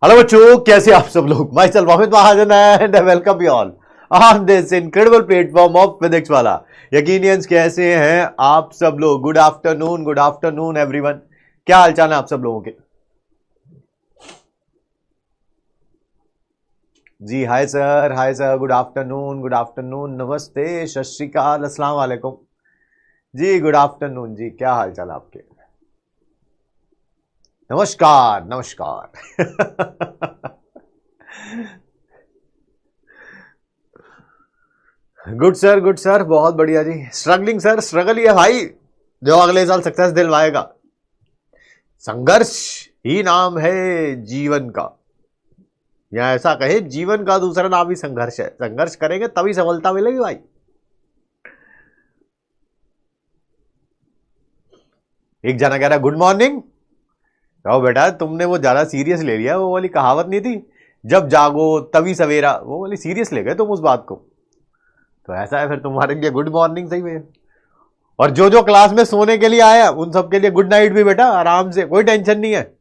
Hello बच्चों, कैसे आप सब लोग। My self Amit Mahajan and welcome you all on this incredible platform of physics वाला। यकीनियंस कैसे हैं आप सब लोग। Good afternoon everyone. क्या हालचाल है आप सब लोगों के। जी हाय सर, गुड आफ्टरनून, नमस्ते, सत श्री अकाल, अस्सलाम वालेकुम जी, गुड आफ्टरनून जी, क्या हालचाल आपके। नमस्कार गुड सर, बहुत बढ़िया जी। स्ट्रगलिंग सर, स्ट्रगल ही है भाई जो अगले साल सक्सेस दिलवाएगा। संघर्ष ही नाम है जीवन का, या ऐसा कहे जीवन का दूसरा नाम ही संघर्ष है। संघर्ष करेंगे तभी सफलता मिलेगी भाई। एक जना कह रहा गुड मॉर्निंग। कहो बेटा, तुमने वो ज्यादा सीरियस ले लिया। वो वाली कहावत नहीं थी, जब जागो तभी सवेरा, वो वाली सीरियस ले गए तुम उस बात को। तो ऐसा है फिर तुम्हारे लिए गुड मॉर्निंग सही में। और जो जो क्लास में सोने के लिए आया उन सबके लिए गुड नाइट भी बेटा, आराम से, कोई टेंशन नहीं है।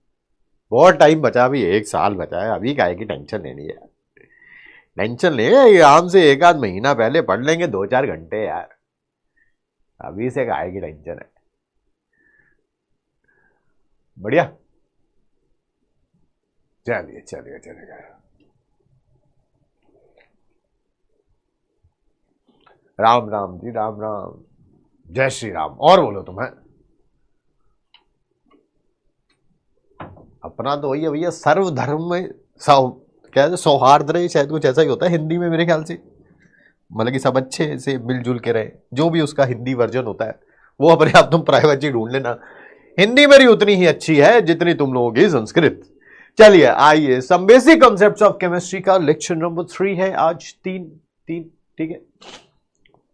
बहुत टाइम बचा, अभी 1 साल बचा है, अभी काहे की टेंशन लेनी है। टेंशन ले आराम से, 1 आध महीना पहले पढ़ लेंगे 2-4 घंटे यार। अभी से काहे की टेंशन है। बढ़िया, चलिए। राम राम जी, राम जय श्री राम। और बोलो तुम्हें। अपना तो वही है भैया, सर्वधर्म में क्या है, सौहार्द रहे, शायद कुछ ऐसा ही होता है हिंदी में मेरे ख्याल से। मतलब कि सब अच्छे से मिलजुल के रहे, जो भी उसका हिंदी वर्जन होता है वो अपने आप तुम प्राइवेट ढूंढ लेना। हिंदी मेरी उतनी ही अच्छी है जितनी तुम लोगों की संस्कृत। चलिए आइए, some basic concepts of chemistry का लेक्चर नंबर 3 है आज। 3 ठीक है।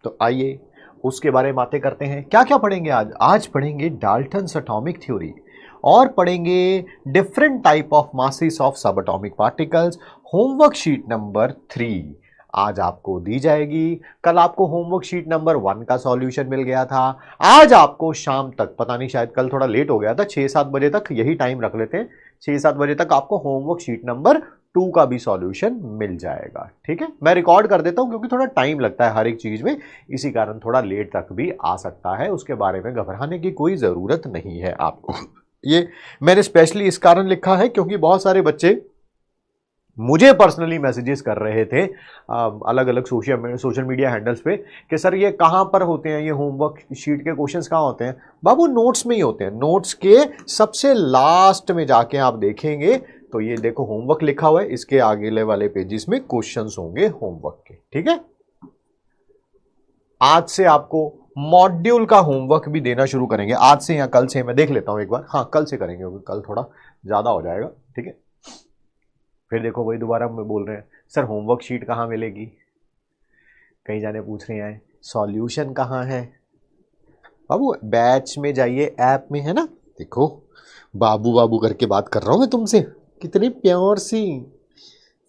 तो आइए उसके बारे में बातें करते हैं। क्या क्या पढ़ेंगे आज पढ़ेंगे डाल्टन्स एटॉमिक थ्योरी, और पढ़ेंगे different type of masses of subatomic particles. Homework sheet number 3 आज आपको दी जाएगी। कल आपको होमवर्क शीट नंबर 1 का सॉल्यूशन मिल गया था। आज आपको शाम तक, पता नहीं शायद कल थोड़ा लेट हो गया था, 6-7 बजे तक, यही टाइम रख लेते हैं, 6-7 बजे तक आपको होमवर्क शीट नंबर 2 का भी सॉल्यूशन मिल जाएगा। ठीक है, मैं रिकॉर्ड कर देता हूं क्योंकि थोड़ा टाइम लगता है हर एक चीज में, इसी कारण थोड़ा लेट तक भी आ सकता है। उसके बारे में घबराने की कोई जरूरत नहीं है आपको। ये मैंने स्पेशली इस कारण लिखा है क्योंकि बहुत सारे बच्चे मुझे पर्सनली मैसेजेस कर रहे थे अलग अलग सोशल मीडिया हैंडल्स पे कि सर ये कहाँ पर होते हैं, ये होमवर्क शीट के क्वेश्चंस कहाँ होते हैं। बाबू नोट्स में ही होते हैं, नोट्स के सबसे लास्ट में जाके आप देखेंगे तो ये देखो होमवर्क लिखा हुआ है, इसके आगे वाले पेजेस में क्वेश्चंस होंगे होमवर्क के। ठीक है, आज से आपको मॉड्यूल का होमवर्क भी देना शुरू करेंगे, आज से या कल से, मैं देख लेता हूं एक बार। हाँ, कल से करेंगे क्योंकि कल थोड़ा ज्यादा हो जाएगा। ठीक है, फिर देखो वही दोबारा बोल रहे हैं सर होमवर्क शीट कहाँ मिलेगी। कई जाने पूछ रहे हैं सॉल्यूशन कहाँ है। बाबू बैच में जाइए, ऐप में है ना, देखो बाबू करके बात कर रहा हूं मैं तुमसे, कितनी प्यार सी।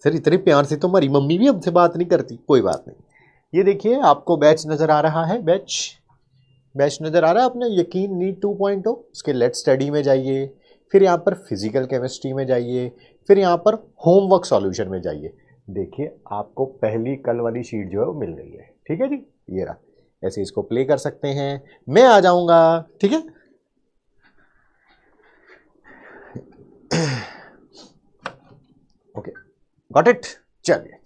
सर इतने प्यार से तो हमारी मम्मी भी हमसे बात नहीं करती। कोई बात नहीं, ये देखिए आपको बैच नजर आ रहा है, बैच नजर आ रहा है अपने यकीन नीट 2.0। उसके लेट स्टडी में जाइए, फिर यहाँ पर फिजिकल केमिस्ट्री में जाइए, फिर यहाँ पर होमवर्क सॉल्यूशन में जाइए। देखिए आपको पहली कल वाली शीट जो है वो मिल गई है। ठीक है जी, ये रहा, ऐसे इसको प्ले कर सकते हैं, मैं आ जाऊंगा। ठीक है, ओके, गॉट इट। चलिए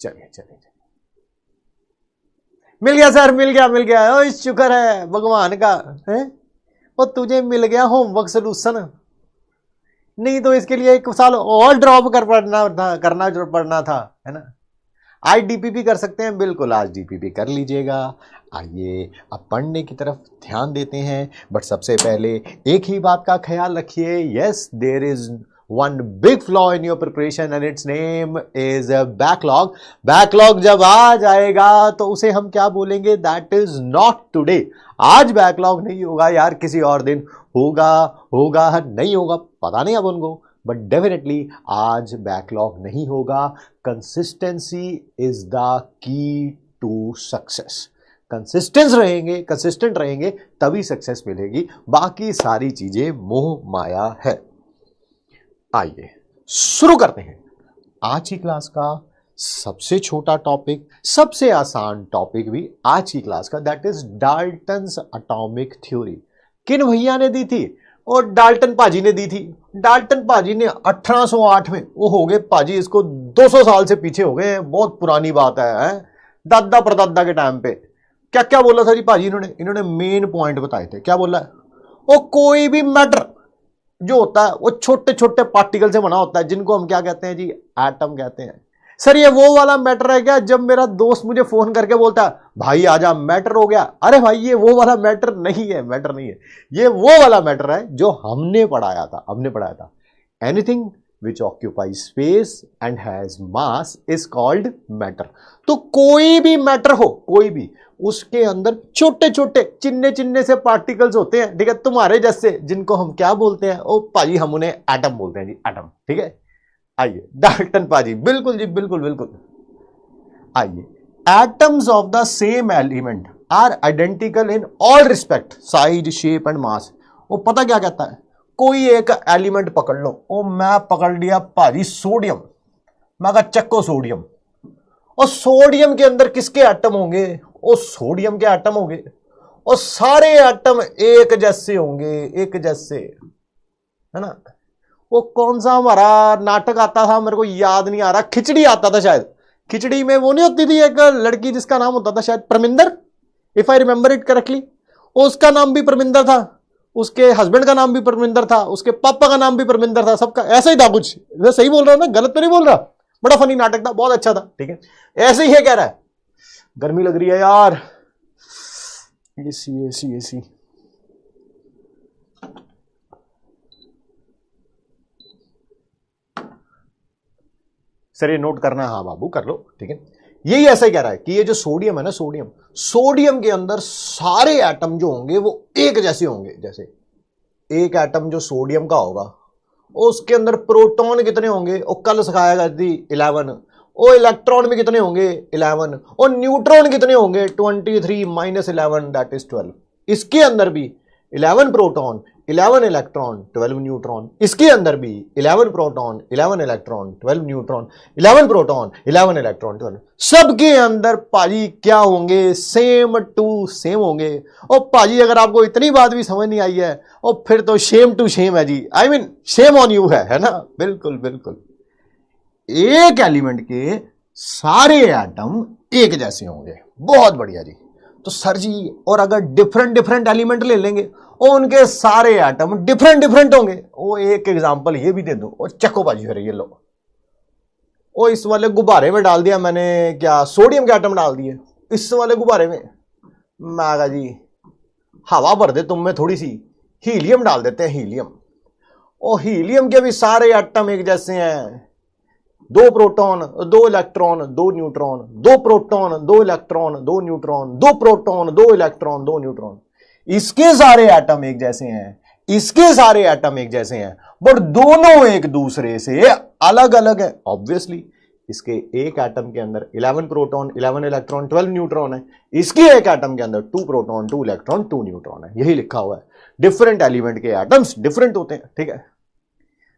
मिल गया सर, मिल गया। ओ शुक्र है भगवान का है, और तुझे मिल गया होमवर्क सोल्यूशन। नहीं तो इसके लिए 1 साल और ड्रॉप करना पड़ना था, है ना। आज डीपीपी कर सकते हैं, बिल्कुल आज डीपीपी कर लीजिएगा। आइए अब पढ़ने की तरफ ध्यान देते हैं, बट सबसे पहले एक ही बात का ख्याल रखिए। Yes, there is one big flaw in your preparation and its name is a backlog जब आ जाएगा तो उसे हम क्या बोलेंगे, that is not today। आज बैकलॉग नहीं होगा यार, किसी और दिन होगा नहीं होगा पता नहीं अब उनको, बट डेफिनेटली आज बैकलॉग नहीं होगा। Consistency is the key to success. Consistent रहेंगे तभी सक्सेस मिलेगी, बाकी सारी चीजें मोह माया है। आइए शुरू करते हैं। आज की क्लास का सबसे छोटा टॉपिक, सबसे आसान टॉपिक भी आज की क्लास का, that is Dalton's atomic theory. किन भैया ने दी थी? और डाल्टन पाजी ने दी थी। डाल्टन पाजी ने 1808 में, वो हो गए पाजी इसको 200 साल से पीछे हो गए, बहुत पुरानी बात है? दादा परदादा के टाइम पे क्या क्या बोला था जी पाजी इन्होंने मेन पॉइंट बताए थे। क्या बोला है? वो कोई भी मैटर जो होता है वो छोटे छोटे पार्टिकल से बना होता है, जिनको हम क्या कहते हैं जी? एटम कहते हैं। सर ये वो वाला मैटर है क्या? जब मेरा दोस्त मुझे फोन करके बोलता है भाई आजा मैटर हो गया, अरे भाई ये वो वाला मैटर नहीं है, मैटर नहीं है, ये वो वाला मैटर है जो हमने पढ़ाया था। Anything which occupy space and has mass is called matter. तो कोई भी मैटर हो, कोई भी, उसके अंदर छोटे छोटे चिन्ने चिन्ने से पार्टिकल्स होते हैं, ठीक है, तुम्हारे जैसे, जिनको हम क्या बोलते हैं? ओ पाजी हम उन्हें एटम बोलते हैं जी, एटम। ठीक है, आइए डाल्टन पाजी, बिल्कुल जी, बिल्कुल। आइए, atoms of the same element are identical in all respect, size, shape and mass. वो पता क्या कहता है? कोई एक एलिमेंट पकड़ लो, ओ मैं पकड़ लिया पाजी सोडियम, मैं कहा चक्को सोडियम, और सोडियम के अंदर किसके एटम होंगे? ओ सोडियम के एटम होंगे, और सारे एटम एक जैसे होंगे, एक जैसे, है ना? वो कौन सा हमारा नाटक आता था, मेरे को याद नहीं आ रहा, खिचड़ी आता था शायद। खिचड़ी में वो नहीं होती थी एक लड़की जिसका नाम होता था शायद Parminder, if I remember it correctly. उसका नाम भी परमिंदर था, उसके हस्बैंड का नाम भी परमिंदर था, उसके पापा का नाम भी परमिंदर था, सबका ऐसा ही था कुछ। मैं सही बोल रहा हूं ना? गलत तो नहीं बोल रहा? बड़ा फनी नाटक था, बहुत अच्छा था। ठीक है, ऐसे ही है, कह रहा है गर्मी लग रही है यार, एसी। सर ये नोट करना है? हाँ बाबू कर लो। ठीक है, यही ऐसा ही कह रहा है कि ये जो सोडियम है ना, सोडियम के अंदर सारे एटम जो होंगे वो एक जैसे होंगे। जैसे एक एटम जो सोडियम का होगा, उसके अंदर प्रोटॉन कितने होंगे? और कल सिखाएगा जी 11। और इलेक्ट्रॉन भी कितने होंगे? 11। और न्यूट्रॉन कितने होंगे? 23 माइनस 11 दैट इज 12। इसके अंदर भी 11 प्रोटॉन, 11 इलेक्ट्रॉन, 12 न्यूट्रॉन। इसके अंदर भी 11 proton, 11 electron, 12 neutron, 11 proton, 11 electron, 12। सबके अंदर पाजी क्या होंगे? सेम टू सेम होंगे। और पाजी अगर आपको इतनी बात भी समझ नहीं आई है, और फिर तो शेम टू शेम है जी, I mean shame on you है ना? बिल्कुल। एक एलिमेंट के सारे एटम एक जैसे होंगे। बहुत बढ़िया जी। तो सर जी, और अगर डिफरेंट एलिमेंट ले लेंगे और उनके सारे एटम डिफरेंट होंगे? वो एक एग्जांपल ये भी दे दो, और चक्को बाजी फिर ये लो। ओ इस वाले गुब्बारे में डाल दिया मैंने क्या? सोडियम के एटम डाल दिए इस वाले गुब्बारे में। मैं कहा जी हवा भर दे तुम में थोड़ी सी, हीलियम डाल देते हैं, हीलियम। और हीलियम के भी सारे एटम एक जैसे हैं, 2 proton, 2 electron, 2 neutron, 2 proton, 2 electron, 2 neutron, 2 proton, 2 electron, 2 neutron. इसके सारे एटम एक जैसे हैं, इसके सारे एटम एक जैसे हैं, बट दोनों एक दूसरे से अलग अलग है। ऑब्वियसली इसके एक एटम के अंदर 11 प्रोटॉन, 11 इलेक्ट्रॉन, 12 न्यूट्रॉन है। इसके एक एटम के अंदर 2 प्रोटॉन, 2 इलेक्ट्रॉन, 2 न्यूट्रॉन है। यही लिखा हुआ है। डिफरेंट एलिमेंट के एटम्स डिफरेंट होते हैं। ठीक है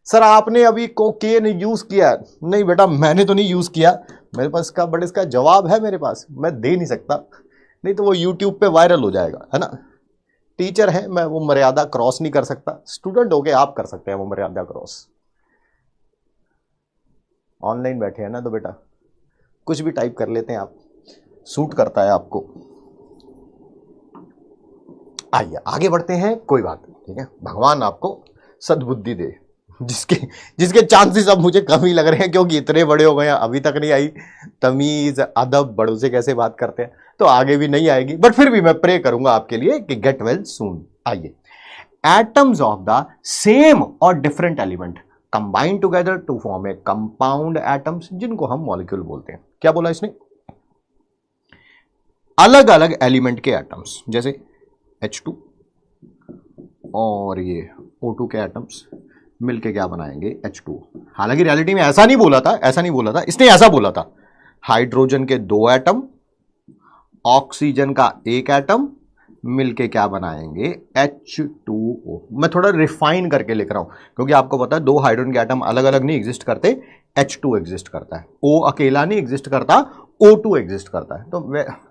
सर, आपने अभी कोकेन यूज किया? नहीं बेटा, मैंने तो नहीं यूज किया मेरे पास का, बट इसका जवाब है मेरे पास, मैं दे नहीं सकता, नहीं तो वो यूट्यूब पे वायरल हो जाएगा, है ना? टीचर है मैं, वो मर्यादा क्रॉस नहीं कर सकता। स्टूडेंट हो गए आप कर सकते हैं वो मर्यादा क्रॉस। ऑनलाइन बैठे हैं ना, तो बेटा कुछ भी टाइप कर लेते हैं आप, सूट करता है आपको। आइए आगे बढ़ते हैं, कोई बात नहीं। ठीक है, भगवान आपको सद्बुद्धि दे, जिसके चांसेस अब मुझे कम ही लग रहे हैं, क्योंकि इतने बड़े हो गए हैं, अभी तक नहीं आई तमीज, अदब, बड़ों से कैसे बात करते हैं, तो आगे भी नहीं आएगी। बट फिर भी मैं प्रे करूंगा आपके लिए कि गेट वेल सून। आइए, एटम्स ऑफ द सेम और different element combine together to form a compound atoms, जिनको हम मॉलिक्यूल बोलते हैं। क्या बोला इसने? अलग अलग एलिमेंट के एटम्स, जैसे H2 और ये O2 के एटम्स मिलके क्या बनाएंगे? H2। हालांकि रियलिटी में ऐसा नहीं बोला था, इसने ऐसा बोला था, हाइड्रोजन के 2 एटम, ऑक्सीजन का 1 एटम मिलके क्या बनाएंगे? H2O। मैं थोड़ा रिफाइन करके लिख रहा हूं, क्योंकि आपको पता है 2 हाइड्रोजन के एटम अलग अलग नहीं एग्जिस्ट करते, H2 एग्जिस्ट करता है, O अकेला नहीं एग्जिस्ट करता, O2 एग्जिस्ट करता है। तो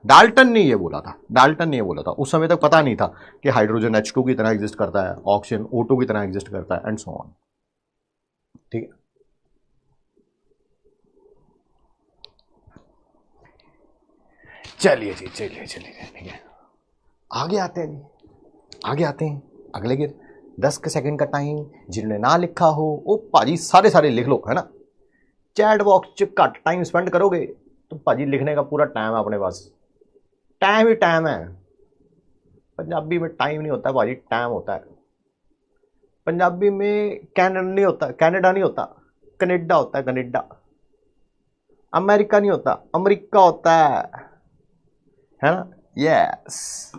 डाल्टन ने ये बोला था, डाल्टन ने ये बोला था, उस समय तक पता नहीं था कि हाइड्रोजन H2 की तरह एग्जिस्ट करता है, ऑक्सीजन O2 की तरह एग्जिस्ट करता है, एंड सो ऑन। ठीक है, चलिए जी, चलिए चलिए, ठीक है, आगे आते हैं जी, आगे आते हैं अगले के 10 सेकंड का टाइम। जिन्होंने ना लिखा हो वो भाजी सारे सारे लिख लो, है ना। चैट बॉक्स च घट टाइम स्पेंड करोगे तो भाजी लिखने का पूरा टाइम है अपने पास, टाइम ही टाइम है। पंजाबी में टाइम नहीं होता भाजी, टाइम होता है। पंजाबी में कैनेडा नहीं होता, कैनेडा नहीं होता, कनेडा होता है, कनेडा। अमेरिका नहीं होता, अमेरिका होता है ना। यस,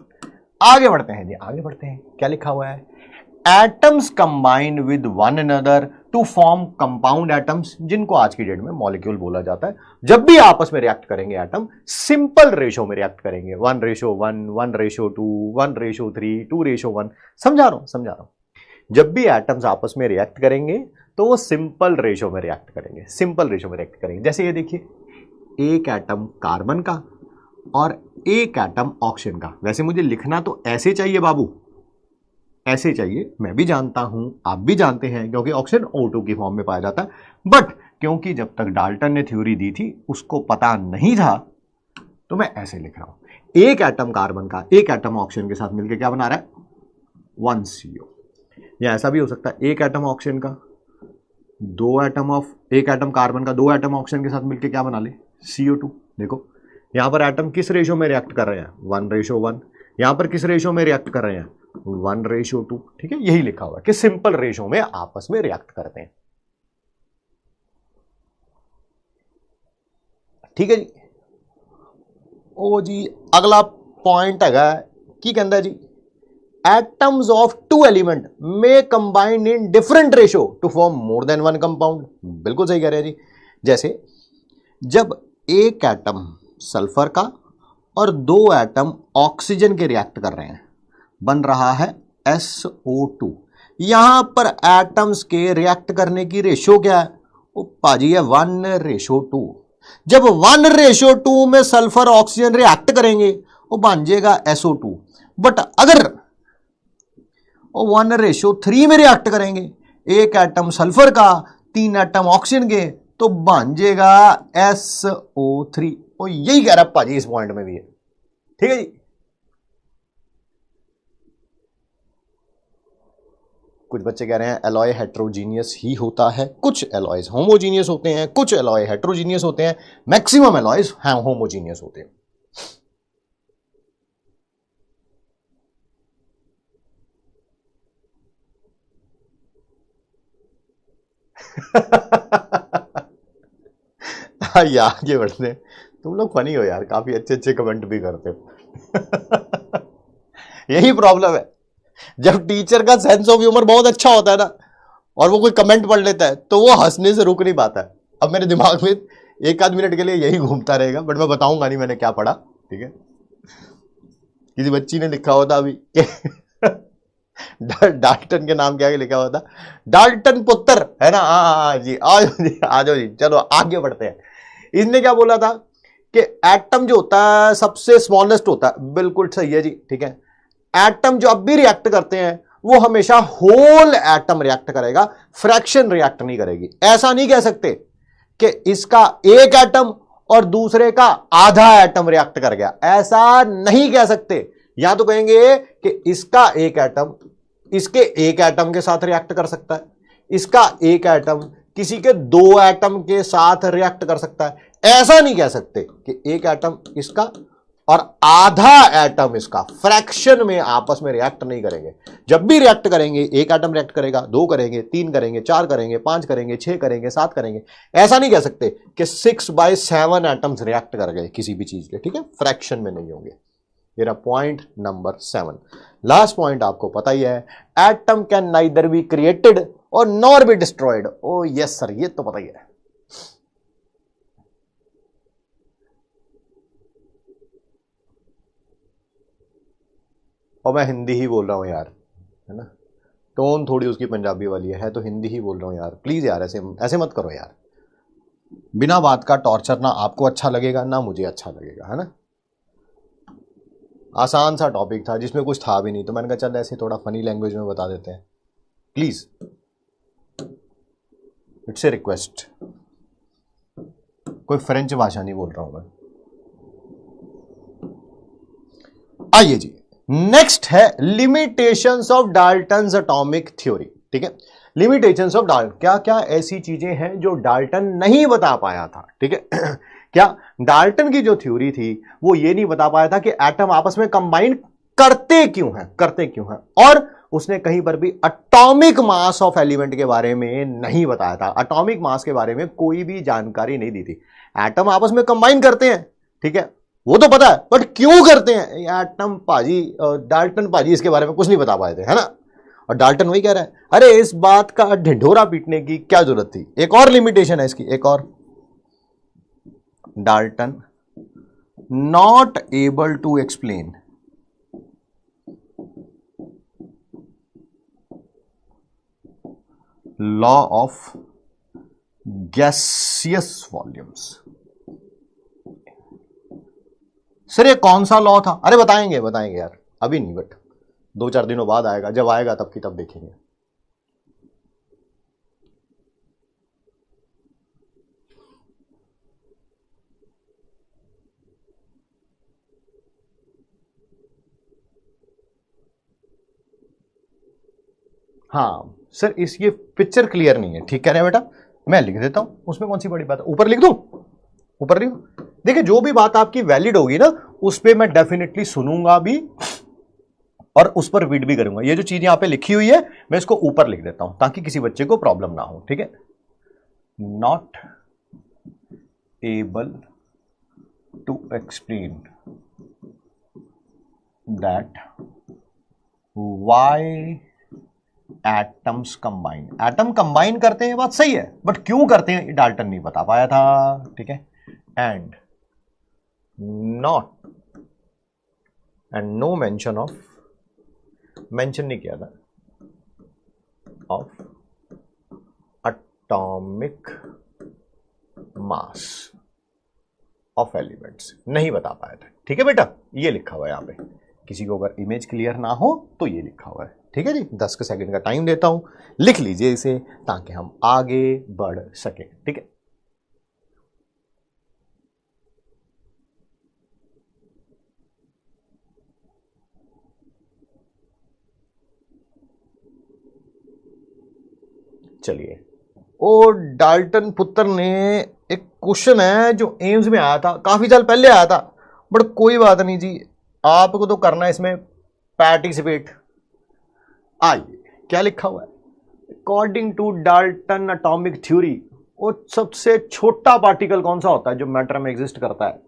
आगे बढ़ते हैं जी, आगे बढ़ते हैं। क्या लिखा हुआ है? Atoms combine with one another to form compound atoms, जिनको आज की डेट में मॉलिक्यूल बोला जाता है। जब भी आपस में रिएक्ट करेंगे एटम, सिंपल रेशो में रिएक्ट करेंगे, 1:1, 1:2, 1:3, 2:1। समझा रहा हूं, समझा रहा हूं। जब भी एटम्स आपस में रिएक्ट करेंगे तो वो सिंपल रेशो में रिएक्ट करेंगे, सिंपल रेशो में रिएक्ट करेंगे। जैसे ये देखिए, एक एटम कार्बन का और एक एटम ऑक्सीजन का। वैसे मुझे लिखना तो ऐसे चाहिए बाबू, ऐसे चाहिए, मैं भी जानता हूं, आप भी जानते हैं, क्योंकि ऑक्सीजन O2 की फॉर्म में पाया जाता है। बट क्योंकि जब तक डाल्टन ने थ्योरी दी थी उसको पता नहीं था, तो मैं ऐसे लिख रहा हूं। एक एटम कार्बन का एक एटम ऑक्सीजन के साथ मिलकर क्या बना रहा है? 1CO। या ऐसा भी हो सकता है, एक एटम ऑक्सीजन का एक एटम कार्बन का 2 एटम ऑक्सीजन के साथ मिलकर क्या बना ले? CO2। देखो यहां पर एटम किस रेशो में रिएक्ट कर रहे हैं? 1:1। यहां पर किस रेशो में रिएक्ट कर रहे हैं? 1:2। ठीक है, यही लिखा हुआ है कि सिंपल रेशो में आपस में रिएक्ट करते हैं। ठीक है जी। ओ जी, अगला पॉइंट है की कहता जी, एटम्स ऑफ टू एलिमेंट में combined in different ratio two form more than one compound. बिल्कुल सही कह रहे हैं जी। जैसे जब एक एटम सल्फर का और 2 एटम ऑक्सीजन के रिएक्ट कर रहे हैं, बन रहा है SO2। यहां पर एटम्स के रिएक्ट करने की रेशो क्या है? वो पाजी है 1:2। जब 1:2 में सल्फर ऑक्सीजन रिएक्ट करेंगे वो बन जाएगा SO2। बट अगर वो 1:3 में रिएक्ट करेंगे, एक एटम सल्फर का 3 एटम ऑक्सीजन के, तो बन जाएगा SO3। और यही कह रहा है पाजी इस पॉइंट में भी है। ठीक है जी। कुछ बच्चे कह रहे हैं एलॉय हेट्रोजीनियस ही होता है, कुछ एलॉयज होमोजीनियस होते हैं, कुछ एलॉय हेट्रोजीनियस होते हैं, मैक्सिमम एलॉयज होमोजीनियस होते हैं। ये आगे बढ़ते हैं। तुम लोग फनी हो यार, काफी अच्छे अच्छे कमेंट भी करते हो। यही प्रॉब्लम है, जब टीचर का सेंस ऑफ ह्यूमर बहुत अच्छा होता है ना, और वो कोई कमेंट पढ़ लेता है तो वो हंसने से रुक नहीं पाता है। अब मेरे दिमाग में 1 आध मिनट के लिए यही घूमता रहेगा, बट मैं बताऊंगा नहीं मैंने क्या पढ़ा। ठीक है, किसी बच्ची ने लिखा होता अभी डाल्टन के नाम क्या लिखा हुआ था? डाल्टन पुत्र, है ना। हाँ जी, आ जाओ जी, चलो आगे बढ़ते हैं। इसने क्या बोला था कि एटम जो होता है सबसे स्मॉलेस्ट होता है। बिल्कुल सही है जी। ठीक है, एटम जो अब भी रिएक्ट करते हैं वो हमेशा होल एटम रिएक्ट करेगा, फ्रैक्शन रिएक्ट नहीं करेगी। ऐसा नहीं कह सकते कि इसका एक एटम और दूसरे का आधा एटम रिएक्ट कर गया, ऐसा नहीं कह सकते। या तो कहेंगे कि इसका एक एटम इसके एक एटम के साथ रिएक्ट कर सकता है, इसका एक एटम किसी के 2 एटम के साथ रिएक्ट कर सकता है। ऐसा नहीं कह सकते कि एक एटम इसका और आधा एटम इसका फ्रैक्शन में आपस में रिएक्ट नहीं करेंगे। जब भी रिएक्ट करेंगे, एक एटम रिएक्ट करेगा, 2 करेंगे, 3 करेंगे, 4 करेंगे, 5 करेंगे, 6 करेंगे, 7 करेंगे। ऐसा नहीं कह सकते कि 6/7 एटम्स रिएक्ट कर गए किसी भी चीज के। ठीक है, फ्रैक्शन में नहीं होंगे। मेरा पॉइंट नंबर 7, लास्ट पॉइंट आपको पता ही है, atom can neither be created और nor be destroyed. Oh yes sir, ये तो पता ही है। और मैं हिंदी ही बोल रहा हूं यार, है ना। टोन थोड़ी उसकी पंजाबी वाली है तो हिंदी ही बोल रहा हूं यार। प्लीज यार, ऐसे ऐसे मत करो यार। बिना बात का टॉर्चर ना आपको अच्छा लगेगा ना मुझे अच्छा लगेगा, है ना। आसान सा टॉपिक था जिसमें कुछ था भी नहीं, तो मैंने कहा चल ऐसे थोड़ा फनी लैंग्वेज में बता देते हैं, प्लीज, इट्स ए रिक्वेस्ट। कोई फ्रेंच भाषा नहीं बोल रहा हूं मैं। आइए जी, नेक्स्ट है limitations of Dalton's atomic theory. ठीक है, लिमिटेशंस ऑफ डाल्टन, क्या क्या ऐसी चीजें हैं जो डाल्टन नहीं बता पाया था। ठीक है क्या डाल्टन की जो थ्योरी थी वो ये नहीं बता पाया था कि एटम आपस में कंबाइन करते क्यों हैं, और उसने कहीं पर भी एटॉमिक मास ऑफ एलिमेंट के बारे में नहीं बताया था। एटॉमिक मास के बारे में कोई भी जानकारी नहीं दी थी। एटम आपस में कंबाइन करते हैं, ठीक है, वो तो पता है, बट क्यों करते हैं एटम पाजी, डाल्टन पाजी इसके बारे में कुछ नहीं बता पाए थे, है ना। और डाल्टन वही कह रहा है, अरे इस बात का ढिंढोरा पीटने की क्या जरूरत थी। एक और लिमिटेशन है इसकी, एक और, Dalton not able to explain law of gaseous volumes. Sir ये कौन सा लॉ था? अरे बताएंगे यार, अभी नहीं, बट 2-4 दिनों बाद आएगा, जब आएगा तब की तब देखेंगे। हाँ सर, इस ये पिक्चर क्लियर नहीं है, ठीक कह रहे हैं बेटा, मैं लिख देता हूं, उसमें कौन सी बड़ी बात है, ऊपर लिख दूं, ऊपर लिख। देखिए जो भी बात आपकी वैलिड होगी ना उस पर मैं डेफिनेटली सुनूंगा भी और उस पर रीड भी करूंगा। ये जो चीज यहां पे लिखी हुई है मैं इसको ऊपर लिख देता हूं ताकि किसी बच्चे को प्रॉब्लम ना हो। ठीक है, not able to explain that why atoms combine. Atom combine करते हैं बात सही है, बट क्यों करते हैं डाल्टन नहीं बता पाया था। ठीक है, and no mention of, mention नहीं किया था, of atomic mass of elements, नहीं बता पाया था। ठीक है बेटा, ये लिखा हुआ है यहां पे, किसी को अगर इमेज क्लियर ना हो तो ये लिखा हुआ है। ठीक है जी, 10 सेकंड का टाइम देता हूं, लिख लीजिए इसे ताकि हम आगे बढ़ सके। ठीक है, चलिए, ओ डाल्टन पुत्र ने एक क्वेश्चन है जो एम्स में आया था, काफी साल पहले आया था, बट कोई बात नहीं जी, आपको तो करना है इसमें पार्टिसिपेट। आइए, क्या लिखा हुआ है, according to Dalton atomic theory, वो सबसे छोटा पार्टिकल कौन सा होता है जो मैटर में एग्जिस्ट करता है?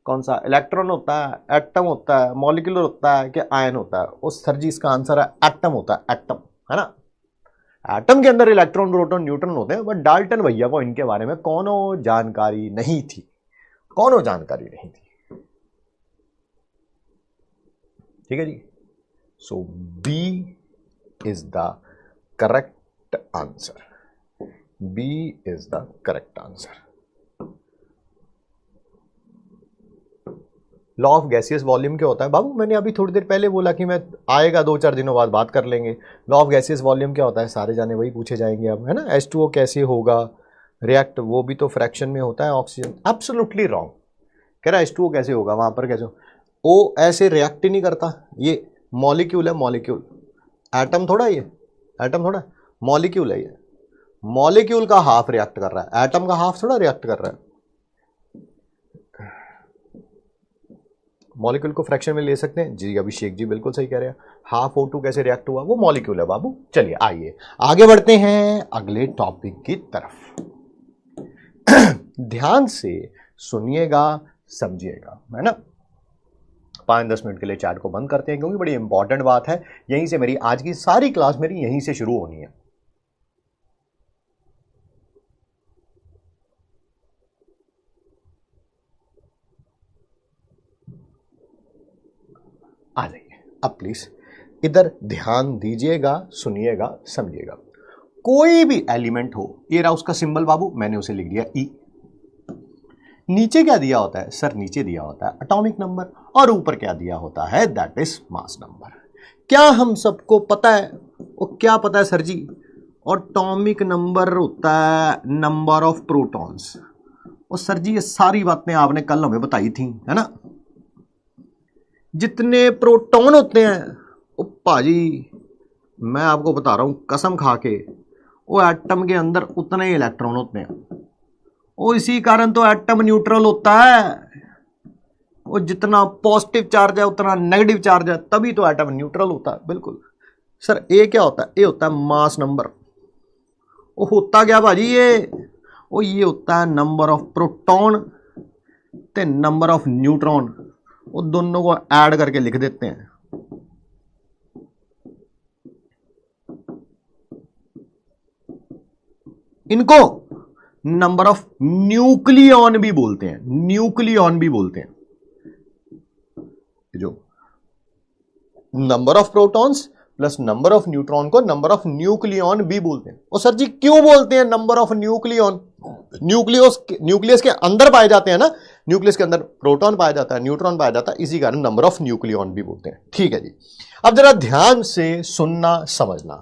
कौन सा? इलेक्ट्रॉन होता है, एटम होता है, मॉलिक्यूलर होता है, कि आयन होता है? उस सर जी इसका आंसर है एटम होता है, एटम, है ना। एटम के अंदर इलेक्ट्रॉन, प्रोटॉन, न्यूट्रॉन होते हैं, बट डाल्टन भैया को इनके बारे में कोनो जानकारी नहीं थी, कोनो जानकारी नहीं थी। ठीक है जी, so B is the correct answer, B is the correct answer. Law of gaseous volume क्या होता है बाबू? मैंने अभी थोड़ी देर पहले बोला कि मैं आएगा 2-4 दिनों बाद बात कर लेंगे। लॉ ऑफ गैसियस वॉल्यूम क्या होता है? सारे जाने वही पूछे जाएंगे अब, है ना। H2O कैसे होगा रिएक्ट, वो भी तो फ्रैक्शन में होता है ऑक्सीजन। एब्सोल्युटली रॉन्ग, कह रहा है H2O कैसे होगा, वहां पर कैसे ओ ऐसे रिएक्ट ही नहीं करता, ये मॉलिक्यूल है, मॉलिक्यूल, एटम थोड़ा, ये एटम थोड़ा, मॉलिक्यूल है, ये मॉलिक्यूल का हाफ रिएक्ट कर रहा है, एटम का हाफ थोड़ा रिएक्ट कर रहा है। मॉलिक्यूल को फ्रैक्शन में ले सकते हैं जी, अभिषेक जी बिल्कुल सही कह रहे हैं। हाफ O2 कैसे रिएक्ट हुआ? वो मॉलिक्यूल है बाबू। चलिए आइए आगे बढ़ते हैं अगले टॉपिक की तरफ। ध्यान से सुनिएगा, समझिएगा, है ना। 5-10 मिनट के लिए चैट को बंद करते हैं क्योंकि बड़ी इंपॉर्टेंट बात है, यहीं से मेरी आज की सारी क्लास मेरी यहीं से शुरू होनी है। आ जाइए अब प्लीज, इधर ध्यान दीजिएगा, सुनिएगा, समझिएगा। कोई भी एलिमेंट हो, ये रहा उसका सिंबल बाबू, मैंने उसे लिख दिया ई, नीचे क्या दिया होता है सर? नीचे दिया होता है एटॉमिक नंबर, और ऊपर क्या दिया होता है? That is mass number. क्या हम सबको पता है? और क्या पता है सर जी? एटॉमिक नंबर होता है नंबर ऑफ प्रोटॉन्स। और सर जी ये सारी बातें आपने कल हमें बताई थी, है ना? जितने प्रोटॉन होते हैं ओ भाजी मैं आपको बता रहा हूं कसम खा के, वो एटम के अंदर उतने ही इलेक्ट्रॉन होते हैं। और इसी कारण तो एटम न्यूट्रल होता है। वो जितना पॉजिटिव चार्ज है उतना नेगेटिव चार्ज है, तभी तो एटम न्यूट्रल होता है। बिल्कुल सर। ए क्या होता है? ए होता है मास नंबर। वो होता क्या भाजी ये होता है नंबर ऑफ प्रोटॉन ते नंबर ऑफ न्यूट्रॉन। वो दोनों को ऐड करके लिख देते हैं। इनको नंबर ऑफ न्यूक्लियॉन भी बोलते हैं। न्यूक्लियॉन भी बोलते हैं। जो number of protons plus number of neutron को नंबर ऑफ न्यूक्लियॉन भी बोलते हैं। और सर जी क्यों बोलते हैं नंबर ऑफ न्यूक्लियॉन? न्यूक्लियस के अंदर पाए जाते हैं ना, न्यूक्लियस के अंदर प्रोटॉन पाया जाता है, न्यूट्रॉन पाया जाता है, इसी कारण नंबर ऑफ न्यूक्लियॉन भी बोलते हैं। ठीक है जी। अब जरा ध्यान से सुनना समझना।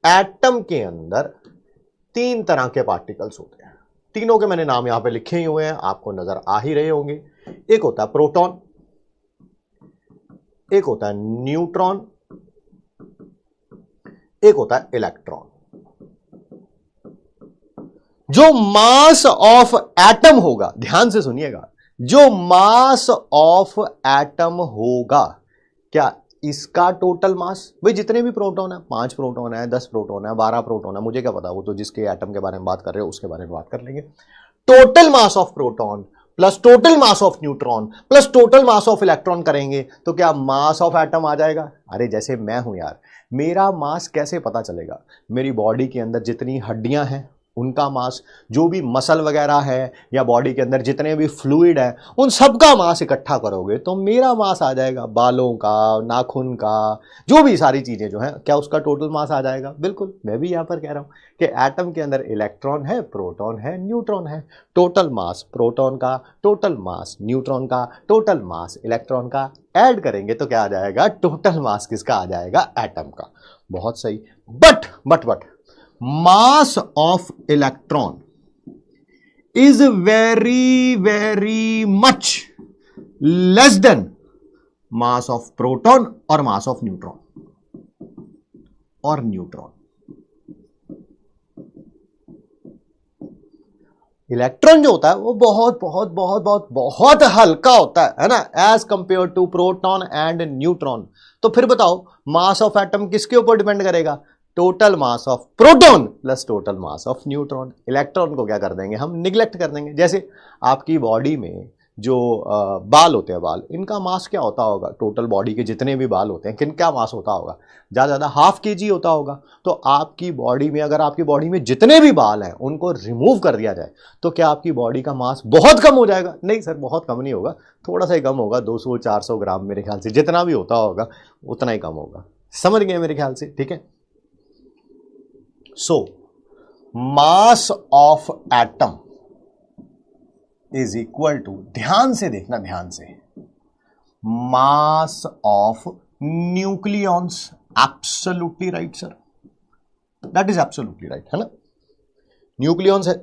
एटम के अंदर 3 तरह के पार्टिकल्स होते हैं। तीनों के मैंने नाम यहां पे लिखे ही हुए हैं, आपको नजर आ ही रहे होंगे। एक होता है प्रोटॉन, एक होता है न्यूट्रॉन, एक होता है इलेक्ट्रॉन। जो मास ऑफ एटम होगा, ध्यान से सुनिएगा, जो मास ऑफ एटम होगा, क्या इसका टोटल मास, भाई जितने भी प्रोटॉन है, 5 प्रोटॉन है, 10 प्रोटॉन है, 12 प्रोटॉन है, मुझे क्या पता, वो तो जिसके एटम के बारे में बात कर रहे हो उसके बारे में बात कर लेंगे। Total mass of proton plus total mass of neutron plus total mass of electron करेंगे तो क्या मास ऑफ एटम आ जाएगा? अरे जैसे मैं हूं यार, मेरा मास कैसे पता चलेगा? मेरी बॉडी के अंदर जितनी हड्डियां हैं उनका मास, जो भी मसल वगैरह है या बॉडी के अंदर जितने भी फ्लूइड है उन सबका मास इकट्ठा करोगे तो मेरा मास आ जाएगा। बालों का, नाखून का, जो भी सारी चीजें जो है, क्या उसका टोटल मास आ जाएगा? बिल्कुल। मैं भी यहां पर कह रहा हूं कि एटम के अंदर इलेक्ट्रॉन है, प्रोटॉन है, न्यूट्रॉन है। टोटल मास प्रोटॉन का, टोटल मास न्यूट्रॉन का, टोटल मास इलेक्ट्रॉन का ऐड करेंगे तो क्या आ जाएगा? टोटल मास किसका आ जाएगा? एटम का। बहुत सही। But mass of electron is very much less than mass of proton or mass of neutron or neutron। Electron जो होता है वो बहुत हल्का होता है ना, as compared to proton and neutron. तो फिर बताओ मास ऑफ एटम किसके ऊपर डिपेंड करेगा? Total mass of proton plus total mass of neutron. Electron को क्या कर देंगे हम? निगलेक्ट कर देंगे। जैसे आपकी बॉडी में जो बाल होते हैं, बाल, इनका मास क्या होता होगा? टोटल बॉडी के जितने भी बाल होते हैं किनका मास होता होगा? ज्यादा 1/2 kg होता होगा। तो आपकी बॉडी में, अगर आपकी बॉडी में जितने भी बाल हैं उनको रिमूव कर दिया जाए तो क्या आपकी बॉडी का मास बहुत कम हो जाएगा? नहीं सर, बहुत कम नहीं होगा, थोड़ा सा ही कम होगा, 200-400 ग्राम मेरे ख्याल से, जितना भी होता होगा उतना ही कम होगा। समझ गए मेरे ख्याल से? ठीक है। So, mass of atom is equal to, ध्यान से देखना, ध्यान से, mass of nucleons। Absolutely right sir, that is absolutely right, है ना? न्यूक्लियॉन्स है,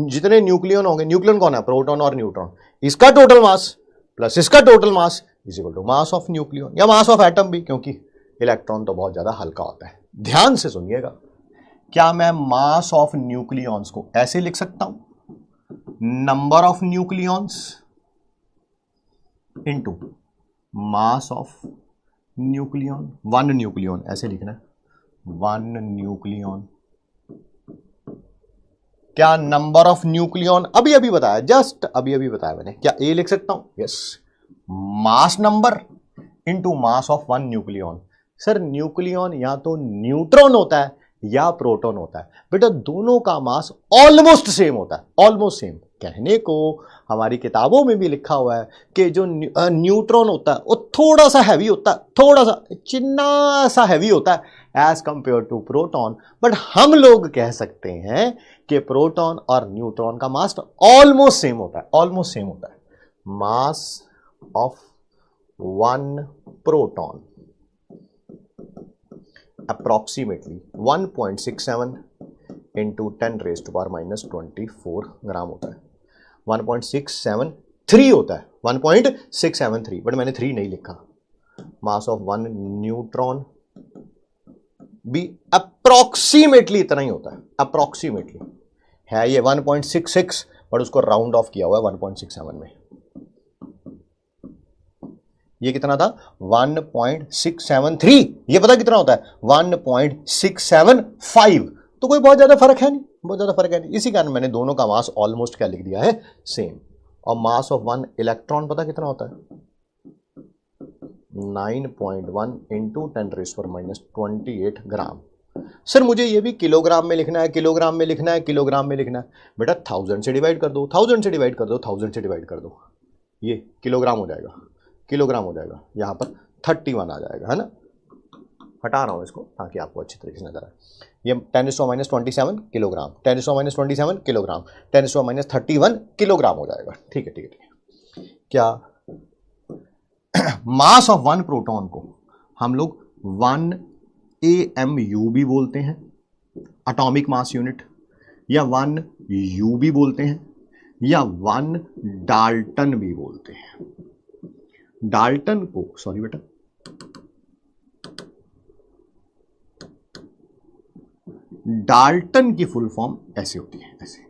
जितने न्यूक्लियन होंगे, न्यूक्लियन कौन है? प्रोटॉन और न्यूट्रॉन। इसका टोटल मास प्लस इसका total mass is equal to mass of nucleon या मास ऑफ एटम भी, क्योंकि इलेक्ट्रॉन तो बहुत ज्यादा हल्का होता है। ध्यान से सुनिएगा, क्या मैं मास ऑफ न्यूक्लियॉन्स को ऐसे लिख सकता हूं? Number of nucleons into mass of nucleon. 1 nucleon ऐसे लिखना है, 1 न्यूक्लियॉन। क्या नंबर ऑफ न्यूक्लियॉन अभी बताया, जस्ट अभी बताया मैंने, क्या ए लिख सकता हूं? Yes. Mass number into mass of 1 nucleon. Sir nucleon या तो न्यूट्रॉन होता है या प्रोटॉन होता है। बेटा दोनों का मास ऑलमोस्ट सेम होता है, ऑलमोस्ट सेम। कहने को हमारी किताबों में भी लिखा हुआ है कि जो न्यूट्रॉन होता है वो थोड़ा सा हैवी होता है, थोड़ा सा चिन्ना सा हैवी होता है, as compared to proton, but हम लोग कह सकते हैं कि प्रोटॉन और न्यूट्रॉन का मास ऑलमोस्ट सेम होता है, ऑलमोस्ट सेम होता है। मास of one proton approximately 1.67 into 10⁻⁻24 ग्राम होता है। 1.673 होता है, 1.673, बट मैंने 3 नहीं लिखा। मास ऑफ वन न्यूट्रॉन भी अप्रोक्सीमेटली इतना ही होता है, अप्रोक्सीमेटली है ये 1.66, बट उसको राउंड ऑफ किया हुआ है 1.67 में। ये कितना था 1.673, ये पता कितना होता है 1.675। तो कोई बहुत ज्यादा फर्क है नहीं, बहुत ज्यादा फर्क है नहीं। इसी कारण मैंने दोनों का मास ऑलमोस्ट क्या लिख दिया है, सेम। और मास ऑफ वन इलेक्ट्रॉन पता कितना होता है 9.1 इंटू 10⁻⁻28 ग्राम। सर मुझे ये भी किलोग्राम में लिखना है, किलोग्राम में लिखना है, किलोग्राम में लिखना है। बेटा 1000 से डिवाइड कर दो, 1000 से डिवाइड कर दो, 1000 से डिवाइड कर दो, ये किलोग्राम हो जाएगा, किलोग्राम हो जाएगा। यहां पर 31 आ जाएगा, है ना। हटा रहा हूं इसको ताकि आपको अच्छी तरीके से नजर आए। ये 10⁻⁻27 किलोग्राम, 10⁻⁻27 किलोग्राम, 10⁻⁻31 किलोग्राम हो जाएगा। ठीक है, ठीक है, ठीक है। क्या मास ऑफ वन प्रोटॉन को हम लोग 1 AMU भी बोलते हैं, एटॉमिक मास यूनिट, या 1 U भी बोलते हैं, या 1 डाल्टन भी बोलते हैं। डाल्टन को, सॉरी बेटा, डाल्टन की फुल फॉर्म ऐसे होती है, ऐसे।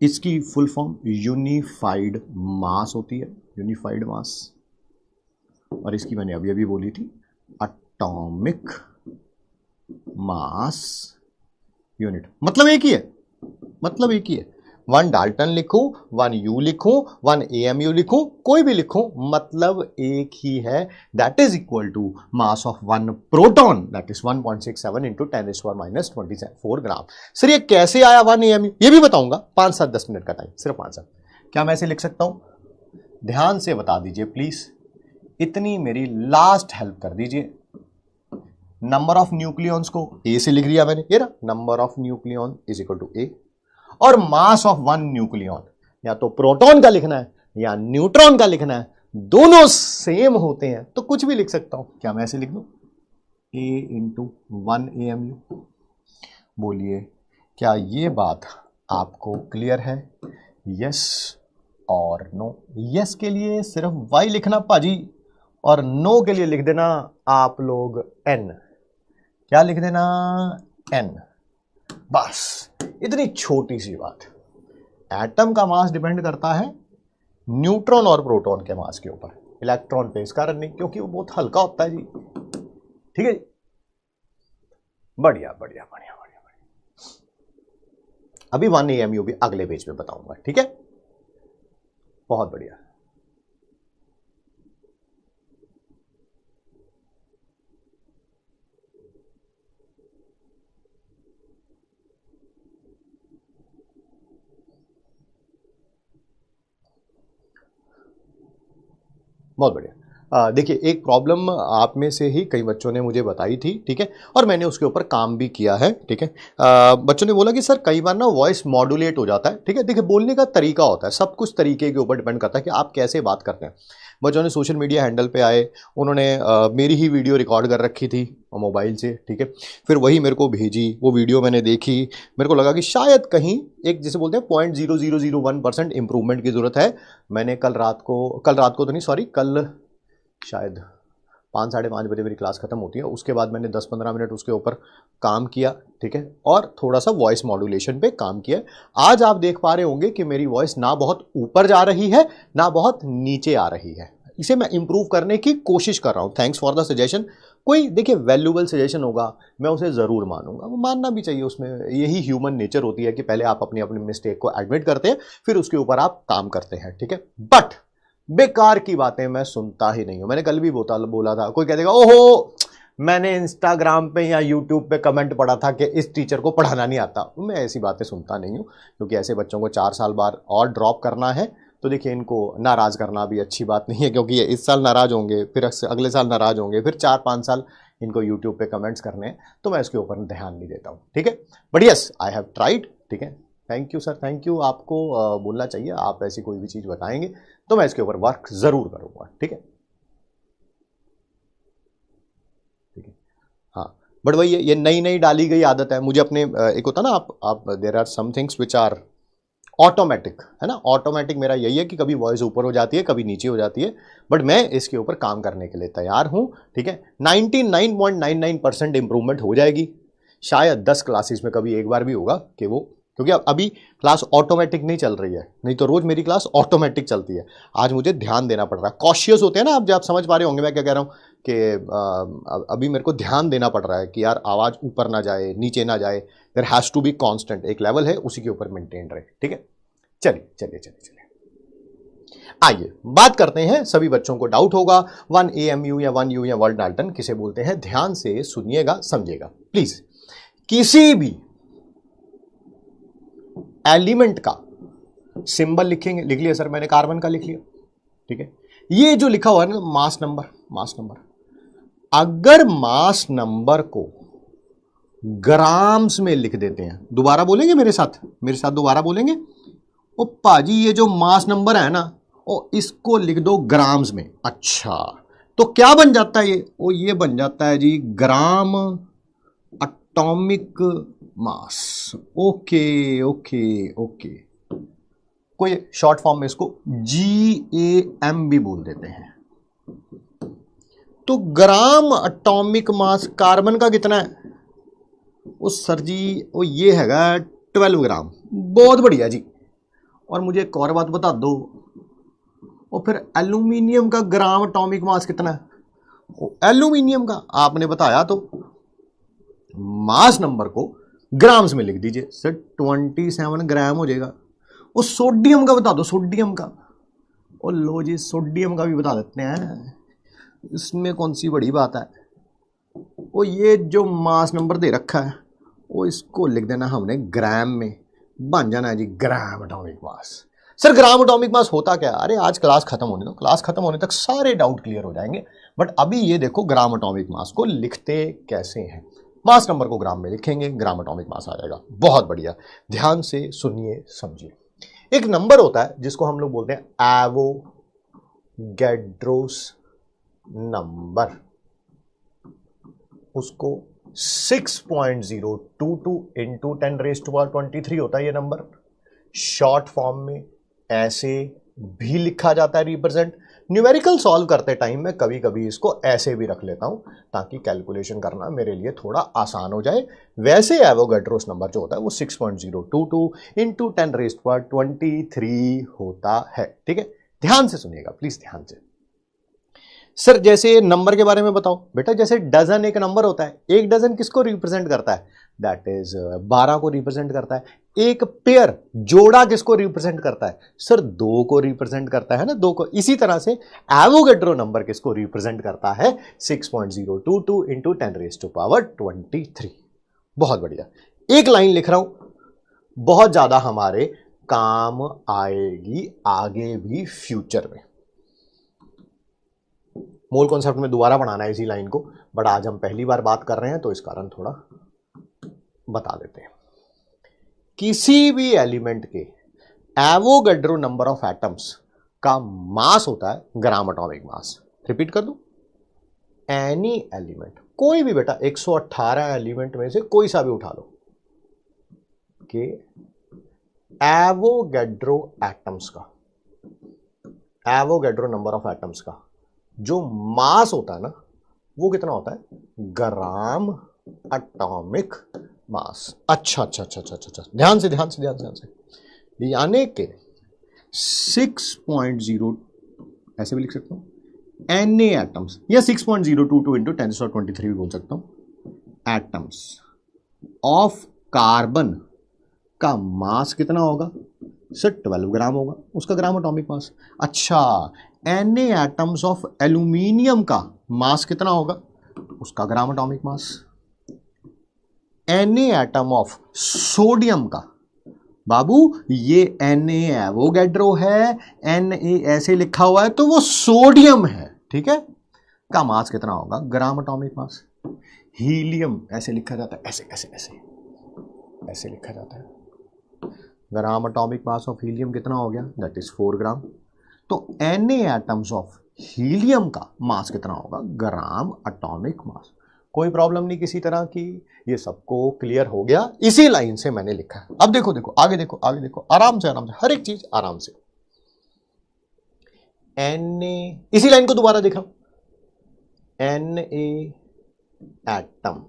इसकी फुल फॉर्म यूनिफाइड मास होती है, यूनिफाइड मास। और इसकी मैंने अभी अभी बोली थी एटॉमिक मास यूनिट। मतलब एक ही है, मतलब एक ही है। 1 डाल्टन लिखूं, 1 U लिखूं, 1 AMU लिखूं, कोई भी लिखूं, मतलब एक ही है। That is equal to mass of one proton, that is 1.67 into 10⁻⁻24 gram. Sir ये कैसे आया 1 AMU, ये भी बताऊंगा। 5-7-10 मिनट का टाइम, सिर्फ 5-7। क्या मैं ऐसे लिख सकता हूं? ध्यान से बता दीजिए प्लीज, इतनी मेरी लास्ट हेल्प कर दीजिए। नंबर ऑफ न्यूक्लियॉन्स को A से लिख दिया मैंने, ये रहा, number of nucleon is equal to A। और मास ऑफ वन न्यूक्लियॉन, या तो प्रोटॉन का लिखना है या न्यूट्रॉन का लिखना है, दोनों सेम होते हैं, तो कुछ भी लिख सकता हूं। क्या मैं ऐसे लिख दूं? A into 1 AMU। बोलिए, क्या ये बात आपको क्लियर है? यस और नो। यस के लिए सिर्फ Y लिखना पाजी, और नो के लिए लिख देना आप लोग N। क्या लिख देना? N। बस इतनी छोटी सी बात। एटम का मास डिपेंड करता है न्यूट्रॉन और प्रोटॉन के मास के ऊपर, इलेक्ट्रॉन पे इस कारण नहीं, क्योंकि वो बहुत हल्का होता है जी। ठीक है जी, बढ़िया बढ़िया बढ़िया बढ़िया बढ़िया। अभी 1 AMU भी अगले पेज में बताऊंगा, ठीक है। बहुत बढ़िया। बहुत बढ़िया। देखिए, एक प्रॉब्लम आप में से ही कई बच्चों ने मुझे बताई थी, ठीक है, और मैंने उसके ऊपर काम भी किया है, ठीक है। बच्चों ने बोला कि सर कई बार ना वॉइस मॉड्यूलेट हो जाता है, ठीक है। देखिए, बोलने का तरीका होता है, सब कुछ तरीके के ऊपर डिपेंड करता है कि आप कैसे बात करते हैं। बच्चों ने सोशल मीडिया हैंडल पे आए, उन्होंने मेरी ही वीडियो रिकॉर्ड कर रखी थी मोबाइल से, ठीक है। फिर वही मेरे को भेजी, वो वीडियो मैंने देखी, मेरे को लगा कि शायद कहीं एक, जैसे बोलते हैं 0.0001% इंप्रूवमेंट की जरूरत है। मैंने कल रात को तो नहीं, सॉरी, कल शायद 5-5:30 बजे मेरी क्लास खत्म होती है, उसके बाद मैंने 10-15 मिनट उसके ऊपर काम किया, ठीक है, और थोड़ा सा वॉइस मॉड्यूलेशन पे काम किया। आज आप देख पा रहे होंगे कि मेरी वॉइस ना बहुत ऊपर जा रही है ना बहुत नीचे आ रही है। इसे मैं इंप्रूव करने की कोशिश कर रहा हूँ। Thanks for the suggestion. कोई देखिए वैल्यूबल सजेशन होगा, मैं उसे ज़रूर मानूंगा, वो मानना भी चाहिए, उसमें यही ह्यूमन नेचर होती है कि पहले आप अपनी अपनी मिस्टेक को एडमिट करते हैं, फिर उसके ऊपर आप काम करते हैं, ठीक है। बट बेकार की बातें मैं सुनता ही नहीं हूं। मैंने कल भी बोला था, कोई कह देगा ओहो मैंने इंस्टाग्राम पे या यूट्यूब पे कमेंट पढ़ा था कि इस टीचर को पढ़ाना नहीं आता। मैं ऐसी बातें सुनता नहीं हूं, क्योंकि ऐसे बच्चों को 4 साल बाद और ड्रॉप करना है, तो देखिए इनको नाराज़ करना भी अच्छी बात नहीं है, क्योंकि ये इस साल नाराज़ होंगे, फिर अगले साल नाराज़ होंगे, फिर 4-5 साल इनको यूट्यूब पे कमेंट्स करने हैं, तो मैं इसके ऊपर ध्यान नहीं देता हूँ, ठीक है। But yes, I have tried, ठीक है। Thank you sir, thank you. आपको बोलना चाहिए, आप ऐसी कोई भी चीज़ बताएंगे तो मैं इसके ऊपर वर्क ज़रूर करूँगा, ठीक है, ठीक है। हाँ, बट वही ये नई नई डाली गई आदत है मुझे अपने, एक होता ना आप there are some things which are automatic, है ना। ऑटोमेटिक मेरा यही है कि कभी वॉइस ऊपर हो जाती है, कभी नीचे हो जाती है, बट मैं इसके ऊपर काम करने के लिए तैयार हूं, ठीक है। 99.99% इंप्रूवमेंट हो जाएगी। शायद 10 क्लासेस में कभी एक बार भी होगा कि वो, क्योंकि अभी क्लास ऑटोमेटिक नहीं चल रही है, नहीं तो रोज मेरी क्लास ऑटोमेटिक चलती है। आज मुझे ध्यान देना पड़ रहा है, कॉशियस होते हैं ना आप, जब आप समझ पा रहे होंगे मैं क्या कह रहा हूँ, कि अभी मेरे को ध्यान देना पड़ रहा है कि यार आवाज़ ऊपर ना जाए, नीचे ना जाए, there has to be constant, एक लेवल है उसी के ऊपर मेंटेन रहे, ठीक है। चलिए चलिए चलिए चलिए, आइए बात करते हैं। सभी बच्चों को डाउट होगा 1 AMU या 1 U या वर्ल्ड डाल्टन किसे बोलते हैं। ध्यान से सुनिएगा, समझिएगा प्लीज। किसी भी एलिमेंट का सिंबल लिखेंगे, लिख लिया सर मैंने, कार्बन का लिख लिया, ठीक है। ये जो लिखा हुआ है ना मास नंबर, मास नंबर, अगर मास नंबर को ग्राम्स में लिख देते हैं, दोबारा बोलेंगे मेरे साथ, मेरे साथ दोबारा बोलेंगे, ओ पाजी ये जो मास नंबर है ना, ओ इसको लिख दो ग्राम्स में। अच्छा, तो क्या बन जाता है ये? ओ ये बन जाता है जी gram atomic mass. Okay okay okay, कोई शॉर्ट फॉर्म में इसको GAM भी बोल देते हैं। तो ग्राम एटॉमिक मास कार्बन का कितना है? ओ सर जी ओ ये हैगा 12 ग्राम। बहुत बढ़िया जी। और मुझे एक और बात बता दो, और फिर एल्यूमिनियम का ग्राम एटॉमिक मास कितना है? एल्यूमिनियम का आपने बताया तो मास नंबर को ग्राम्स में लिख दीजिए सर, 27 ग्राम हो जाएगा। वो सोडियम का बता दो, सोडियम का, और लो जी सोडियम का भी बता देते हैं, इसमें कौन सी बड़ी बात है। वो ये जो मास नंबर दे रखा है वो इसको लिख देना हमने ग्राम में, बन जाना है जी gram atomic mass. Sir gram atomic mass होता क्या? अरे आज क्लास खत्म होने दो, क्लास खत्म होने तक सारे डाउट क्लियर हो जाएंगे। बट अभी ये देखो ग्राम एटॉमिक मास को लिखते कैसे हैं। मास नंबर को ग्राम में लिखेंगे, ग्राम एटॉमिक मास आ जाएगा। बहुत बढ़िया, ध्यान से सुनिए समझिए। एक नंबर होता है जिसको हम लोग बोलते हैं एवोगैड्रोस नंबर, उसको 6.022 इंटू 10⁻23 होता है ये नंबर। शॉर्ट फॉर्म में ऐसे भी लिखा जाता है रिप्रेजेंट। न्यूमेरिकल सॉल्व करते टाइम मैं कभी कभी इसको ऐसे भी रख लेता हूं ताकि कैलकुलेशन करना मेरे लिए थोड़ा आसान हो जाए। वैसे एवोगैड्रोस नंबर जो होता है वो 6.022 इंटू 10⁻23 होता है, ठीक है। ध्यान से सुनिएगा प्लीज, ध्यान से। सर जैसे नंबर के बारे में बताओ बेटा, जैसे डजन एक नंबर होता है, एक डजन किसको रिप्रेजेंट करता है? दैट इज 12 को रिप्रेजेंट करता है। एक पेयर जोड़ा किसको रिप्रेजेंट करता है? सर 2 को रिप्रेजेंट करता है ना, 2 को। इसी तरह से एवोगैड्रो नंबर किसको रिप्रेजेंट करता है? 6.022 इंटू 10⁻23। बहुत बढ़िया, एक लाइन लिख रहा हूं, बहुत ज्यादा हमारे काम आएगी आगे भी फ्यूचर में। मोल कॉन्सेप्ट में दोबारा बनाना है इसी लाइन को, बट आज हम पहली बार बात कर रहे हैं तो इस कारण थोड़ा बता देते हैं। किसी भी एलिमेंट के एवोगैड्रो नंबर ऑफ एटम्स का मास होता है ग्राम एटॉमिक मास। रिपीट कर दूं, एनी एलिमेंट, कोई भी बेटा 118 एलिमेंट में से कोई सा भी उठा लो कि एवोगैड्रो एटम्स का, एवोगैड्रो नंबर ऑफ एटम्स का जो मास होता है ना वो कितना होता है? ग्राम एटॉमिक मास। अच्छा अच्छा अच्छा अच्छा अच्छा, ध्यान से ध्यान से ध्यान से ध्यान से, यानी कि 6.0 ऐसे भी लिख सकता हूं Na एटम्स, या 6.022 इंटू 10⁻23 भी बोल सकता हूं। एटम्स ऑफ कार्बन का मास कितना होगा? सर 12 ग्राम होगा, उसका ग्राम एटॉमिक मास। अच्छा, Na एटम्स ऑफ एल्यूमिनियम का मास कितना होगा? उसका ग्राम atomic mass. Na atom of sodium का बाबू ये Na एवोगैड्रो है, Na ऐसे लिखा हुआ है तो वो सोडियम है, ठीक है। का मास कितना होगा, ग्राम एटॉमिक मास। हीलियम ऐसे लिखा जाता है, ऐसे ऐसे ऐसे ऐसे लिखा जाता है। ग्राम एटॉमिक मास ऑफ हीलियम कितना हो गया, दैट इज 4 ग्राम। तो Na एटम्स ऑफ हीलियम का मास कितना होगा, ग्राम एटॉमिक मास। कोई प्रॉब्लम नहीं किसी तरह की, ये सबको क्लियर हो गया, इसी लाइन से मैंने लिखा है। अब देखो देखो आगे देखो आगे देखो, आराम से हर एक चीज आराम से। Na, इसी लाइन को दोबारा देखा, Na एटम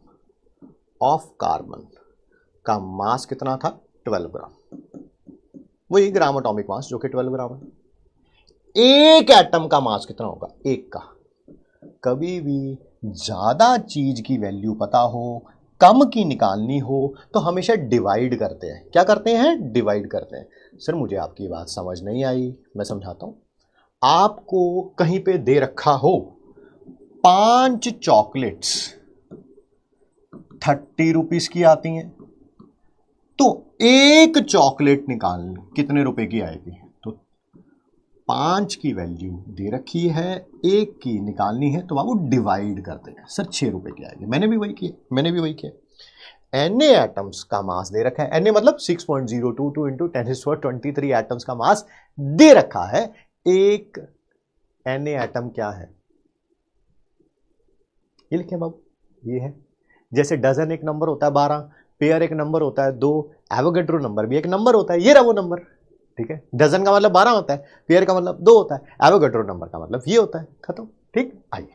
ऑफ कार्बन का मास कितना था, 12 ग्राम। वही ग्राम एटॉमिक मास जो कि 12 ग्राम है। एक एटम का मास कितना होगा, एक का। कभी भी ज्यादा चीज की वैल्यू पता हो, कम की निकालनी हो तो हमेशा डिवाइड करते हैं। क्या करते हैं, डिवाइड करते हैं। सर मुझे आपकी बात समझ नहीं आई, मैं समझाता हूं। आपको कहीं पे दे रखा हो 5 चॉकलेट्स 30 रुपीस की आती हैं, तो एक चॉकलेट निकाल कितने रुपए की आएगी, तो 5 की वैल्यू दे रखी है, एक की निकालनी है, तो बाबू डिवाइड करते हैं। सर 6 रुपए की आएगी। मैंने भी वही किया। Na एटम्स का मास दे रखा है, Na मतलब 6.022 इंटू 10⁻23 एटम्स का मास दे रखा है। एक Na एटम क्या है, ये लिखे बाबू, ये है। जैसे डजन एक नंबर होता है 12, पेयर एक नंबर होता है 2, एवोगैड्रो नंबर भी एक नंबर होता है, ये रहा वो नंबर, ठीक है। डजन का मतलब 12 होता है, पेयर का मतलब 2 होता है, एवोगैड्रो नंबर का मतलब ये होता है, खत्म, ठीक। आइए,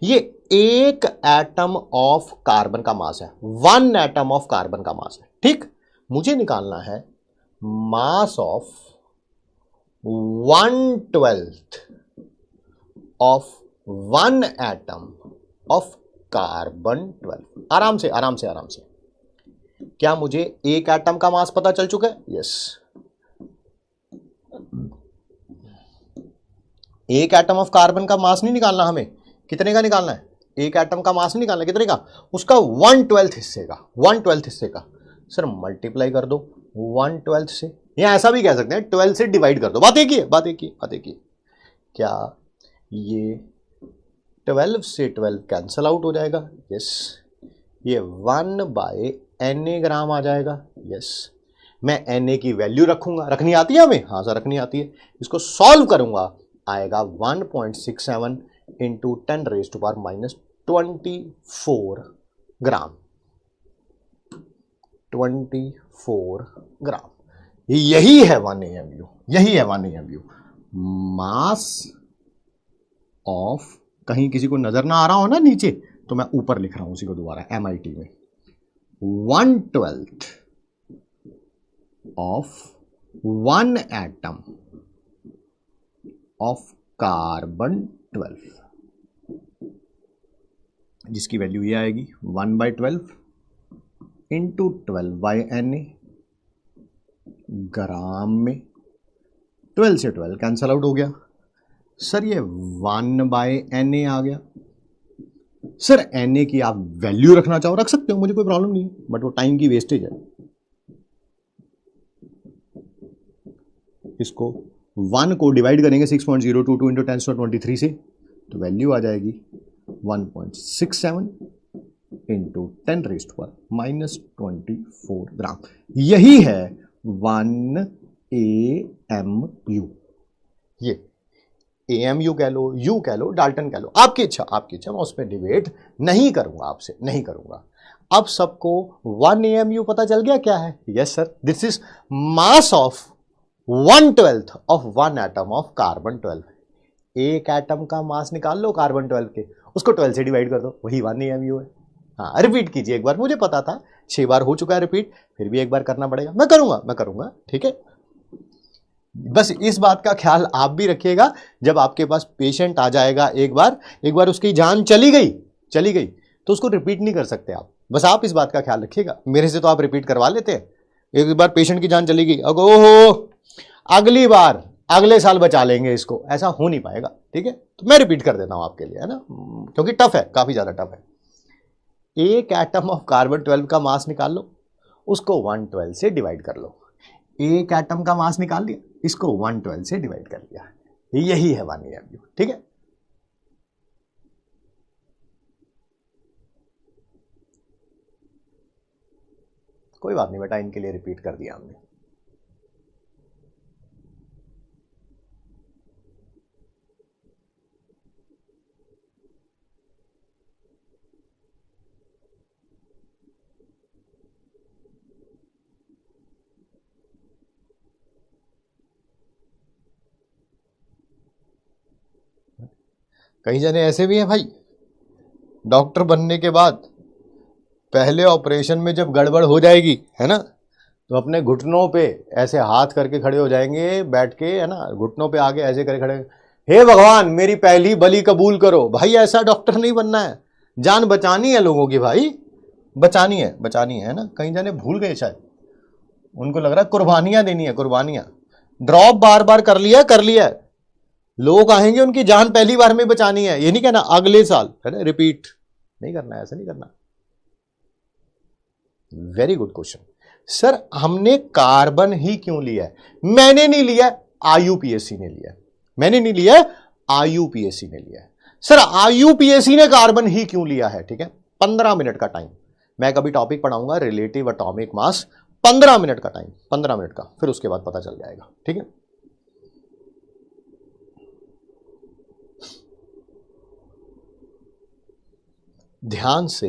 ये एक एटम ऑफ कार्बन का मास है, 1 एटम ऑफ कार्बन का मास है, ठीक। मुझे निकालना है mass of 1/12 of 1 atom of carbon 12। आराम से आराम से आराम से। क्या मुझे एक एटम का मास पता चल चुका है, यस। एक एटम ऑफ कार्बन का मास नहीं निकालना हमें, कितने का निकालना है, एक एटम का मास नहीं निकालना, कितने का, उसका 1/12 हिस्से का, 1/12 हिस्से का। सर मल्टीप्लाई कर दो 1/12 से, या ऐसा भी कह सकते हैं 12 से डिवाइड कर दो। बात एक ही है। क्या ये 12 से 12 कैंसल आउट हो जाएगा, यस। ये 1/Na ग्राम आ जाएगा, यस। मैं Na की वैल्यू रखूंगा, रखनी आती है हमें, हाँ सर रखनी आती है। इसको सॉल्व करूंगा, आएगा 1.67 इंटू 10⁻⁻24 ग्राम, 24 ग्राम। यही है 1 AMU, यही है 1 AMU, मास ऑफ। कहीं किसी को नजर ना आ रहा हो ना नीचे, तो मैं ऊपर लिख रहा हूं उसी को दोबारा, MIT में 1/12 ऑफ 1 एटम ऑफ कार्बन 12, जिसकी वैल्यू ये आएगी 1/12 इंटू 12/Na ग्राम में। 12 से 12 कैंसल आउट हो गया, सर ये 1/Na आ गया। सर Na की आप वैल्यू रखना चाहो रख सकते हो, मुझे कोई प्रॉब्लम नहीं, बट वो टाइम की वेस्टेज है। इसको 1 को डिवाइड करेंगे 6.022 इंटू 10⁻23 से, तो वैल्यू आ जाएगी 1.67 इंटू 10⁻⁻24 ग्राम। यही है 1 AMU। ये AMU कह लो, यू कह लो, डाल्टन कह लो, आपकी इच्छा, मैं उस पर डिबेट नहीं करूंगा, आपसे नहीं करूंगा। अब सबको 1 AMU पता चल गया क्या है, yes sir, this is mass of 1/12 of 1 atom of carbon 12। एक एटम का मास निकाल लो कार्बन 12 के, उसको 12 से डिवाइड कर दो, वही 1 AMU है। हाँ रिपीट कीजिए एक बार, मुझे पता था 6 बार हो चुका है रिपीट, फिर भी एक बार करना पड़ेगा, मैं करूंगा, ठीक है। बस इस बात का ख्याल आप भी रखिएगा, जब आपके पास पेशेंट आ जाएगा एक बार उसकी जान चली गई तो उसको रिपीट नहीं कर सकते आप। बस आप इस बात का ख्याल रखिएगा, मेरे से तो आप रिपीट करवा लेते हैं। एक बार पेशेंट की जान चली गई, ओहो अगली बार अगले साल बचा लेंगे इसको, ऐसा हो नहीं पाएगा, ठीक है। तो मैं रिपीट कर देता हूं आपके लिए, है ना, क्योंकि टफ है, काफी ज्यादा टफ है। एक एटम ऑफ कार्बन 12 का मास निकाल लो, उसको 112 से डिवाइड कर लो। एक एटम का मास निकाल लिया, इसको 112 से डिवाइड कर लिया, यही है 1 AMU। ठीक है, कोई बात नहीं बेटा, इनके लिए रिपीट कर दिया हमने। कई जने ऐसे भी हैं भाई, डॉक्टर बनने के बाद पहले ऑपरेशन में जब गड़बड़ हो जाएगी है ना, तो अपने घुटनों पे ऐसे हाथ करके खड़े हो जाएंगे, बैठ के है ना, घुटनों पे आगे ऐसे करके खड़े, हे भगवान मेरी पहली बलि कबूल करो। भाई ऐसा डॉक्टर नहीं बनना है, जान बचानी है लोगों की भाई, बचानी है ना। कई जने भूल गए शायद, उनको लग रहा है कुर्बानियां देनी है, कुर्बानियां। ड्रॉप बार बार कर लिया, लोग आएंगे उनकी जान पहली बार में बचानी है, ये नहीं कहना अगले साल है ना रिपीट नहीं करना, ऐसा नहीं करना। वेरी गुड क्वेश्चन सर, हमने कार्बन ही क्यों लिया है? मैंने नहीं लिया, IUPAC ने लिया। मैंने नहीं लिया, IUPAC ने लिया है। सर IUPAC ने कार्बन ही क्यों लिया है? ठीक है, 15 मिनट का टाइम, मैं कभी टॉपिक पढ़ाऊंगा रिलेटिव एटॉमिक मास, 15 मिनट का टाइम, 15 मिनट का, फिर उसके बाद पता चल जाएगा। ठीक है, ध्यान से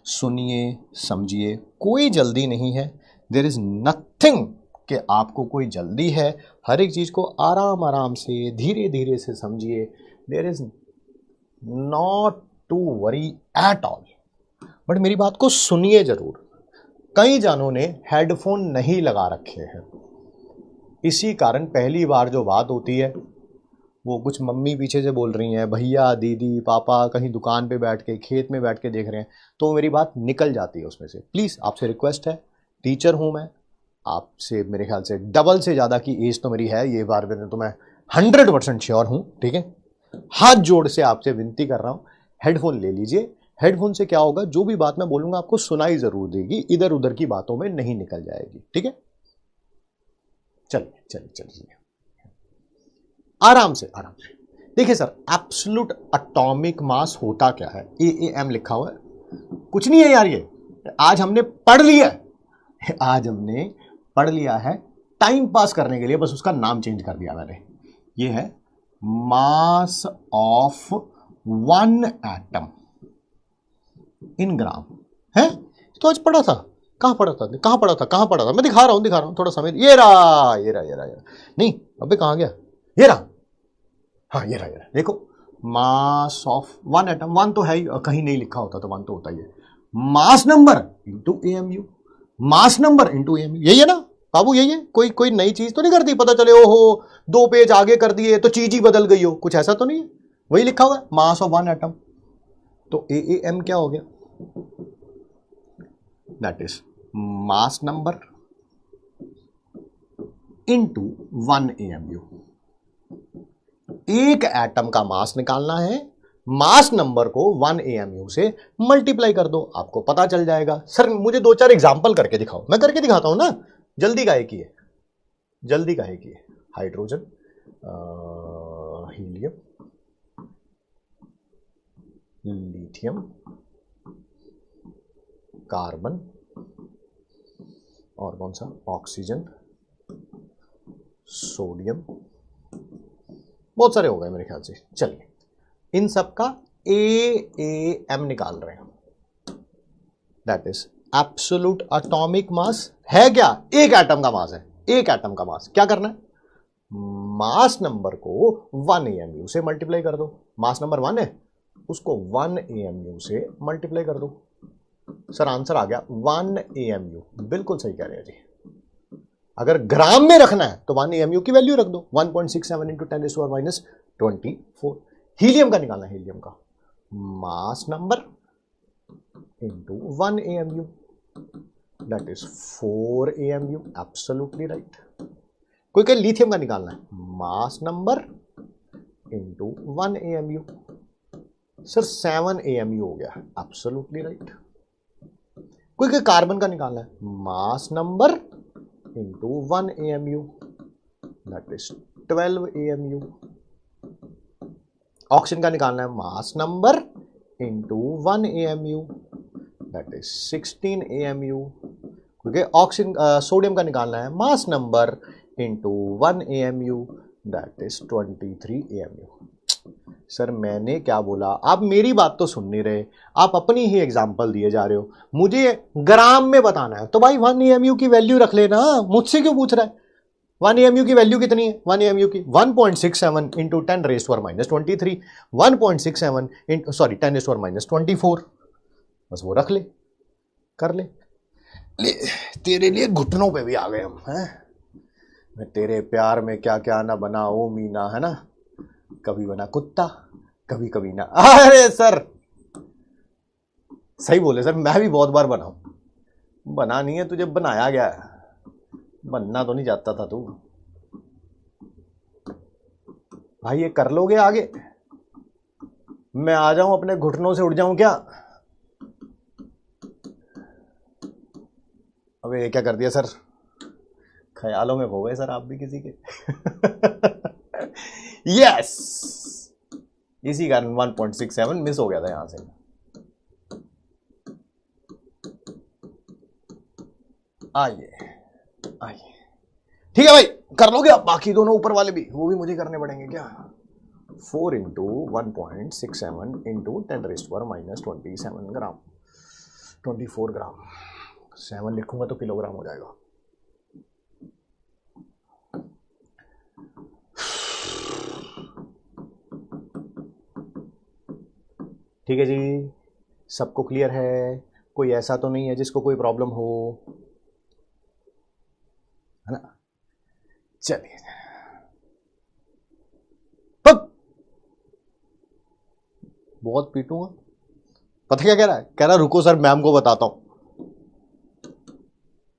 सुनिए, समझिए, कोई जल्दी नहीं है। देयर इज नथिंग कि आपको कोई जल्दी है, हर एक चीज को आराम आराम से धीरे धीरे से समझिए। There is not to worry at all, but मेरी बात को सुनिए जरूर। कई जनों ने हेडफोन नहीं लगा रखे हैं, इसी कारण पहली बार जो बात होती है वो कुछ मम्मी पीछे से बोल रही हैं, भैया दीदी पापा कहीं दुकान पे बैठ के खेत में बैठ के देख रहे हैं, तो मेरी बात निकल जाती है उसमें से। प्लीज़ आपसे रिक्वेस्ट है, टीचर हूं मैं, आपसे मेरे ख्याल से डबल से ज़्यादा की एज तो मेरी है, ये बार में तो मैं 100% श्योर हूं। ठीक है, हाथ जोड़ से आपसे विनती कर रहा हूं, हेडफोन ले लीजिए। हेडफोन से क्या होगा, जो भी बात मैं बोलूंगा आपको सुनाई जरूर देगी, इधर उधर की बातों में नहीं निकल जाएगी। ठीक है, चलिए चलिए चलिए, आराम से आराम से देखिए सर, एब्सोल्यूट एटॉमिक मास होता क्या है? AAM लिखा हुआ है, कुछ नहीं है यार, ये आज हमने पढ़ लिया है, आज हमने पढ़ लिया है टाइम पास करने के लिए, बस उसका नाम चेंज कर दिया मैंने। ये है मास ऑफ 1 एटम इन ग्राम है। तो आज पढ़ा था, कहां पढ़ा था, मैं दिखा रहा हूं थोड़ा समय। ये रहा नहीं, अबे कहां गया, ये रहा, हाँ ये रहा, देखो मास ऑफ 1 एटम, 1 तो है ही, कहीं नहीं लिखा होता तो 1 तो होता ही है। मास नंबर इंटू AMU, मास नंबर इंटू AMU, यही है ना बाबू, यही है। कोई नई चीज तो नहीं कर दी, पता चले ओहो 2 पेज आगे कर दिए तो चीज ही बदल गई हो, कुछ ऐसा तो नहीं है, वही लिखा हुआ है मास ऑफ 1 एटम। तो AAM क्या हो गया, that is mass number into 1 AMU। एक एटम का मास निकालना है, मास नंबर को 1 AMU से मल्टीप्लाई कर दो, आपको पता चल जाएगा। सर मुझे 2-4 एग्जांपल करके दिखाओ, मैं करके दिखाता हूं ना, जल्दी काहे की है, हाइड्रोजन, हीलियम, लिथियम, कार्बन, और कौन सा, ऑक्सीजन, सोडियम, बहुत सारे हो गए मेरे ख्याल से। चलिए इन सब का AAM निकाल रहे हैं, that is absolute atomic mass है। क्या, एक एटम का मास है, एक एटम का मास। क्या करना है, मास नंबर को 1 AMU से मल्टीप्लाई कर दो, मास नंबर 1 है, उसको 1 AMU से मल्टीप्लाई कर दो। सर आंसर आ गया 1 AMU, बिल्कुल सही कह रहे हैं जी। अगर ग्राम में रखना है तो 1 AMU की वैल्यू रख दो, 1.67 इंटू 10⁻²⁻²। हीलियम का निकालना, हीलियम का मास number into 1 AMU, that is 4 AMU, absolutely right. कोई कहे लिथियम का निकालना है, मास number into 1 AMU, sir 7 AMU हो गया, एब्सोल्युटली राइट। क्योंकि कार्बन का निकालना है, मास number into 1 AMU, that is 12 AMU। Oxygen का निकालना है, मास number into 1 AMU, that is 16 AMU। क्योंकि ऑक्सीजन सोडियम का निकालना है, मास number into 1 AMU, that is 23 AMU। Sir मैंने क्या बोला, आप मेरी बात तो सुन नहीं रहे, आप अपनी ही एग्जांपल दिए जा रहे हो। मुझे ग्राम में बताना है तो भाई 1 AMU की वैल्यू रख लेना, मुझसे क्यों पूछ रहा है? 1 AMU की वैल्यू कितनी है? 1 AMU की 1.67 इंटू 10⁻⁻23, 1.67 इंटू 10⁻⁻24, बस वो रख ले, कर ले। तेरे लिए घुटनों पे भी आ गए हम हैं। मैं तेरे प्यार में क्या क्या ना बना, ओ मीना, है ना, कभी बना कुत्ता, कभी कभी ना। अरे सर सही बोले सर, मैं भी बहुत बार बना हूं। बना नहीं है, तुझे बनाया गया है, बनना तो नहीं चाहता था तू। भाई ये कर लोगे आगे? मैं आ जाऊं अपने घुटनों से उठ जाऊं क्या? अबे ये क्या कर दिया सर, ख्यालों में हो गए सर आप भी किसी के। यस, इसी कारण 1.67 मिस हो गया था यहां से। आइए आइए, ठीक है भाई, कर लोगे आप बाकी दोनों ऊपर वाले भी, वो भी मुझे करने पड़ेंगे क्या? 4 इंटू 1.67 इंटू 10⁻⁻27 ग्राम, 24 ग्राम। 7 लिखूंगा तो किलोग्राम हो जाएगा। ठीक है जी, सबको क्लियर है? कोई ऐसा तो नहीं है जिसको कोई प्रॉब्लम हो, है ना? चलिए, बहुत पीटूंगा। पता क्या कह रहा है? कह रहा रुको सर मैम को बताता हूं,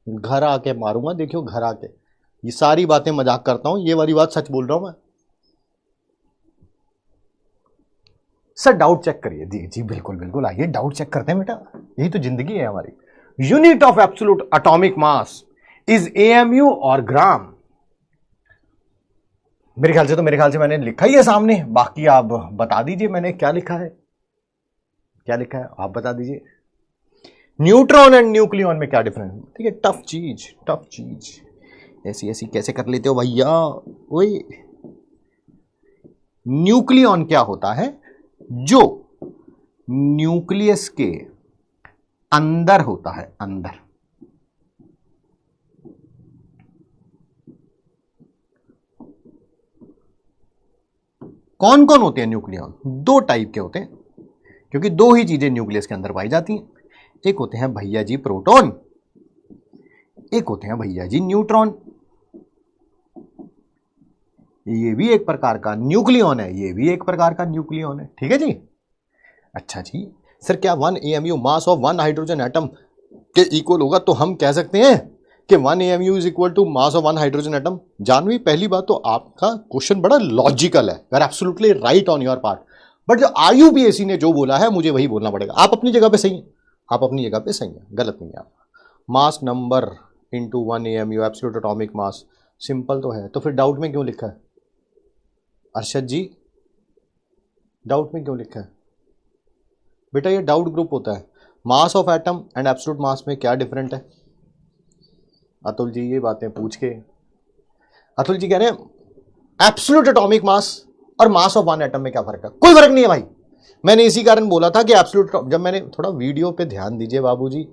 घर आके मारूंगा, देखियो घर आके। ये सारी बातें मजाक करता हूं, ये वाली बात सच बोल रहा हूं मैं। सर डाउट चेक करिए। जी जी बिल्कुल बिल्कुल, आइए डाउट चेक करते हैं बेटा, यही तो जिंदगी है हमारी। Unit of absolute atomic mass is AMU और ग्राम। मेरे ख्याल से मैंने लिखा ही है सामने, बाकी आप बता दीजिए मैंने क्या लिखा है, क्या लिखा है आप बता दीजिए। न्यूट्रॉन एंड न्यूक्लियॉन में क्या डिफरेंस? ठीक है, टफ चीज ऐसी ऐसी कैसे कर लेते हो भैया? वही न्यूक्लियॉन क्या होता है? जो न्यूक्लियस के अंदर होता है, अंदर। कौन कौन होते हैं न्यूक्लियॉन? 2 टाइप के होते हैं, क्योंकि 2 ही चीजें न्यूक्लियस के अंदर पाई जाती हैं। एक होते हैं भैया जी प्रोटॉन, एक होते हैं भैया जी न्यूट्रॉन। ये भी एक प्रकार का न्यूक्लियॉन है, ये भी एक प्रकार का न्यूक्लियॉन है। ठीक है जी। अच्छा जी, सर क्या 1 AMU mass of 1 hydrogen atom के इक्वल होगा? तो हम कह सकते हैं कि 1 AMU is equal to mass of 1 hydrogen atom. Janvi, पहली बात तो आपका क्वेश्चन बड़ा लॉजिकल है, you are absolutely right on your part, but जो IUPAC ने जो बोला है मुझे वही बोलना पड़ेगा। आप अपनी जगह पे सही हैं, आप अपनी जगह पे सही हैं, गलत नहीं है आप। मास number into 1 AMU absolute atomic mass, simple तो है, तो फिर डाउट में क्यों लिखा है? अरशद जी डाउट में क्यों लिखा है बेटा? ये डाउट ग्रुप होता है। Mass of atom and absolute मास में क्या डिफरेंट है? अतुल जी ये बातें पूछ के, अतुल जी कह रहे हैं एब्सोल्यूट एटॉमिक मास और मास ऑफ 1 एटम में क्या फर्क है? कोई फर्क नहीं है भाई। मैंने इसी कारण बोला था कि एब्सोल्यूट, जब मैंने थोड़ा वीडियो पे ध्यान दीजिए बाबूजी,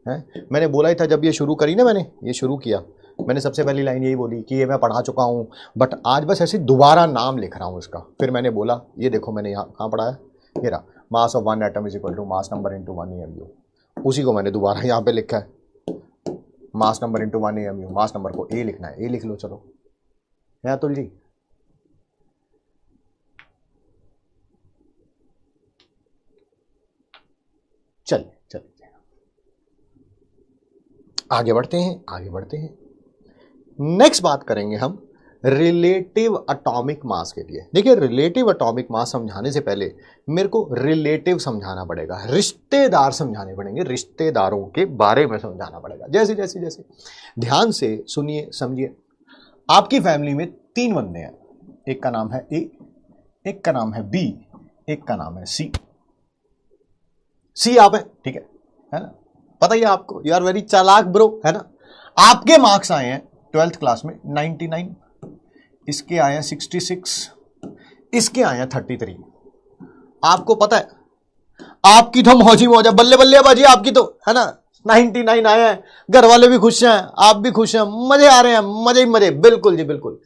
हैं, मैंने बोला ही था जब ये शुरू करी ना, मैंने ये शुरू किया, मैंने सबसे पहली लाइन यही बोली कि ये मैं पढ़ा चुका हूँ, बट आज बस ऐसे दोबारा नाम लिख रहा हूँ इसका। फिर मैंने बोला ये देखो मैंने यहाँ कहाँ पढ़ा है, ये रहा, mass of 1 atom is equal to mass number into 1 AMU। उसी को मैंने दोबारा यहाँ पे लिखा है, मास number into 1 AMU। Mass number को A लिखना है, A लिख लो, चलो है अतुल जी। चलिए चलिए आगे बढ़ते हैं, आगे बढ़ते हैं। नेक्स्ट बात करेंगे हम रिलेटिव एटॉमिक मास के लिए। देखिए रिलेटिव एटॉमिक मास समझाने से पहले मेरे को रिलेटिव समझाना पड़ेगा, रिश्तेदार समझाने पड़ेंगे, रिश्तेदारों के बारे में समझाना पड़ेगा। जैसे जैसे जैसे ध्यान से सुनिए समझिए। आपकी फैमिली में 3 बंदे हैं, एक का नाम है ए, एक का नाम है बी, एक का नाम है सी। सी आप है, ठीक है ना, पता ही है आपको, यू आर वेरी चालाक ब्रो, है ना। आपके मार्क्स आए हैं 12th क्लास में 99, इसके आए हैं 66, इसके आए हैं 33। आपको पता है आपकी तो मौजी मौज है, बल्ले बल्ले बाजी आपकी तो, है ना। 99 आए हैं, घर वाले भी खुश हैं, आप भी खुश हैं, मजे आ रहे हैं, मजे ही मजे। बिल्कुल जी बिल्कुल।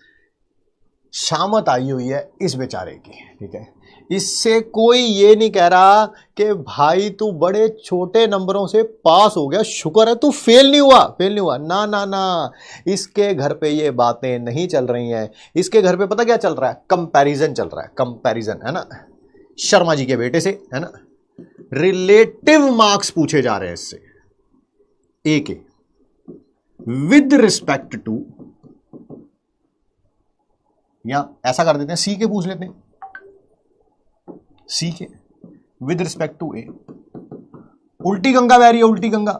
शामत आई हुई है इस बेचारे की, ठीक है। इससे कोई ये नहीं कह रहा कि भाई तू बड़े छोटे नंबरों से पास हो गया, शुक्र है तू फेल नहीं हुआ, फेल नहीं हुआ। ना ना ना, इसके घर पे ये बातें नहीं चल रही हैं। इसके घर पे पता क्या चल रहा है, कंपैरिजन चल रहा है, कंपैरिजन, है ना, शर्मा जी के बेटे से, है ना। रिलेटिव मार्क्स पूछे जा रहे हैं इससे, ए के विद रिस्पेक्ट टू, या ऐसा कर देते हैं सी के पूछ लेते हैं, सी के विद रिस्पेक्ट टू ए। उल्टी गंगा बह रही है, उल्टी गंगा।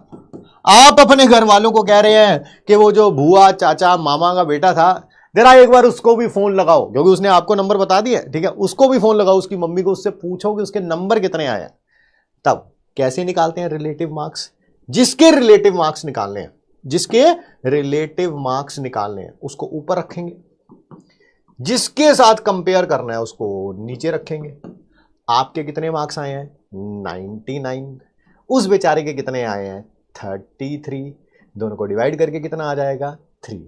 आप अपने घर वालों को कह रहे हैं कि वो जो बुआ चाचा मामा का बेटा था, जरा एक बार उसको भी फोन लगाओ, क्योंकि उसने आपको नंबर बता दिया, ठीक है। उसको भी फोन लगाओ, उसकी मम्मी को, उससे पूछो कि उसके नंबर कितने आए हैं। तब कैसे निकालते हैं रिलेटिव मार्क्स? जिसके रिलेटिव मार्क्स निकालने हैं, जिसके रिलेटिव मार्क्स निकालने हैं उसको ऊपर रखेंगे, जिसके साथ कंपेयर करना है उसको नीचे रखेंगे। आपके कितने मार्क्स आए हैं? 99। उस बेचारे के कितने आए हैं? 33। दोनों को डिवाइड करके कितना आ जाएगा? 3।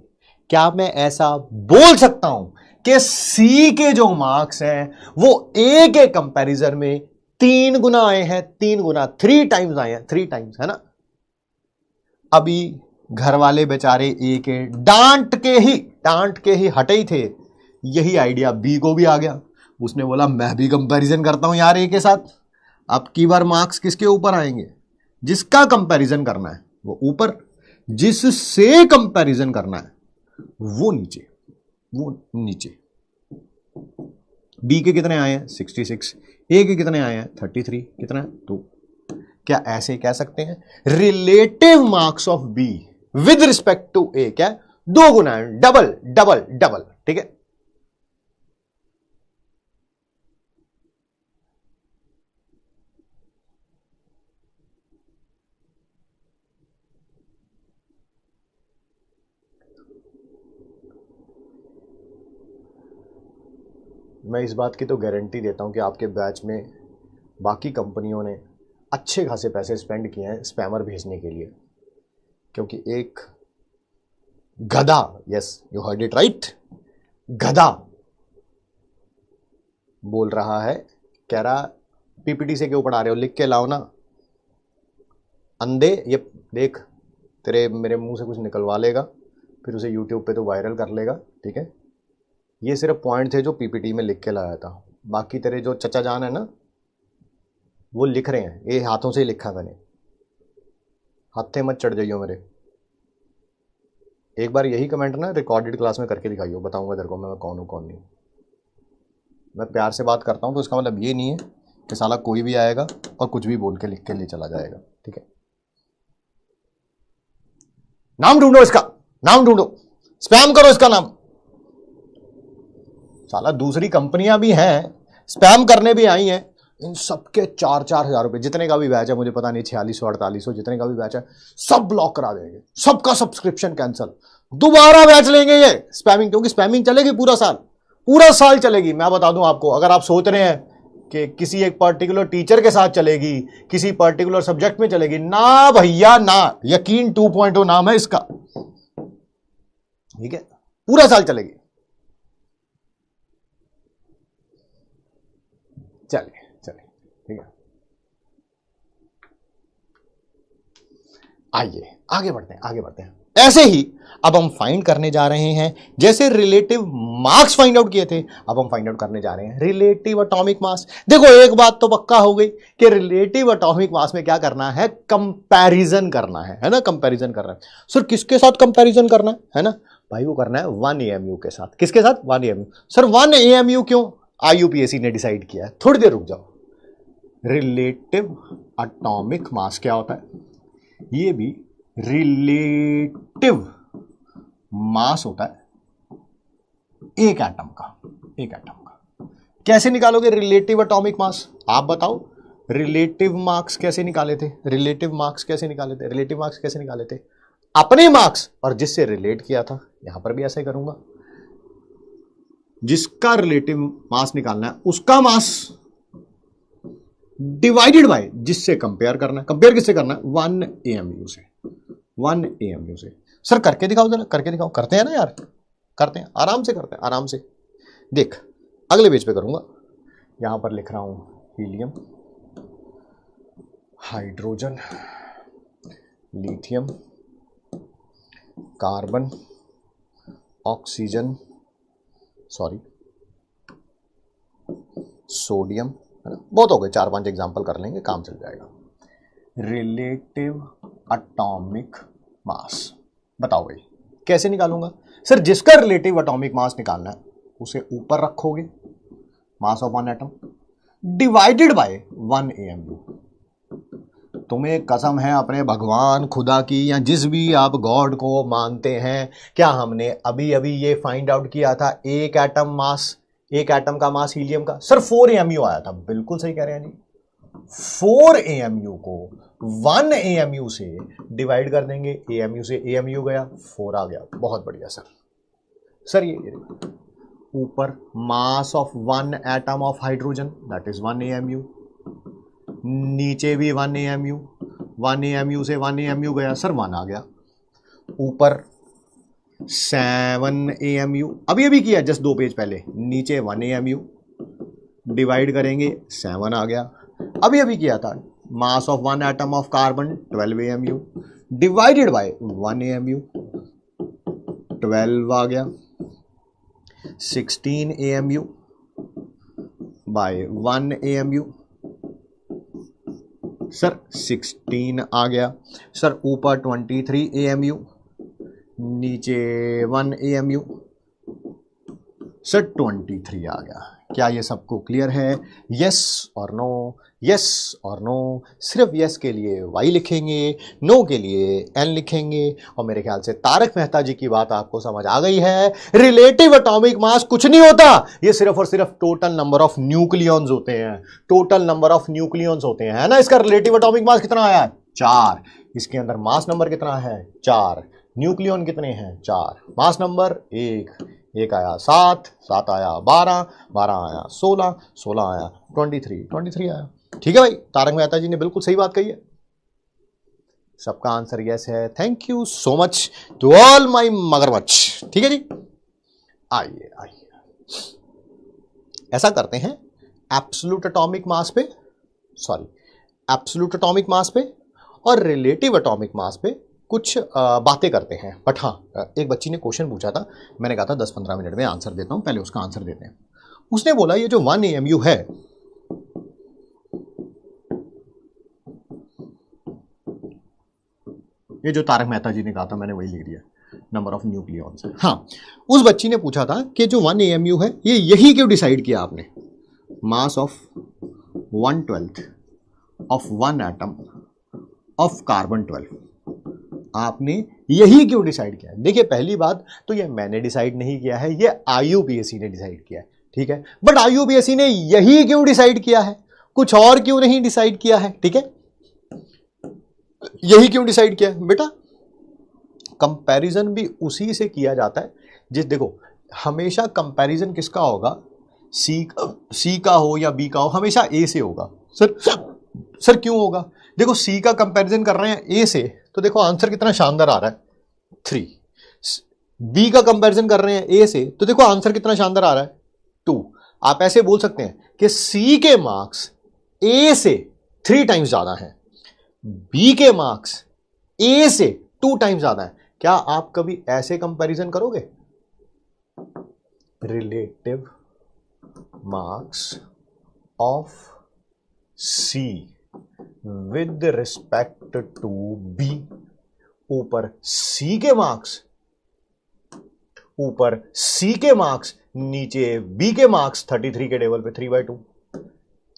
क्या मैं ऐसा बोल सकता हूं कि सी के जो मार्क्स हैं वो ए के कंपैरिजन में 3 गुना आए हैं? 3 गुना, 3 टाइम्स आए हैं, 3 टाइम्स, है ना। अभी घर वाले बेचारे ए के डांट के ही हटे ही थे। यही आइडिया बी को भी आ गया। उसने बोला मैं भी कंपैरिजन करता हूं यार ए के साथ। अब की बार मार्क्स किसके ऊपर आएंगे? जिसका कंपैरिजन करना है वो ऊपर, जिससे कंपैरिजन करना है वो नीचे, वो नीचे। बी के कितने आए हैं? 66। ए के कितने आए हैं? 33। कितना है? 2। क्या ऐसे कह सकते हैं relative marks of B with respect to A क्या 2 गुना है, डबल डबल डबल, ठीक है। मैं इस बात की तो गारंटी देता हूं कि आपके बैच में बाकी कंपनियों ने अच्छे खासे पैसे स्पेंड किए हैं स्पैमर भेजने के लिए, क्योंकि एक गधा, yes you heard it right, गधा बोल रहा है, कह रहा पीपीटी से क्यों पढ़ा रहे हो, लिख के लाओ ना। अंधे, ये देख तेरे मेरे मुंह से कुछ निकलवा लेगा, फिर उसे यूट्यूब पे तो वायरल कर लेगा, ठीक है। ये सिर्फ पॉइंट थे जो पीपीटी में लिख के लाया था। बाकी तेरे जो चचा जान है ना, वो लिख रहे हैं, ये हाथों से ही लिखा मैंने। हाथे मत चढ़ जाइयो मेरे। एक बार यही कमेंट ना रिकॉर्डेड क्लास में करके दिखाइयो, बताऊंगा तेरे को मैं कौन हूं कौन नहीं। मैं प्यार से बात करता हूं तो इसका मतलब ये नहीं है कि साला कोई भी आएगा और कुछ भी बोल के लिख के ले चला जाएगा, ठीक है। नाम ढूंढो इसका, नाम ढूंढो, स्पैम करो इसका नाम। साला दूसरी कंपनियां भी हैं, स्पैम करने भी आई हैं। इन सबके 4-4 हज़ार रुपए, जितने का भी बैच है, मुझे पता नहीं 4600-4800 जितने का भी बैच है, सब ब्लॉक करा देंगे, सबका सब्सक्रिप्शन कैंसिल। दोबारा बैच लेंगे ये स्पैमिंग, क्योंकि स्पैमिंग चलेगी पूरा साल चलेगी। मैं बता दूं आपको, अगर आप सोच रहे हैं कि किसी एक पर्टिकुलर टीचर के साथ चलेगी, किसी पर्टिकुलर सब्जेक्ट में चलेगी, ना भैया ना, यकीन 2.0 नाम है इसका, ठीक है, पूरा साल चलेगी। चलिए ठीक है, आइए आगे बढ़ते हैं। ऐसे ही अब हम फाइंड करने जा रहे हैं, जैसे रिलेटिव मार्क्स फाइंड आउट किए थे, अब हम फाइंड आउट करने जा रहे हैं रिलेटिव एटॉमिक मास। देखो एक बात तो पक्का हो गई कि रिलेटिव एटॉमिक मास में क्या करना है, कंपैरिजन करना है ना, कंपैरिजन करना है। सर किसके साथ कंपैरिजन करना है ना, भाई वो करना है 1 AMU के साथ। किसके साथ? 1 AMU। सर 1 AMU क्यों? IUPAC ने डिसाइड किया है। थोड़ी देर रुक जाओ। रिलेटिव एटॉमिक मास क्या होता है? ये भी रिलेटिव मास होता है एक एटम का। एक एटम का कैसे निकालोगे रिलेटिव एटॉमिक मास? आप बताओ। रिलेटिव मार्क्स कैसे निकाले थे? रिलेटिव मार्क्स कैसे निकाले थे? रिलेटिव मार्क्स कैसे निकाले थे? अपने मार्क्स और जिससे रिलेट किया था। यहां पर भी ऐसे करूंगा। जिसका रिलेटिव मास निकालना है उसका मास डिवाइडेड बाय जिससे कंपेयर करना है। कंपेयर किससे करना है? 1 AMU से। 1 AMU से। सर करके दिखाओ जरा, करके दिखाओ। करते हैं ना यार, करते हैं, आराम से करते हैं, आराम से। देख अगले पेज पे करूंगा। यहां पर लिख रहा हूं helium, hydrogen, lithium, carbon, oxygen, sorry sodium, है ना। बहुत हो गए, 4-5 एग्जाम्पल कर लेंगे, काम चल जाएगा। रिलेटिव एटॉमिक मास बताओ भाई कैसे निकालूंगा? सर जिसका रिलेटिव एटॉमिक मास निकालना है उसे ऊपर रखोगे, मास of 1 atom, divided by 1 AMU। तुम्हें कसम है अपने भगवान खुदा की या जिस भी आप गॉड को मानते हैं, क्या हमने अभी अभी ये फाइंड आउट किया था एक एटम मास, एक एटम का मास हीलियम का? सर 4 AMU आया था। बिल्कुल सही कह रहे हैं जी। 4 AMU को 1 AMU से डिवाइड कर देंगे, AMU से AMU गया, 4 आ गया। बहुत बढ़िया सर। सर ये ऊपर मास of 1 atom of hydrogen that is 1 AMU, नीचे भी 1 AMU, 1 AMU से 1 AMU गया, सर 1 आ गया। ऊपर 7 AMU, अभी अभी किया जस्ट 2 पेज पहले, नीचे 1 AMU, डिवाइड करेंगे 7 आ गया। अभी अभी किया था मास of 1 atom of carbon 12 AMU, divided by 1 AMU, 12 आ गया। 16 AMU बाय 1 AMU, सर 16 आ गया। सर ऊपर 23 AMU, नीचे 1 AMU, सर 23 आ गया। क्या ये सबको क्लियर है? यस और नो, यस और नो। सिर्फ यस के लिए वाई लिखेंगे, नो के लिए एन लिखेंगे। और मेरे ख्याल से तारक मेहता जी की बात आपको समझ आ गई है। रिलेटिव एटॉमिक मास कुछ नहीं होता, ये सिर्फ और सिर्फ टोटल नंबर ऑफ न्यूक्लियॉन्स होते हैं। टोटल नंबर ऑफ न्यूक्लियॉन्स होते हैं, है ना। इसका रिलेटिव एटॉमिक मास कितना आया? 4। इसके अंदर मास नंबर कितना है? 4। न्यूक्लियॉन कितने हैं? 4। मास नंबर 1 आया 7, 7 आया 12, 12 आया 16, 16 आया 23, 23 आया। ठीक है भाई, तारक मेहता जी ने बिल्कुल सही बात कही है। सबका आंसर यस है। Thank you so much to all my मगरमच्छ। ठीक है जी, आइए आइए ऐसा करते हैं, एब्सोल्यूट एटॉमिक मास पे, सॉरी एब्सोल्यूट एटॉमिक मास पे और रिलेटिव एटॉमिक मास पे कुछ बातें करते हैं। बट हाँ, एक बच्ची ने क्वेश्चन पूछा था, मैंने कहा था 10-15 मिनट में आंसर देता हूं, पहले उसका आंसर देते हैं। उसने बोला ये जो 1 AMU है, ये जो तारक मेहता जी ने कहा था मैंने वही लिख दिया, नंबर ऑफ न्यूक्लियॉन्स है। हाँ, उस बच्ची ने पूछा था कि जो 1 AMU है ये यही क्यों डिसाइड किया आपने? Mass of 1/12 of 1 atom of carbon 12, आपने यही क्यों डिसाइड किया? देखिए पहली बात तो ये मैंने डिसाइड नहीं किया है, ये IUPAC ने डिसाइड किया है। ठीक है, बट IUPAC ने यही क्यों डिसाइड किया है, कुछ और क्यों नहीं डिसाइड किया है? ठीक है, यही क्यों डिसाइड किया है बेटा? कंपैरिजन भी उसी से किया जाता है जिस, देखो हमेशा कंपैरिजन किसका होगा? सी का हो या बी का हो, हमेशा ए से होगा। सर क्यों होगा? देखो सी का कंपैरिजन कर रहे हैं ए से, तो देखो आंसर कितना शानदार आ रहा है 3। बी का कंपैरिजन कर रहे हैं ए से, तो देखो आंसर कितना शानदार आ रहा है 2। आप ऐसे बोल सकते हैं कि सी के मार्क्स ए से 3 टाइम्स ज्यादा हैं, बी के मार्क्स ए से 2 टाइम्स ज्यादा है। क्या आप कभी ऐसे कंपैरिजन करोगे? Relative marks of C with respect to B, ऊपर सी के मार्क्स ऊपर C के मार्क्स, नीचे B के मार्क्स 33 के टेबल पे 3/2।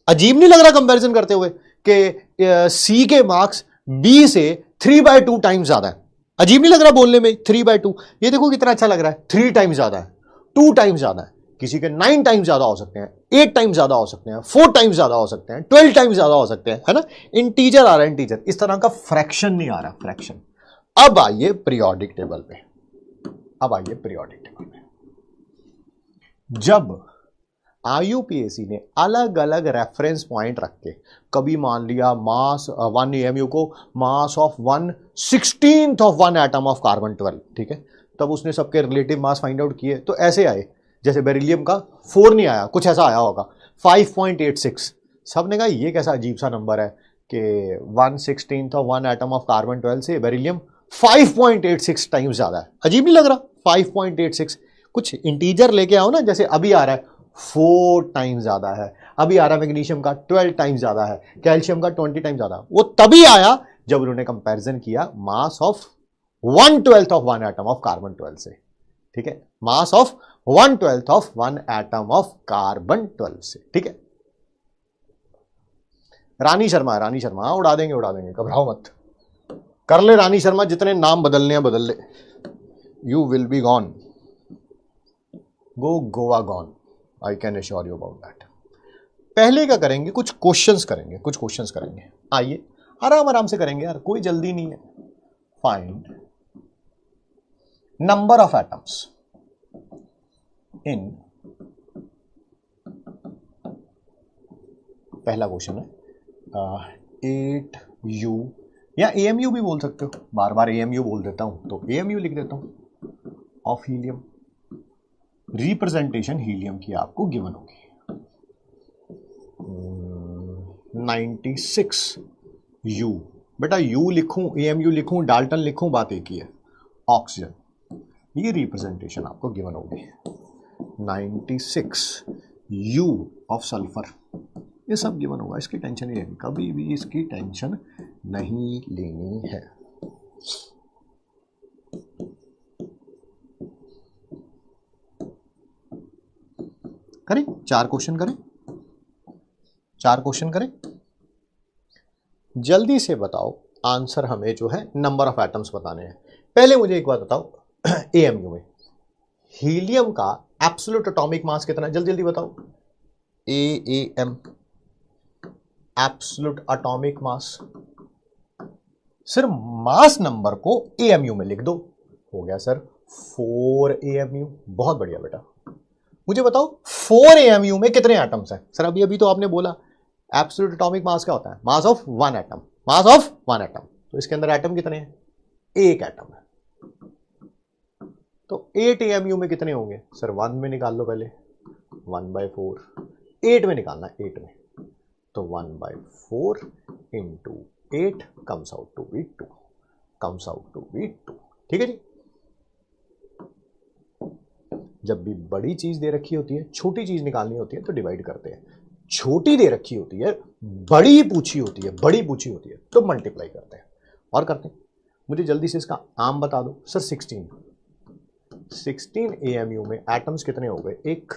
अजीब नहीं लग रहा कंपैरिजन करते हुए कि C के मार्क्स B से 3/2 टाइम्स ज्यादा है? अजीब नहीं लग रहा बोलने में 3/2? ये देखो कितना अच्छा लग रहा है, 3 टाइम्स ज्यादा है, 2 टाइम्स ज्यादा है, किसी के 9 टाइम्स ज्यादा हो सकते हैं, 8 टाइम्स ज्यादा हो सकते हैं, 4 टाइम्स ज्यादा हो सकते हैं, 12 टाइम्स ज्यादा हो सकते हैं, है ना? इंटीजर आ रहा है, इंटीजर, इस तरह का फ्रैक्शन नहीं आ रहा, फ्रैक्शन। अब आइए पीरियोडिक टेबल पे, अब आइए पीरियोडिक टेबल पे। जब IUPAC ने अलग अलग रेफरेंस पॉइंट रख के, कभी मान लिया मास 1 AMU को mass of 1/16 of 1 atom of carbon 12, ठीक है, तब उसने सबके रिलेटिव मास फाइंड आउट किए, तो ऐसे आए, जैसे बेरिलियम का 4 नहीं आया, कुछ ऐसा आया होगा 5.86। सबने कहा ये कैसा अजीब सा नंबर है कि 1/16 ऑफ 1 एटम ऑफ कार्बन 12 से बेरिलियम 5.86 टाइम्स ज्यादा है। अजीब नहीं लग रहा? 5.86, कुछ इंटीजर लेके आओ ना, जैसे अभी आ रहा है 4 टाइम्स ज्यादा है, अभी आ रहा है मैग्नीशियम का 12 टाइम्स ज्यादा है, कैल्शियम का 20 टाइम्स ज्यादा। वो तभी आया जब उन्होंने कंपैरिजन किया mass of 1/12 of 1 atom of carbon 12 से, ठीक है, mass of 1/12 of 1 atom of carbon 12 से, ठीक है। रानी शर्मा, रानी शर्मा, उड़ा देंगे, उड़ा देंगे, घबराओ मत, कर ले रानी शर्मा, जितने नाम बदलने हैं बदल ले, you will be gone, go Goa gone, I can assure you about that. पहले क्या करेंगे, कुछ क्वेश्चंस करेंगे, कुछ क्वेश्चंस करेंगे, आइए आराम आराम से करेंगे यार, कोई जल्दी नहीं है। Find number of atoms in, पहला क्वेश्चन है 8U, या AMU भी बोल सकते हो, बार बार AMU बोल देता हूं तो AMU लिख देता हूं, ऑफ हीलियम, रिप्रेजेंटेशन हीलियम की आपको गिवन होगी 96U। बेटा U लिखूं, AMU लिखूं, डाल्टन लिखूं, बात एक ही है, ऑक्सीजन, ये रिप्रेजेंटेशन आपको गिवन होगी 96U ऑफ सल्फर, ये सब गिवन होगा, इसकी टेंशन नहीं लेनी, कभी भी इसकी टेंशन नहीं लेनी है। करें 4 क्वेश्चन, करें 4 क्वेश्चन करें, जल्दी से बताओ आंसर, हमें जो है नंबर ऑफ एटम्स बताने हैं। पहले मुझे एक बात बताओ, AMU में हीलियम का एब्सोल्यूट एटॉमिक मास कितना है, जल्दी जल्दी बताओ। AAM, एब्सोल्यूट एटॉमिक मास, सिर्फ मास नंबर को AMU में लिख दो, हो गया सर 4 AMU। बहुत बढ़िया बेटा, मुझे बताओ 4 AMU में कितने एटम्स हैं? सर अभी अभी तो आपने बोला एब्सोल्यूट एटॉमिक मास क्या होता है, मास of 1 atom, mass of 1 atom, तो इसके अंदर एटम कितने हैं? 1 एटम है, तो 8 AMU में कितने होंगे? सर 1 में निकाल लो पहले, 1/4, 8 में निकालना, 8 में, तो 1/4 into 8 comes out to be 2, comes out to be 2, ठीक है जी। जब भी बड़ी चीज दे रखी होती है, छोटी चीज निकालनी होती है तो डिवाइड करते हैं, छोटी दे रखी होती है, बड़ी पूछी होती है, बड़ी पूछी होती है तो मल्टीप्लाई करते हैं और करते हैं। मुझे जल्दी से इसका आम बता दो। सर 16 AMU में एटम्स कितने हो गए? 1,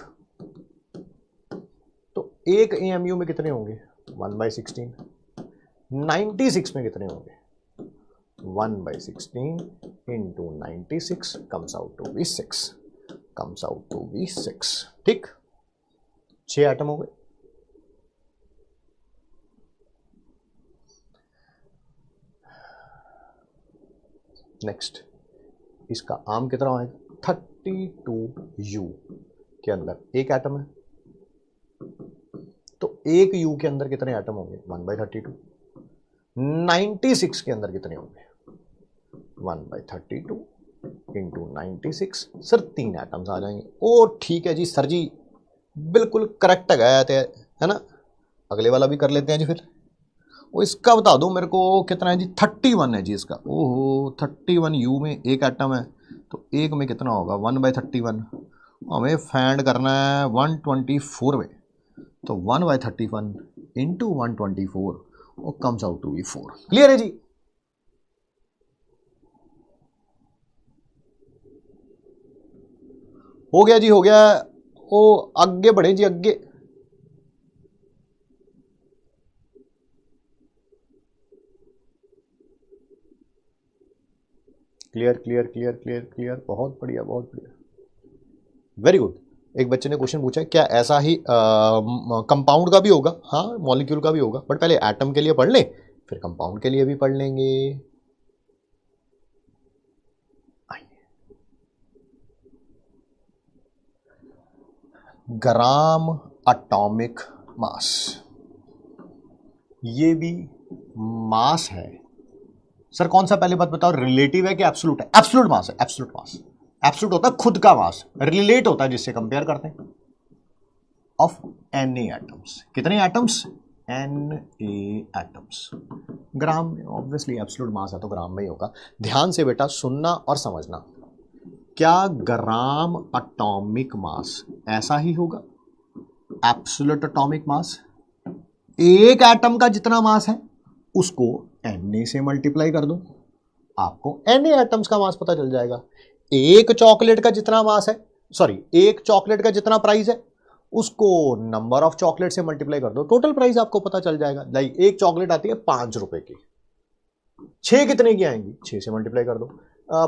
तो 1 AMU में कितने होंगे? 1/16। 96 में कितने होंगे? 1/16 into 96 comes out to be 6, comes out to be 6, ठीक, 6 एटम हो गए। नेक्स्ट, इसका आम कितना आएगा? 32U के अंदर 1 एटम है, तो 1 U के अंदर कितने एटम होंगे? 1/32। 96 के अंदर कितने होंगे? 1/32 इंटू 96, सर 3 एटम्स आ जाएंगे। ओ ठीक है जी सर जी, बिल्कुल करेक्ट है ना। अगले वाला भी कर लेते हैं जी फिर। वो इसका बता दो मेरे को कितना है जी? 31 है जी इसका। ओहो 31U में 1 एटम है, तो 1 में कितना होगा? 1/31। हमें फाइंड करना है 124 में, तो 1/31 इंटू 124 और comes out to be 4। Clear है जी? हो गया जी, हो गया। ओ आगे बढ़े जी, आगे। Clear clear clear clear clear, बहुत बढ़िया बहुत बढ़िया, वेरी गुड। एक बच्चे ने क्वेश्चन पूछा है क्या ऐसा ही कंपाउंड का भी होगा? हाँ, मॉलिक्यूल का भी होगा, बट पहले एटम के लिए पढ़ लें, फिर कंपाउंड के लिए भी पढ़ लेंगे। ग्राम एटॉमिक मास, ये भी मास है सर। कौन सा पहले बात बताओ, रिलेटिव है कि एब्सोल्यूट है? एब्सोल्यूट मास है, एब्सोल्यूट मास। एब्सोल्यूट होता है खुद का मास, रिलेट होता है जिससे कंपेयर करते हैं, ऑफ एन एटम्स। कितने एटम्स? N atoms. ग्राम में ऑब्वियसली एब्सोल्यूट मास है तो ग्राम में ही होगा। ध्यान से बेटा सुनना और समझना, क्या ग्राम एटॉमिक मास ऐसा ही होगा? एब्सोल्यूट एटॉमिक मास, एक एटम का जितना मास है उसको Na से मल्टीप्लाई कर दो, आपको Na एटम्स का मास पता चल जाएगा। एक चॉकलेट का जितना मास है, सॉरी एक चॉकलेट का जितना प्राइस है उसको नंबर ऑफ चॉकलेट से मल्टीप्लाई कर दो, टोटल प्राइस आपको पता चल जाएगा। लाइक एक चॉकलेट आती है 5 रुपए की, 6 कितने की आएंगी? 6 से मल्टीप्लाई कर दो।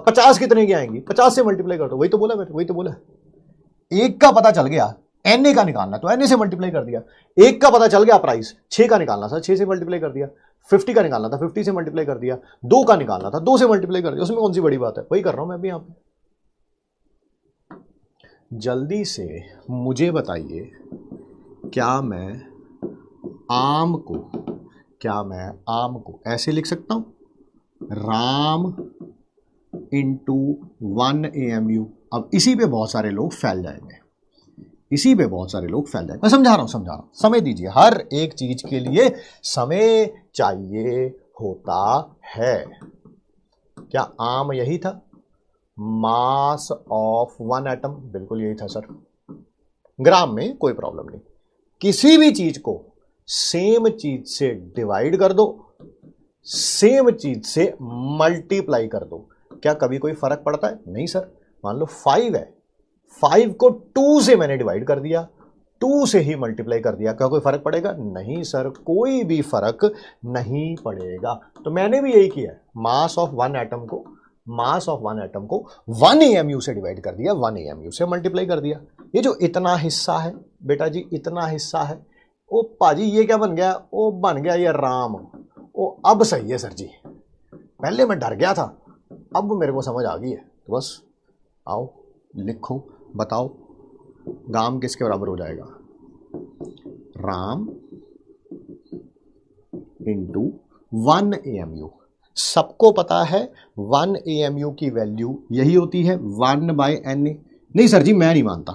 50 कितने की आएंगी? 50 से मल्टीप्लाई कर दो। वही तो बोला मैंने, वही तो बोला। एक का पता चल गया, Na का निकालना तो Na से मल्टीप्लाई कर दिया। एक का पता चल गया प्राइस, 6 का निकालना था, 6 से मल्टीप्लाई कर दिया। 50 का निकालना था, 50 से मल्टीप्लाई कर दिया। 2 का निकालना था, 2 से मल्टीप्लाई कर दिया। उसमें कौन सी बड़ी बात है? वही कर रहा हूं मैं भी यहां पे। जल्दी से मुझे बताइए, क्या मैं आम को ऐसे लिख सकता हूं? Ram into 1 AMU। अब इसी पे बहुत सारे लोग फैल जाएंगे, इसी पे बहुत सारे लोग फैल जाएंगे। मैं समझा रहा हूं, समय दीजिए। हर एक चीज के लिए समय चाहिए होता है। क्या आम यही था? मास ऑफ 1 एटम, बिल्कुल यही था सर। ग्राम में कोई प्रॉब्लम नहीं, किसी भी चीज को सेम चीज से डिवाइड कर दो, सेम चीज से मल्टीप्लाई कर दो, क्या कभी कोई फर्क पड़ता है? नहीं सर। मान लो 5 है, 5 को 2 से मैंने डिवाइड कर दिया, 2 से ही मल्टीप्लाई कर दिया, क्या कोई फर्क पड़ेगा? नहीं सर, कोई भी फर्क नहीं पड़ेगा। तो मैंने भी यही किया, मास ऑफ 1 एटम को 1 AMU से डिवाइड कर दिया, 1 AMU से मल्टीप्लाई कर दिया। ये जो इतना हिस्सा है बेटा जी, इतना हिस्सा है, ओ पाजी ये क्या बन गया? ओ बन गया ये राम। ओ अब सही है सर जी, पहले मैं डर गया था, अब मेरे को समझ आ गई है। तो बस आओ लिखो, बताओ गाम किसके बराबर हो जाएगा? Ram into 1 AMU। सबको पता है 1 AMU की वैल्यू यही होती है 1/Na। नहीं सर जी, मैं नहीं मानता।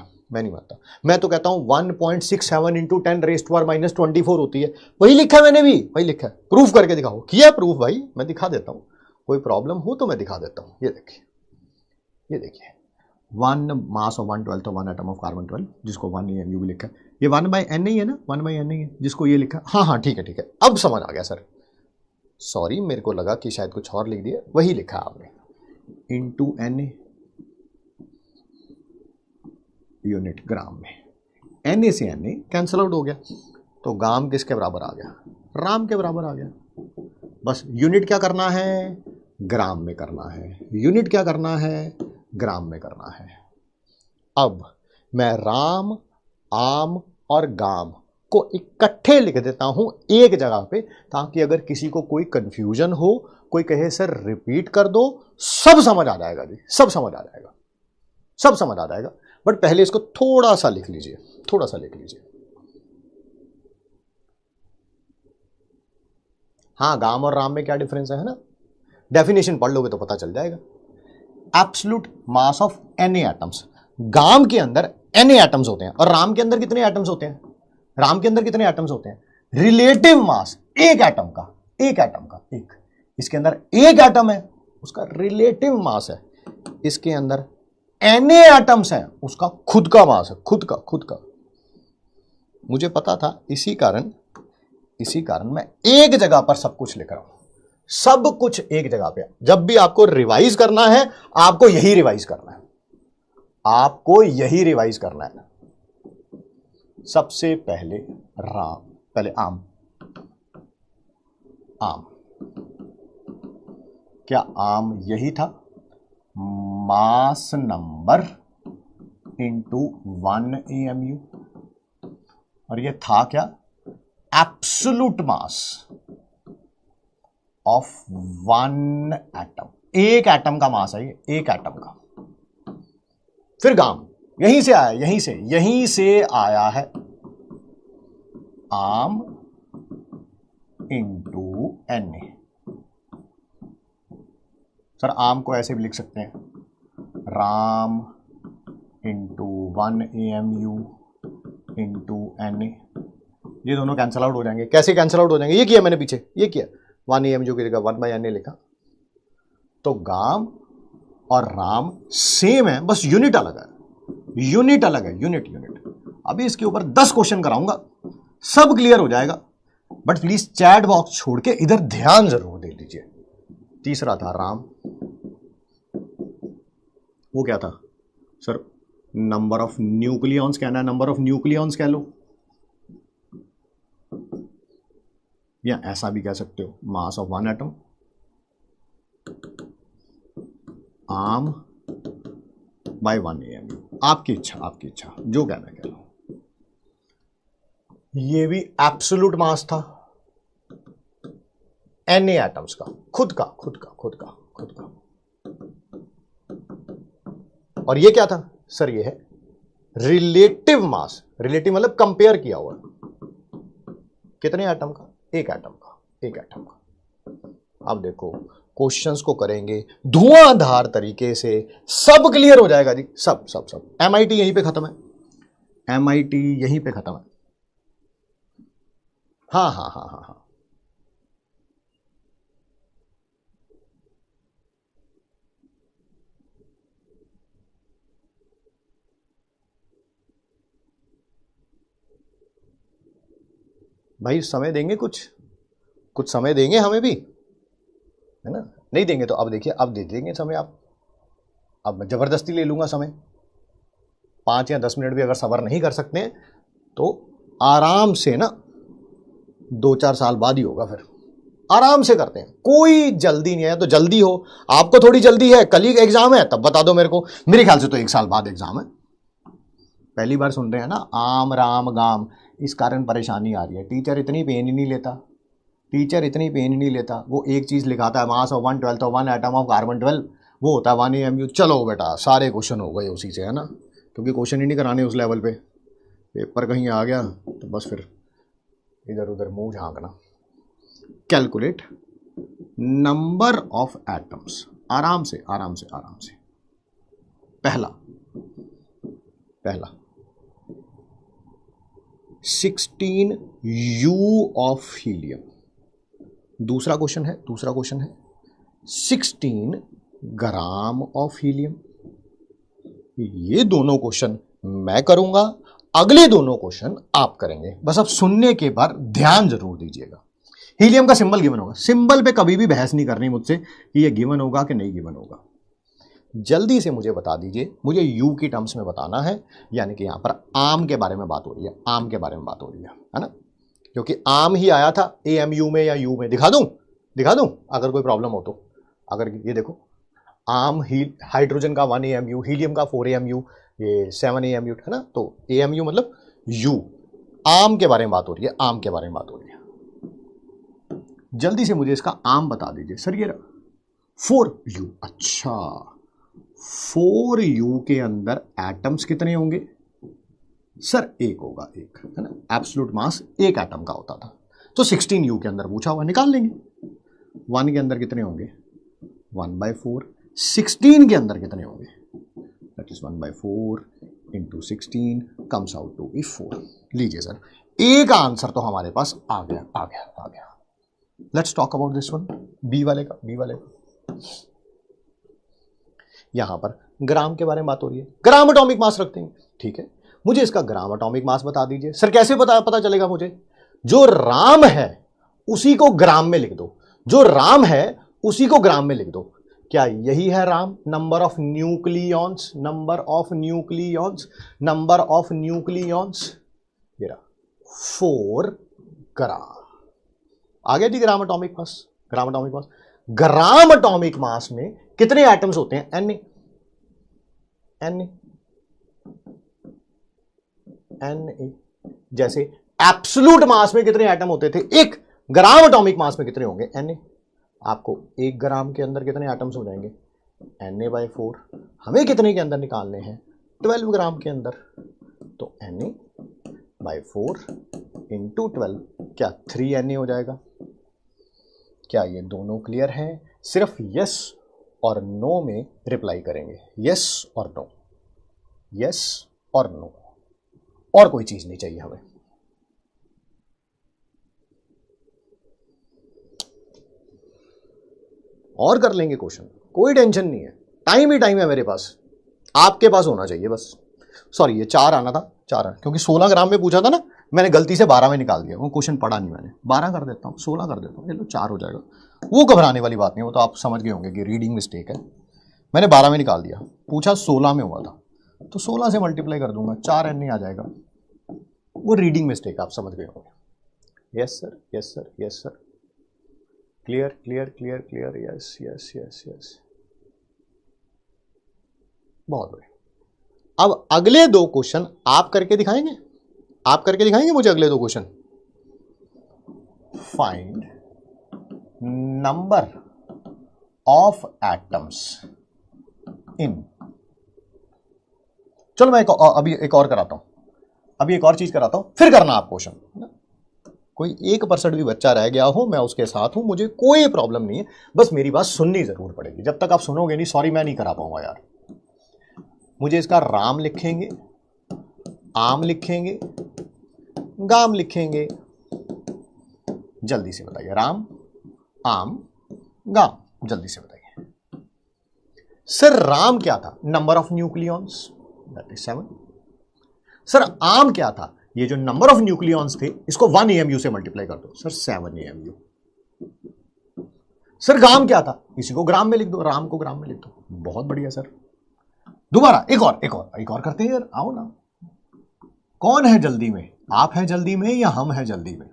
मैं तो कहता हूं 1.67 इंटू 10⁻⁻24 होती है। वही लिखा है मैंने भी, वही लिखा है। प्रूफ करके दिखाओ। किया प्रूफ भाई, मैं दिखा देता हूं, कोई प्रॉब्लम हो तो मैं दिखा देता हूं। ये देखिए 1 mass of 1/12 of 1 atom of carbon 12, जिसको 1 AMU भी लिखा है। ये 1/Na ही है ना, 1/Na है जिसको ये लिखा। हाँ ठीक है, अब समझ आ गया सर। सॉरी, मेरे को लगा कि शायद कुछ और लिख दिया, वही लिखा आपने, इंटू Na यूनिट ग्राम में। Na से Na कैंसल आउट हो गया, तो गाम किसके बराबर आ गया? राम के बराबर आ गया। बस यूनिट क्या करना है? ग्राम में करना है। यूनिट क्या करना है? ग्राम में करना है। अब मैं राम, आम और गाम को इकट्ठे लिख देता हूं एक जगह पे, ताकि अगर किसी को कोई कंफ्यूजन हो, कोई कहे सर रिपीट कर दो, सब समझ आ जाएगा जी, सब समझ आ जाएगा। बट पहले इसको थोड़ा सा लिख लीजिए, हाँ, गाम और राम में क्या डिफरेंस है ना? डेफिनेशन पढ़ लोगे तो पता चल जाएगा। Absolute mass of Na atoms, गाम के अंदर Na एटम्स होते हैं, और राम के अंदर कितने एटम्स होते हैं? रिलेटिव मास एक एटम का, इसके अंदर एक एटम है, उसका रिलेटिव मास है। इसके अंदर Na एटम्स हैं, उसका खुद का मास है, खुद का। मुझे पता था, इसी कारण मैं एक जगह पर सब कुछ लिख रहा हूं, सब कुछ एक जगह पे। जब भी आपको रिवाइज करना है, आपको यही रिवाइज करना है। आपको यही रिवाइज करना है। सबसे पहले राम, पहले आम, आम, क्या आम यही था? मास नंबर इंटू 1 AMU, और ये था क्या? Absolute mass of 1 atom. एक एटम का मास है ये, एक एटम का। फिर गाम यहीं से आया, यहीं से आया है आम इंटू Na। सर आम को ऐसे भी लिख सकते हैं, Ram into 1 AMU into Na। ये दोनों कैंसल आउट हो जाएंगे। कैसे कैंसल आउट हो जाएंगे? ये किया मैंने पीछे, ये किया 1 AMU की जगह 1/Na लिखा। तो गाम और राम सेम है, बस यूनिट अलग है, यूनिट अलग है, यूनिट यूनिट। अभी इसके ऊपर 10 क्वेश्चन कराऊंगा, सब क्लियर हो जाएगा। बट प्लीज चैट बॉक्स छोड़ के इधर ध्यान जरूर दे दीजिए। तीसरा था राम, वो क्या था सर? नंबर ऑफ न्यूक्लियॉन्स कहना है, नंबर ऑफ न्यूक्लियॉन्स कह लो, या ऐसा भी कह सकते हो मास ऑफ 1 एटम। आम बाय 1 AMU, आपकी इच्छा, आपकी इच्छा, जो कहना है कह लो। ये भी एब्सोल्यूट मास था Na एटम्स का, खुद का। और ये क्या था सर? ये है रिलेटिव मास। रिलेटिव मतलब कंपेयर किया हुआ, कितने एटम का? एक एटम का। अब देखो क्वेश्चंस को करेंगे धुआंधार तरीके से, सब क्लियर हो जाएगा जी, सब। MIT यहीं पे खत्म है, MIT यहीं पे खत्म है। हाँ। भाई समय देंगे, कुछ समय देंगे हमें भी, है ना? नहीं देंगे तो अब देखिए, अब दे देंगे समय। आप अब मैं जबरदस्ती ले लूंगा समय। 5 या 10 मिनट भी अगर सबर नहीं कर सकते हैं तो आराम से ना 2-4 साल बाद ही होगा, फिर आराम से करते हैं, कोई जल्दी नहीं है। तो जल्दी हो, आपको थोड़ी जल्दी है, कल ही एग्जाम है, तब बता दो मेरे को। मेरे ख्याल से तो 1 साल बाद एग्जाम है। पहली बार सुन रहे हैं ना आम राम गाम, इस कारण परेशानी आ रही है। टीचर इतनी पेन ही नहीं लेता, वो एक चीज लिखाता है mass of 1/12 of 1 atom of carbon 12, वो होता है 1 AMU। चलो बेटा सारे क्वेश्चन हो गए उसी से, है ना? क्योंकि क्वेश्चन ही नहीं कराने उस लेवल पे। पेपर कहीं आ गया तो बस फिर इधर उधर मुंह झांकना। कैलकुलेट नंबर ऑफ एटम्स, आराम से। पहला 16 U ऑफ हीलियम। दूसरा क्वेश्चन है 16 ग्राम ऑफ हीलियम। ये दोनों क्वेश्चन मैं करूंगा, अगले दोनों क्वेश्चन आप करेंगे। बस आप सुनने के बाद ध्यान जरूर दीजिएगा। हीलियम का सिंबल गिवन होगा, सिंबल पे कभी भी बहस नहीं करनी मुझसे कि ये गिवन होगा कि नहीं गिवन होगा। जल्दी से मुझे बता दीजिए, मुझे यू की टर्म्स में बताना है, यानी कि यहां पर आम के बारे में बात हो रही है, आम के बारे में बात हो रही है ना? क्योंकि आम ही आया था AMU में या यू में। दिखा दूं अगर कोई प्रॉब्लम हो तो। अगर ये देखो आम हाइड्रोजन का 1 AMU, हीलियम का 4 AMU, ये 7 AMU, है ना? तो AMU मतलब यू, आम के बारे में बात हो रही है, आम के बारे में बात हो रही है। जल्दी से मुझे इसका आम बता दीजिए। सर ये 4U, अच्छा 4U के अंदर एटम्स कितने होंगे? सर एक होगा, एक, है ना? एब्सोल्यूट मास एक एटम का होता था। तो 16U के अंदर पूछा हुआ, निकाल लेंगे। 1 के अंदर कितने होंगे? 1/4। 16 के अंदर कितने होंगे? That is 1/4 into 16 comes out to be 4। लीजिए सर, एक आंसर तो हमारे पास आ गया। Let's talk about this one, B वाले का। यहां पर ग्राम के बारे में बात हो रही है, ग्राम एटॉमिक मास रखते हैं, ठीक है? मुझे इसका ग्राम एटॉमिक मास बता दीजिए। सर कैसे पता चलेगा मुझे? जो राम है उसी को ग्राम में लिख दो, जो राम है उसी को ग्राम में लिख दो। क्या यही है Ram? Number of nucleons, number of nucleons, number of nucleons, ये रहा 4 ग्राम। आ गया जी gram atomic mass. Gram atomic mass, gram atomic mass में कितने एटम्स होते हैं? N A. जैसे एब्सोल्यूट मास में कितने एटम होते थे? 1। ग्राम एटॉमिक मास में कितने होंगे? N A. आपको 1 ग्राम के अंदर कितने एटम्स हो जाएंगे? Na/4। हमें कितने के अंदर निकालने हैं? 12 ग्राम के अंदर। तो Na/4 इंटू 12 क्या 3Na हो जाएगा? क्या ये दोनों क्लियर हैं? सिर्फ यस और नो में रिप्लाई करेंगे, यस और नो, यस और नो, और कोई चीज नहीं चाहिए हमें। और कर लेंगे क्वेश्चन, कोई टेंशन नहीं है, टाइम ही टाइम है मेरे पास, आपके पास होना चाहिए बस। सॉरी ये 4 आना था, 4 आना, क्योंकि 16 ग्राम में पूछा था ना, मैंने गलती से 12 में निकाल दिया, वो क्वेश्चन पढ़ा नहीं मैंने। 12 कर देता हूँ, 16 कर देता हूँ, ये लो 4 हो जाएगा। वो घबराने वाली बात नहीं, वो तो आप समझ गए होंगे कि रीडिंग मिस्टेक है। मैंने 12 में निकाल दिया, पूछा 16 में हुआ था, तो 16 से मल्टीप्लाई कर दूंगा, 4Na आ जाएगा। वो रीडिंग मिस्टेक आप समझ गए होंगे। Yes sir, yes sir, yes sir, clear clear clear clear, yes yes yes yes, बहुत बढ़िया। अब अगले 2 क्वेश्चन आप करके दिखाएंगे, आप करके दिखाएंगे मुझे अगले 2 question. Find number of atoms in, चलो मैं अभी एक और कराता हूं, अभी एक और चीज कराता हूं, फिर करना आप क्वेश्चन। कोई 1% भी बच्चा रह गया हो, मैं उसके साथ हूं, मुझे कोई प्रॉब्लम नहीं है, बस मेरी बात सुननी जरूर पड़ेगी। जब तक आप सुनोगे नहीं, सॉरी मैं नहीं करा पाऊंगा यार। मुझे इसका राम लिखेंगे, आम लिखेंगे, गाम लिखेंगे, जल्दी से बताइए। राम, आम, गाम, जल्दी से बताइए। सर राम क्या था? Number of nucleons, that is 7। Sir आम क्या था? ये जो नंबर ऑफ न्यूक्लियॉन्स थे, इसको 1 AMU से मल्टीप्लाई कर दो, सर 7 AMU। सर गाम क्या था? इसी को ग्राम में लिख दो, राम को ग्राम में लिख दो, बहुत बढ़िया सर। दोबारा एक और करते हैं यार, आओ ना। कौन है जल्दी में? आप हैं जल्दी में या हम हैं जल्दी में?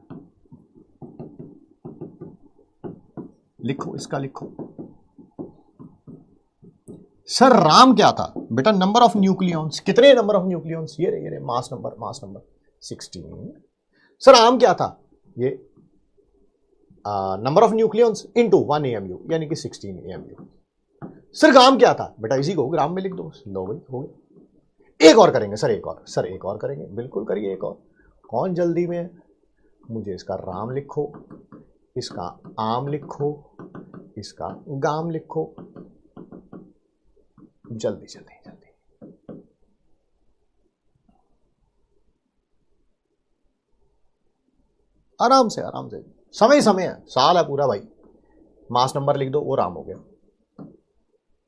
लिखो, इसका लिखो। सर राम क्या था? बेटा नंबर ऑफ न्यूक्लियॉन्स, कितने नंबर ऑफ न्यूक्लियॉन्स? ये रहे मास नंबर 16। सर आम क्या था? ये number of nucleons into 1 AMU, यानी कि 16 AMU। सर गाम क्या था? बेटा इसी को ग्राम में लिख दो, लो भाई हो गया। एक और करेंगे सर, एक और करेंगे, बिल्कुल करिए एक और। कौन जल्दी में है? मुझे इसका राम लिखो, इसका आम लिखो, इसका गाम लिखो, जल्दी जल्दी जल्दी। आराम से आराम से, समय है, साल है पूरा भाई। मास नंबर लिख दो, वो राम हो गया।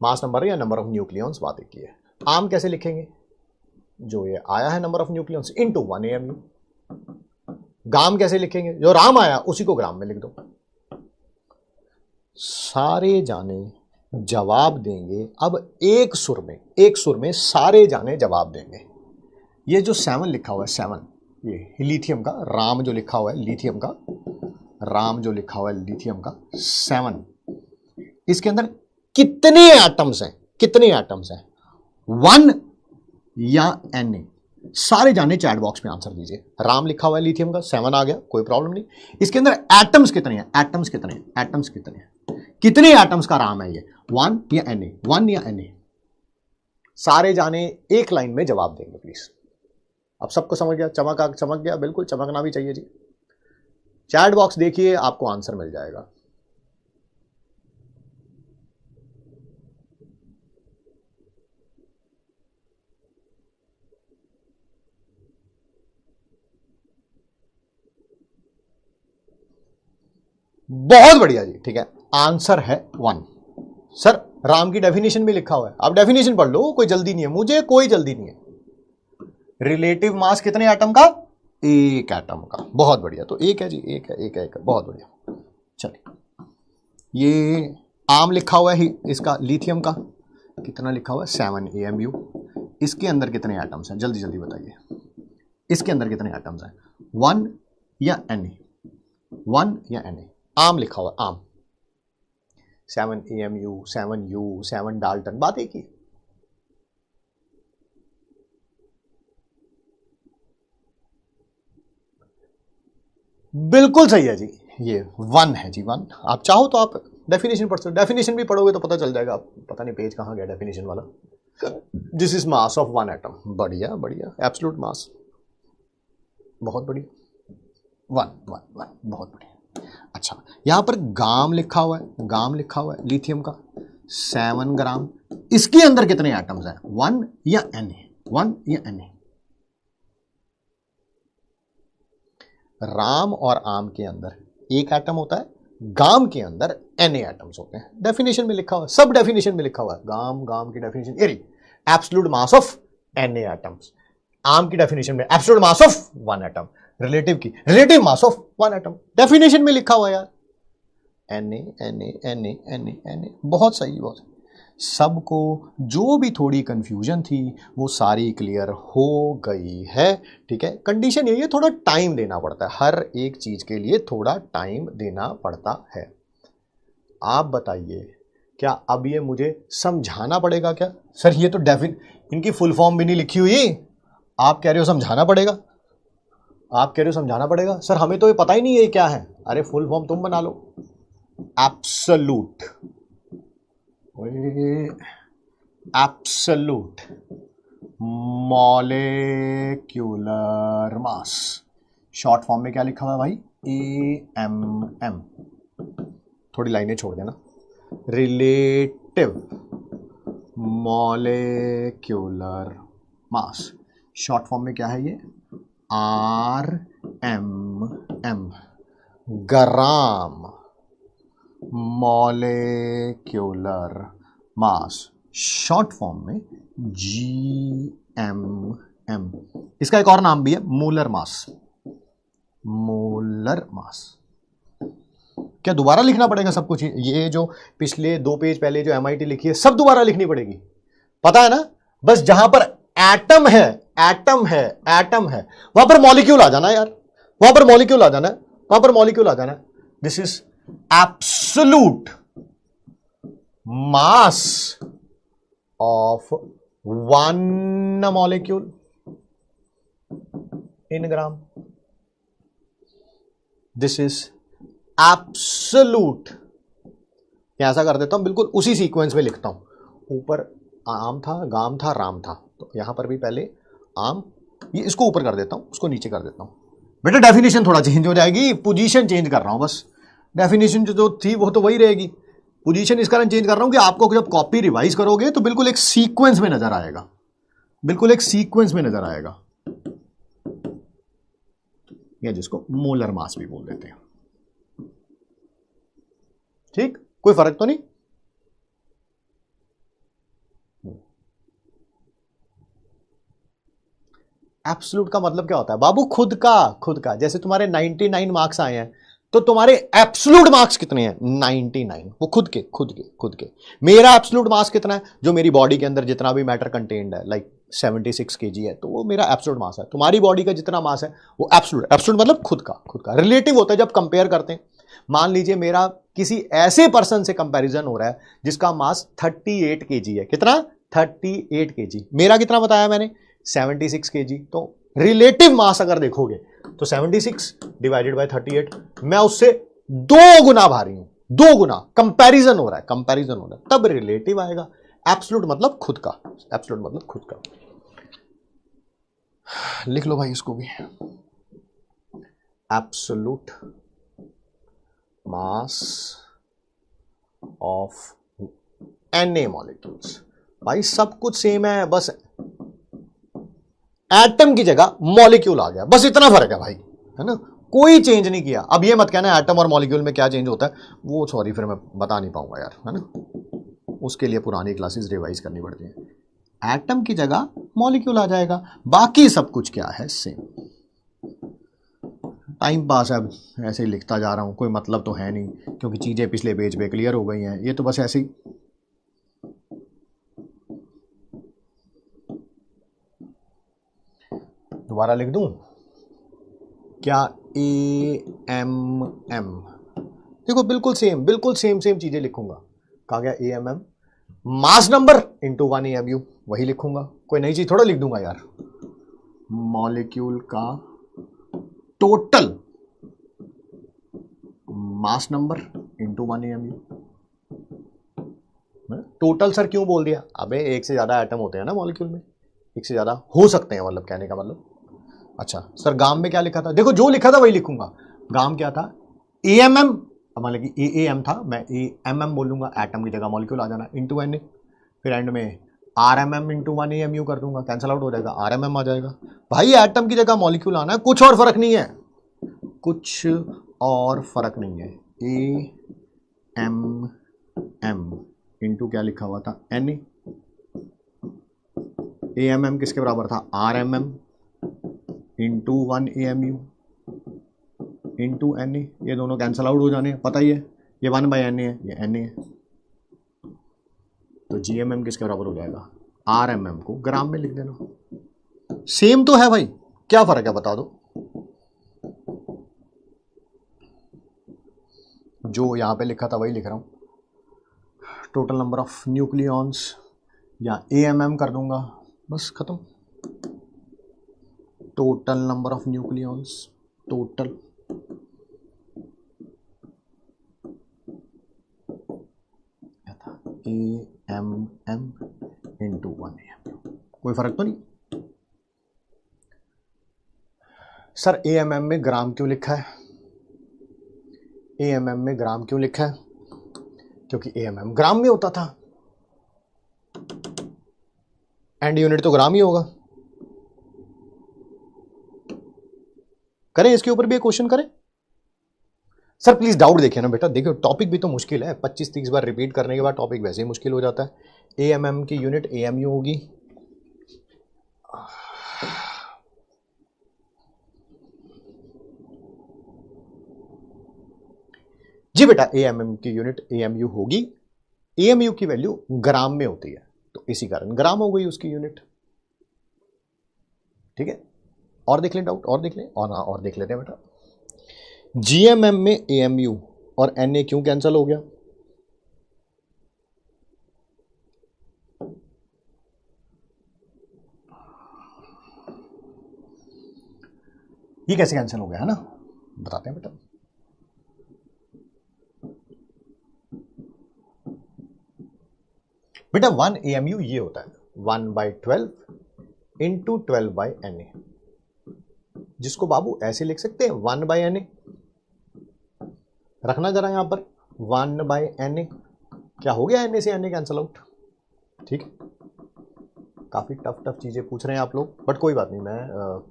मास नंबर या नंबर ऑफ न्यूक्लियॉन्स बात एक ही है। आम कैसे लिखेंगे? जो ये आया है number of nucleons into 1 AMU। गाम कैसे लिखेंगे? जो राम आया उसी को ग्राम में लिख दो। सारे जाने जवाब देंगे अब एक सुर में सारे जाने जवाब देंगे। ये जो 7 लिखा हुआ है, 7, ये लिथियम का राम जो लिखा हुआ है, लिथियम का राम जो लिखा हुआ है, लिथियम का 7, इसके अंदर कितने एटम्स हैं? कितने एटम्स हैं? 1 या Na? सारे जाने चैट बॉक्स में आंसर दीजिए। राम लिखा हुआ है लिथियम का, 7 आ गया, कोई प्रॉब्लम नहीं। इसके अंदर एटम्स कितने हैं? एटम्स कितने हैं? एटम्स कितने हैं? कितने एटम्स का राम है ये? 1 या Na? 1 या Na? सारे जाने एक लाइन में जवाब देंगे प्लीज। अब सबको समझ गया? चमक गया, बिल्कुल चमकना भी चाहिए जी। चैट बॉक्स देखिए, आपको आंसर मिल जाएगा। बहुत बढ़िया जी, ठीक है, आंसर है 1। सर राम की डेफिनेशन भी लिखा हुआ है, आप डेफिनेशन पढ़ लो, कोई जल्दी नहीं है, मुझे कोई जल्दी नहीं है। रिलेटिव मास कितने एटम का? 1 एटम का। बहुत बढ़िया, तो 1 है जी, 1 है, बहुत बढ़िया। चलिए, ये आम लिखा हुआ है इसका, लिथियम का कितना लिखा हुआ है 7 AMU। इसके अंदर कितने एटम्स हैं जल्दी जल्दी बताइए, इसके अंदर कितने एटम्स हैं, 1 या Na, 1 या Na। आम लिखा हुआ आम, 7 AMU 7U 7 डाल्टन, बात एक ही। बिल्कुल सही है जी, ये 1 है जी 1। आप चाहो तो आप डेफिनेशन पढ़ सकते, डेफिनेशन भी पढ़ोगे तो पता चल जाएगा। आप पता नहीं पेज कहाँ गया डेफिनेशन वाला। This is mass of 1 atom, बढ़िया बढ़िया, एब्सोल्यूट मास, बहुत बढ़िया, 1 1 1, बहुत बढ़िया। अच्छा, यहां पर गाम लिखा हुआ है, गाम लिखा हुआ है लिथियम का 7 ग्राम। इसके अंदर कितने एटम्स हैं, 1 या Na, 1 या Na। राम और आम के अंदर एक एटम होता है, गाम के अंदर Na एटम्स होते हैं। डेफिनेशन में लिखा हुआ है, सब डेफिनेशन में लिखा हुआ है। गाम की डेफिनेशन ये रही, absolute mass of Na atoms. आम की डेफिनेशन में absolute mass of 1 atom, relative की relative mass of 1 atom, definition में लिखा हुआ है यार। Na, बहुत सही, बहुत सही। सबको जो भी थोड़ी कंफ्यूजन थी वो सारी क्लियर हो गई है, ठीक है। कंडीशन यही है, थोड़ा टाइम देना पड़ता है, हर एक चीज के लिए थोड़ा टाइम देना पड़ता है। आप बताइए, क्या अब ये मुझे समझाना पड़ेगा क्या? सर ये तो इनकी फुल फॉर्म भी नहीं लिखी हुई, आप कह रहे हो समझाना पड़ेगा, आप कह रहे हो समझाना पड़ेगा। सर हमें तो ये पता ही नहीं है क्या है। अरे फुल फॉर्म तुम बना लो, absolute, absolute molecular mass. Short form में क्या लिखा हुआ है भाई, AMM। थोड़ी लाइनें छोड़ देना, relative molecular mass. Short form में क्या है ये, RMM, gram molecular mass. Short form में GMM। इसका एक और नाम भी है, मोलर मास, मोलर मास। क्या दोबारा लिखना पड़ेगा सब कुछ? ये जो पिछले 2 पेज पहले जो MIT लिखी है सब दोबारा लिखनी पड़ेगी, पता है ना। बस जहां पर एटम है, एटम है, एटम है, वहां पर मॉलिक्यूल आ जाना यार, वहां पर मॉलिक्यूल आ जाना है, वहां पर मॉलिक्यूल आ जाना है। This is absolute mass of 1 molecule in gram. This is absolute. ऐसा कर देता हूं, बिल्कुल उसी सीक्वेंस में लिखता हूं। ऊपर आम था, गाम था, राम था, तो यहां पर भी पहले आम, ये इसको ऊपर कर देता हूं, उसको नीचे कर देता हूं। बेटा डेफिनेशन थोड़ा चेंज हो जाएगी, पोजीशन चेंज कर रहा हूं बस। डेफिनेशन जो थी वो तो वही रहेगी, पोजीशन इस कारण चेंज कर रहा हूं कि आपको जब कॉपी रिवाइज करोगे तो बिल्कुल एक सीक्वेंस में नजर आएगा, बिल्कुल एक सीक्वेंस में नजर आएगा, या जिसको मोलर मास भी बोल देते हैं। ठीक, कोई फर्क तो नहीं। एब्सोल्यूट का मतलब क्या होता है बाबू? खुद का, खुद का। जैसे तुम्हारे 99 मार्क्स आए हैं तो तुम्हारे एब्सोल्यूट मार्क्स कितने हैं? 99, वो खुद के, खुद के, खुद के। मेरा एब्सोल्यूट मास कितना है? जो मेरी बॉडी के अंदर जितना भी मैटर कंटेन्ड है, लाइक 76 kg है, तो वो मेरा एब्सोल्यूट मास है। तुम्हारी बॉडी का जितना मास है वो एब्सोल्यूट, एब्सोल्यूट मतलब खुद का, खुद का। रिलेटिव होता है जब कंपेयर करते हैं। मान लीजिए मेरा किसी ऐसे पर्सन से कंपैरिजन हो रहा है जिसका मास 38 kg है। कितना? 38 kg। मेरा कितना बताया मैंने? 76 kg। तो रिलेटिव मास अगर देखोगे तो 76 डिवाइडेड बाय 38, मैं उससे 2 गुना भारी हूं, 2 गुना। कंपैरिजन हो रहा है, कंपैरिजन हो रहा है, तब रिलेटिव आएगा। एब्सोल्यूट मतलब खुद का, एब्सोल्यूट मतलब खुद का। लिख लो भाई इसको भी, absolute mass of Na molecules. भाई सब कुछ सेम है, बस एटम की जगह मॉलिक्यूल आ गया, बस इतना फर्क है भाई, है ना। कोई चेंज नहीं किया। अब ये मत कहना एटम और मॉलिक्यूल में क्या चेंज होता है, वो सॉरी फिर मैं बता नहीं पाऊंगा यार, है ना। उसके लिए पुरानी क्लासेस रिवाइज करनी पड़ती है। एटम की जगह मॉलिक्यूल आ जाएगा, बाकी सब कुछ क्या है? सेम। टाइम पास है, अब ऐसे ही लिखता जा रहा हूँ, कोई मतलब तो है नहीं क्योंकि चीज़ें पिछले पेज पे क्लियर हो गई हैं। ये तो बस ऐसे ही दोबारा लिख दूं क्या, AMM, देखो बिल्कुल सेम चीजें लिखूंगा। कहा गया AMM मास नंबर इंटू 1 AMU, वही लिखूंगा, कोई नई चीज थोड़ा लिख दूंगा यार। मॉलिक्यूल का total mass number into 1 AMU। Total sir क्यों बोल दिया? अबे एक से ज्यादा एटम होते हैं ना मॉलिक्यूल में, एक से ज्यादा हो सकते हैं, मतलब कहने का मतलब। अच्छा सर गाम में क्या लिखा था? देखो जो लिखा था वही लिखूंगा। गाम क्या था? AMM, मतलब कि AAM था, मैं AMM बोलूंगा, एटम की जगह मॉलिक्यूल आ जाना, इंटू NA, फिर एंड में RMM इंटू 1 AMU कर दूंगा, कैंसल आउट हो जाएगा, RMM आ जाएगा। भाई एटम की जगह मॉलिक्यूल आना है, कुछ और फर्क नहीं है, कुछ और फर्क नहीं है। AMM इंटू क्या लिखा हुआ था? NA। AMM किसके बराबर था? RMM into 1 AMU into NA, ये दोनों कैंसल आउट हो जाने, पता ही है, ये 1/NA है, ये NA है, तो GMM किसके बराबर हो जाएगा? RMM को ग्राम में लिख देना। सेम तो है भाई, क्या फर्क है बता दो? जो यहां पे लिखा था वही लिख रहा हूं, टोटल नंबर ऑफ न्यूक्लियॉन्स, या AMM कर दूंगा, बस खत्म। Total number of nucleons, total AMM into 1 AMU, कोई फर्क तो नहीं। सर AMM में ग्राम क्यों लिखा है? AMM में ग्राम क्यों लिखा है? क्योंकि AMM ग्राम में होता था, एंड यूनिट तो ग्राम ही होगा। करें इसके ऊपर भी एक क्वेश्चन करें? सर प्लीज डाउट देखिए ना बेटा, देखिए टॉपिक भी तो मुश्किल है, 25-30 बार रिपीट करने के बाद टॉपिक वैसे ही मुश्किल हो जाता है। AMM की यूनिट AMU होगी, जी बेटा, AMM की यूनिट AMU होगी, AMU की वैल्यू ग्राम में होती है, तो इसी कारण ग्राम हो गई उसकी यूनिट। ठीक है, और देख लें डाउट, और देख लें, और देख लेते हैं बेटा। GMM में AMU और NA क्यों कैंसिल हो गया? ये कैसे कैंसिल हो गया है ना, बताते हैं बेटा। बेटा 1 AMU ये होता है 1/12 इंटू 12/NA, जिसको बाबू ऐसे लिख सकते हैं 1/NA, रखना जरा यहां पर 1/NA, क्या हो गया NA से NA कैंसिल आउट। ठीक है, काफी टफ चीजें पूछ रहे हैं आप लोग, बट कोई बात नहीं, मैं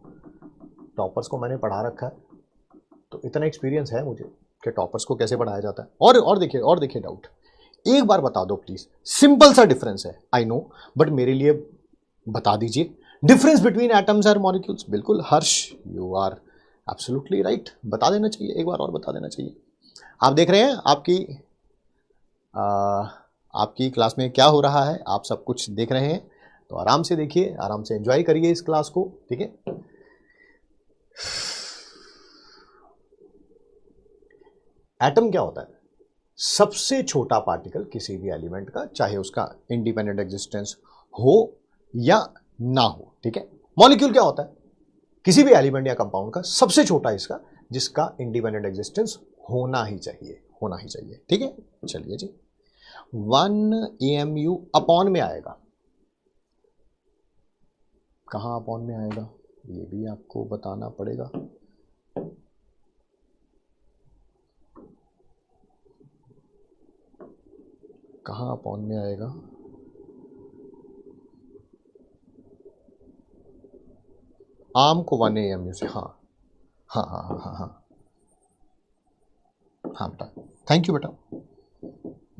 टॉपर्स को मैंने पढ़ा रखा है, तो इतना एक्सपीरियंस है मुझे कि टॉपर्स को कैसे पढ़ाया जाता है। और देखिए डाउट एक बार बता दो प्लीज, सिंपल सा डिफरेंस है आई नो, बट मेरे लिए बता दीजिए, डिफरेंस बिटवीन एटम्स और मॉलिक्यूल्स। बिल्कुल हर्ष, यू आर एब्सोल्युटली राइट, बता देना चाहिए, एक बार और बता देना चाहिए। आप देख रहे हैं आपकी क्लास में क्या हो रहा है, आप सब कुछ देख रहे हैं, तो आराम से देखिए, आराम से एंजॉय करिए इस क्लास को। ठीक है, एटम क्या होता है? सबसे छोटा पार्टिकल किसी भी एलिमेंट का, चाहे उसका इंडिपेंडेंट एग्जिस्टेंस हो या ना हो। ठीक है, मॉलिक्यूल क्या होता है? किसी भी एलिमेंट या कंपाउंड का सबसे छोटा इसका, जिसका इंडिपेंडेंट एग्जिस्टेंस होना ही चाहिए। ठीक है, चलिए जी, 1 AMU अपॉन में आएगा, कहां अपॉन में आएगा ये भी आपको बताना पड़ेगा। कहां अपॉन में आएगा? आम को 1 AMU से, हाँ बेटा, थैंक यू बेटा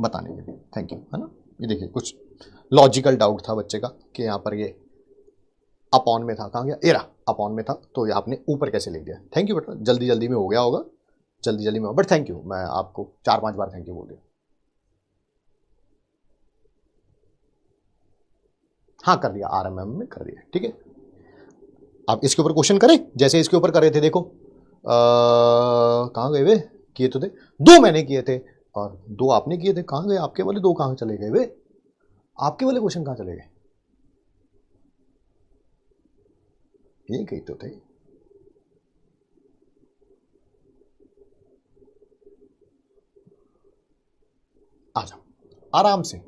बताने के लिए, थैंक यू, है ना। ये देखिए कुछ लॉजिकल डाउट था बच्चे का कि यहाँ पर ये अपॉन में था, कहाँ गया, एरा अपॉन में था, तो ये आपने ऊपर कैसे लिख दिया। थैंक यू बेटा, जल्दी जल्दी में हो गया होगा, जल्दी जल्दी में, बट थैंक यू, मैं आपको 4-5 बार थैंक यू बोल दिया। हाँ कर दिया, RMM में कर दिया, ठीक है। अब इसके ऊपर क्वेश्चन करें, जैसे इसके ऊपर करे थे, देखो कहाँ गए वे, किए तो थे 2 मैंने किए थे और 2 आपने किए थे, कहाँ गए आपके वाले 2, कहाँ चले गए वे, आपके वाले क्वेश्चन कहाँ चले गए, ये कही तो थे। आ जाओ आराम से।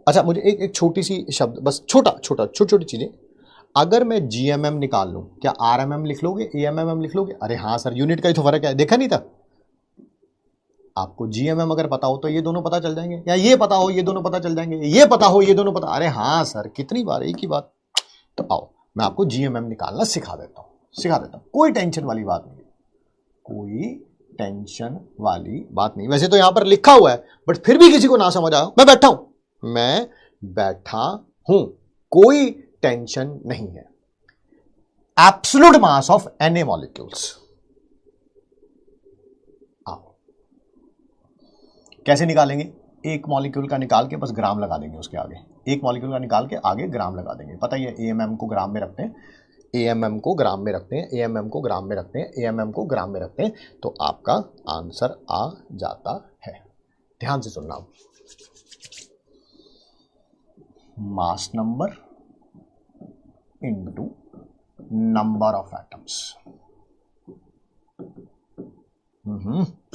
अच्छा मुझे एक छोटी सी शब्द, बस छोटी छोटी चीजें, अगर मैं GMM निकाल लूं, क्या RMM लिख लोगे, AMM लिख लोगे? अरे हाँ सर, यूनिट का ही तो फर्क है, देखा नहीं था आपको। GMM अगर पता हो तो ये दोनों पता चल जाएंगे, या ये पता हो ये दोनों पता चल जाएंगे, ये पता हो ये दोनों पता, अरे हाँ सर कितनी बार एक ही बात। तो आओ मैं आपको GMM निकालना सिखा देता हूं, कोई टेंशन वाली बात नहीं, कोई टेंशन वाली बात नहीं। वैसे तो यहां पर लिखा हुआ है, बट फिर भी किसी को ना समझ आया, मैं बैठा हूं, कोई टेंशन नहीं है। Absolute mass of Na molecules, आओ कैसे निकालेंगे, एक मॉलिक्यूल का निकाल के बस ग्राम लगा देंगे उसके आगे, एक मॉलिक्यूल का निकाल के आगे ग्राम लगा देंगे। पता ही है AMM को ग्राम में रखते हैं, AMM को ग्राम में रखते हैं, AMM को ग्राम में रखते हैं, AMM को ग्राम में रखते हैं, तो आपका आंसर आ जाता है। ध्यान से सुनना, mass number into number of atoms.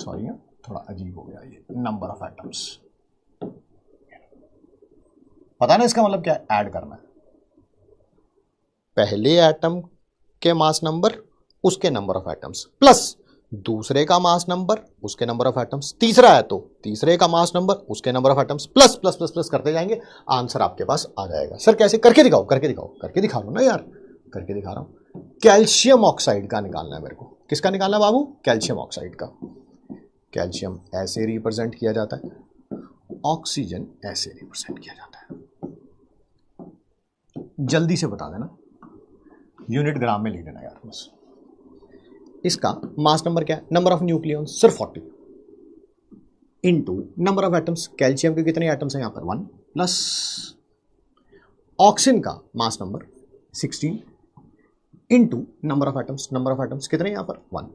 Sorry थोड़ा अजीब हो गया ये, नंबर ऑफ एटम्स, पता ना इसका मतलब क्या है, ऐड करना है पहले एटम के मास नंबर उसके नंबर ऑफ एटम्स प्लस दूसरे का मास नंबर उसके नंबर ऑफ एटम्स, तीसरा है तो तीसरे का मास नंबर उसके number of atoms, plus plus plus plus करते जाएंगे, आंसर आपके पास आ जाएगा। सर कैसे, करके दिखाओ, करके दिखा रहा हूं ना यार, करके दिखा रहा हूं। कैल्शियम ऑक्साइड का निकालना है मेरे को, किसका निकालना है बाबू, कैल्शियम ऑक्साइड का। कैल्शियम ऐसे रिप्रेजेंट किया जाता है, ऑक्सीजन ऐसे रिप्रेजेंट किया जाता है। जल्दी से बता देना, यूनिट ग्राम में लिख देना यार बस। इसका मास नंबर क्या है, नंबर ऑफ न्यूक्लियॉन्स सिर्फ 40 into number of atoms, calcium के कितने एटम्स हैं यहां पर 1, प्लस ऑक्सीजन का mass number 16 into number of atoms कितने यहां पर 1।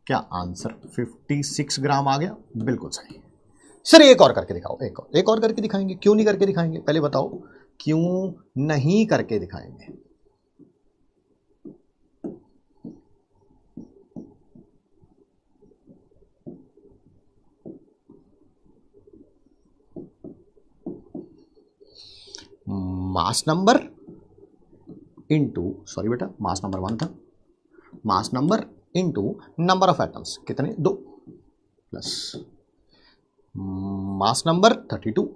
क्या आंसर 56 ग्राम आ गया, बिल्कुल सही। सर एक और करके दिखाओ, एक और करके दिखाएंगे, क्यों नहीं करके दिखाएंगे, पहले बताओ क्यों नहीं करके दिखाएंगे। मास नंबर इनटू, सॉरी बेटा मास नंबर 1 था, mass number into number of atoms कितने 2, plus mass number 32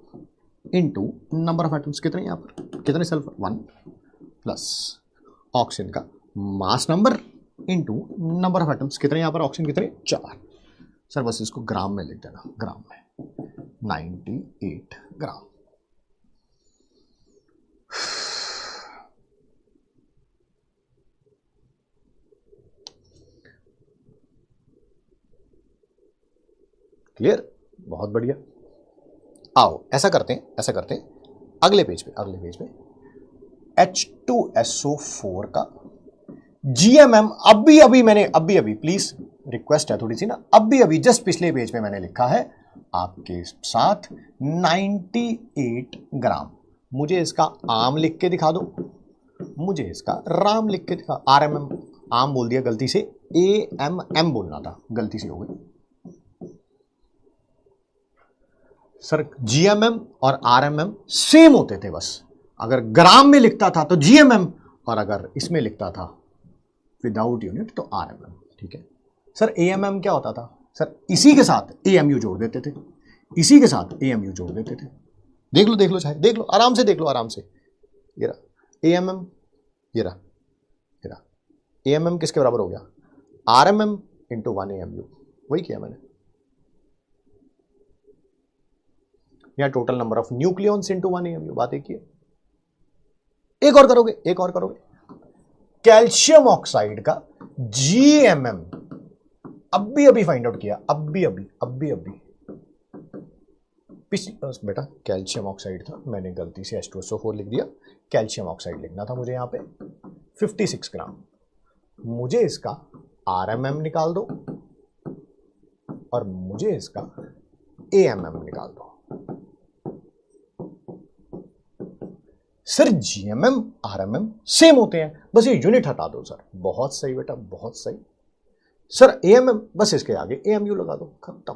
into number of atoms कितने यहां पर, कितने सल्फर 1, प्लस ऑक्सीजन का mass number into number of atoms कितने यहां पर, ऑक्सीजन कितने 4। सर बस इसको ग्राम में लिख देना, ग्राम में 98 ग्राम। क्लियर, बहुत बढ़िया। आओ ऐसा करते हैं अगले पेज पे H2SO4 का GMM, अभी प्लीज रिक्वेस्ट है थोड़ी सी ना, अभी जस्ट पिछले पेज पे मैंने लिखा है आपके साथ 98 ग्राम। मुझे इसका आम लिख के दिखा दो, मुझे इसका राम लिख के दिखा, RMM आम बोल दिया गलती से, AMM बोलना था, गलती से हो गई। सर GMM और RMM सेम होते थे, बस अगर ग्राम में लिखता था तो GMM और अगर इसमें लिखता था विदाउट यूनिट तो RMM, ठीक है। सर AMM क्या होता था, सर इसी के साथ AMU जोड़ देते थे, इसी के साथ AMU जोड़ देते थे। देख लो चाहे देख लो, आराम से देख लो, आराम से। ये रहा AMM, ये रहा AMM किसके बराबर हो गया, RMM इंटू 1 AMU, वही किया मैंने, या total number of nucleons into 1 AMU, बात एक ही है। एक और करोगे, एक और करोगे। कैल्शियम ऑक्साइड का GMM अभी फाइंड आउट किया, अभी बेटा कैल्शियम ऑक्साइड था, मैंने गलती से H2SO4 लिख दिया, कैल्शियम ऑक्साइड लिखना था मुझे यहाँ पे 56 ग्राम। मुझे इसका RMM निकाल दो और मुझे इसका AMM निकाल दो। सर GMM RMM सेम होते हैं, बस ये यूनिट हटा दो सर। बहुत सही बेटा, बहुत सही। सर AMM, बस इसके आगे AMU लगा दो, खत्म।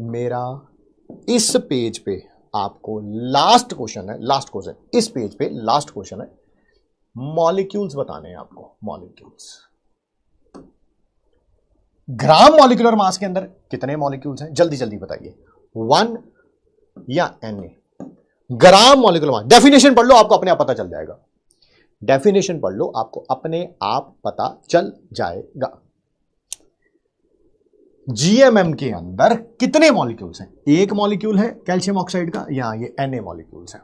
मेरा इस पेज पे आपको लास्ट क्वेश्चन है, लास्ट क्वेश्चन इस पेज पे लास्ट क्वेश्चन है, मॉलिक्यूल्स बताने हैं आपको। मॉलिक्यूल्स, ग्राम मॉलिक्यूलर मास के अंदर कितने मॉलिक्यूल्स हैं, जल्दी जल्दी बताइए, 1 या Na? Gram molecular mass, definition पढ़ लो, आपको अपने आप पता चल जाएगा। डेफिनेशन पढ़ लो, आपको अपने आप पता चल जाएगा। GMM के अंदर कितने मॉलिक्यूल्स हैं? एक मॉलिक्यूल है कैल्शियम ऑक्साइड का, यहां ये Na मॉलिक्यूल्स हैं।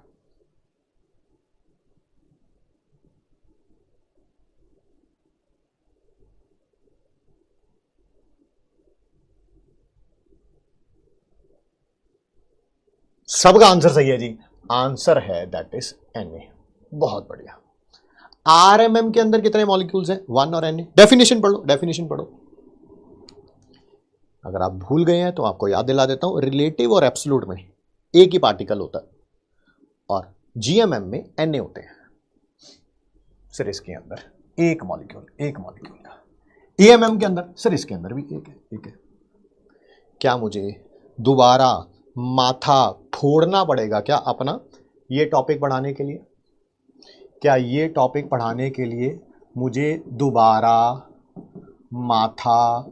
सबका आंसर सही है जी, आंसर है दैट इज Na। बहुत बढ़िया। RMM के अंदर कितने मॉलिक्यूल्स हैं? 1 और Na। डेफिनेशन पढ़ लो, डेफिनेशन पढ़ो। अगर आप भूल गए हैं तो आपको याद दिला देता हूं, रिलेटिव और एब्सोल्यूट में एक ही पार्टिकल होता है और GMM में Na होते हैं। सर इसके अंदर एक मॉलिक्यूल का। AMM के अंदर सर इसके अंदर भी एक है। क्या मुझे दोबारा माथा फोड़ना पड़ेगा क्या अपना ये टॉपिक पढ़ाने के लिए? क्या ये टॉपिक पढ़ाने के लिए मुझे दोबारा माथा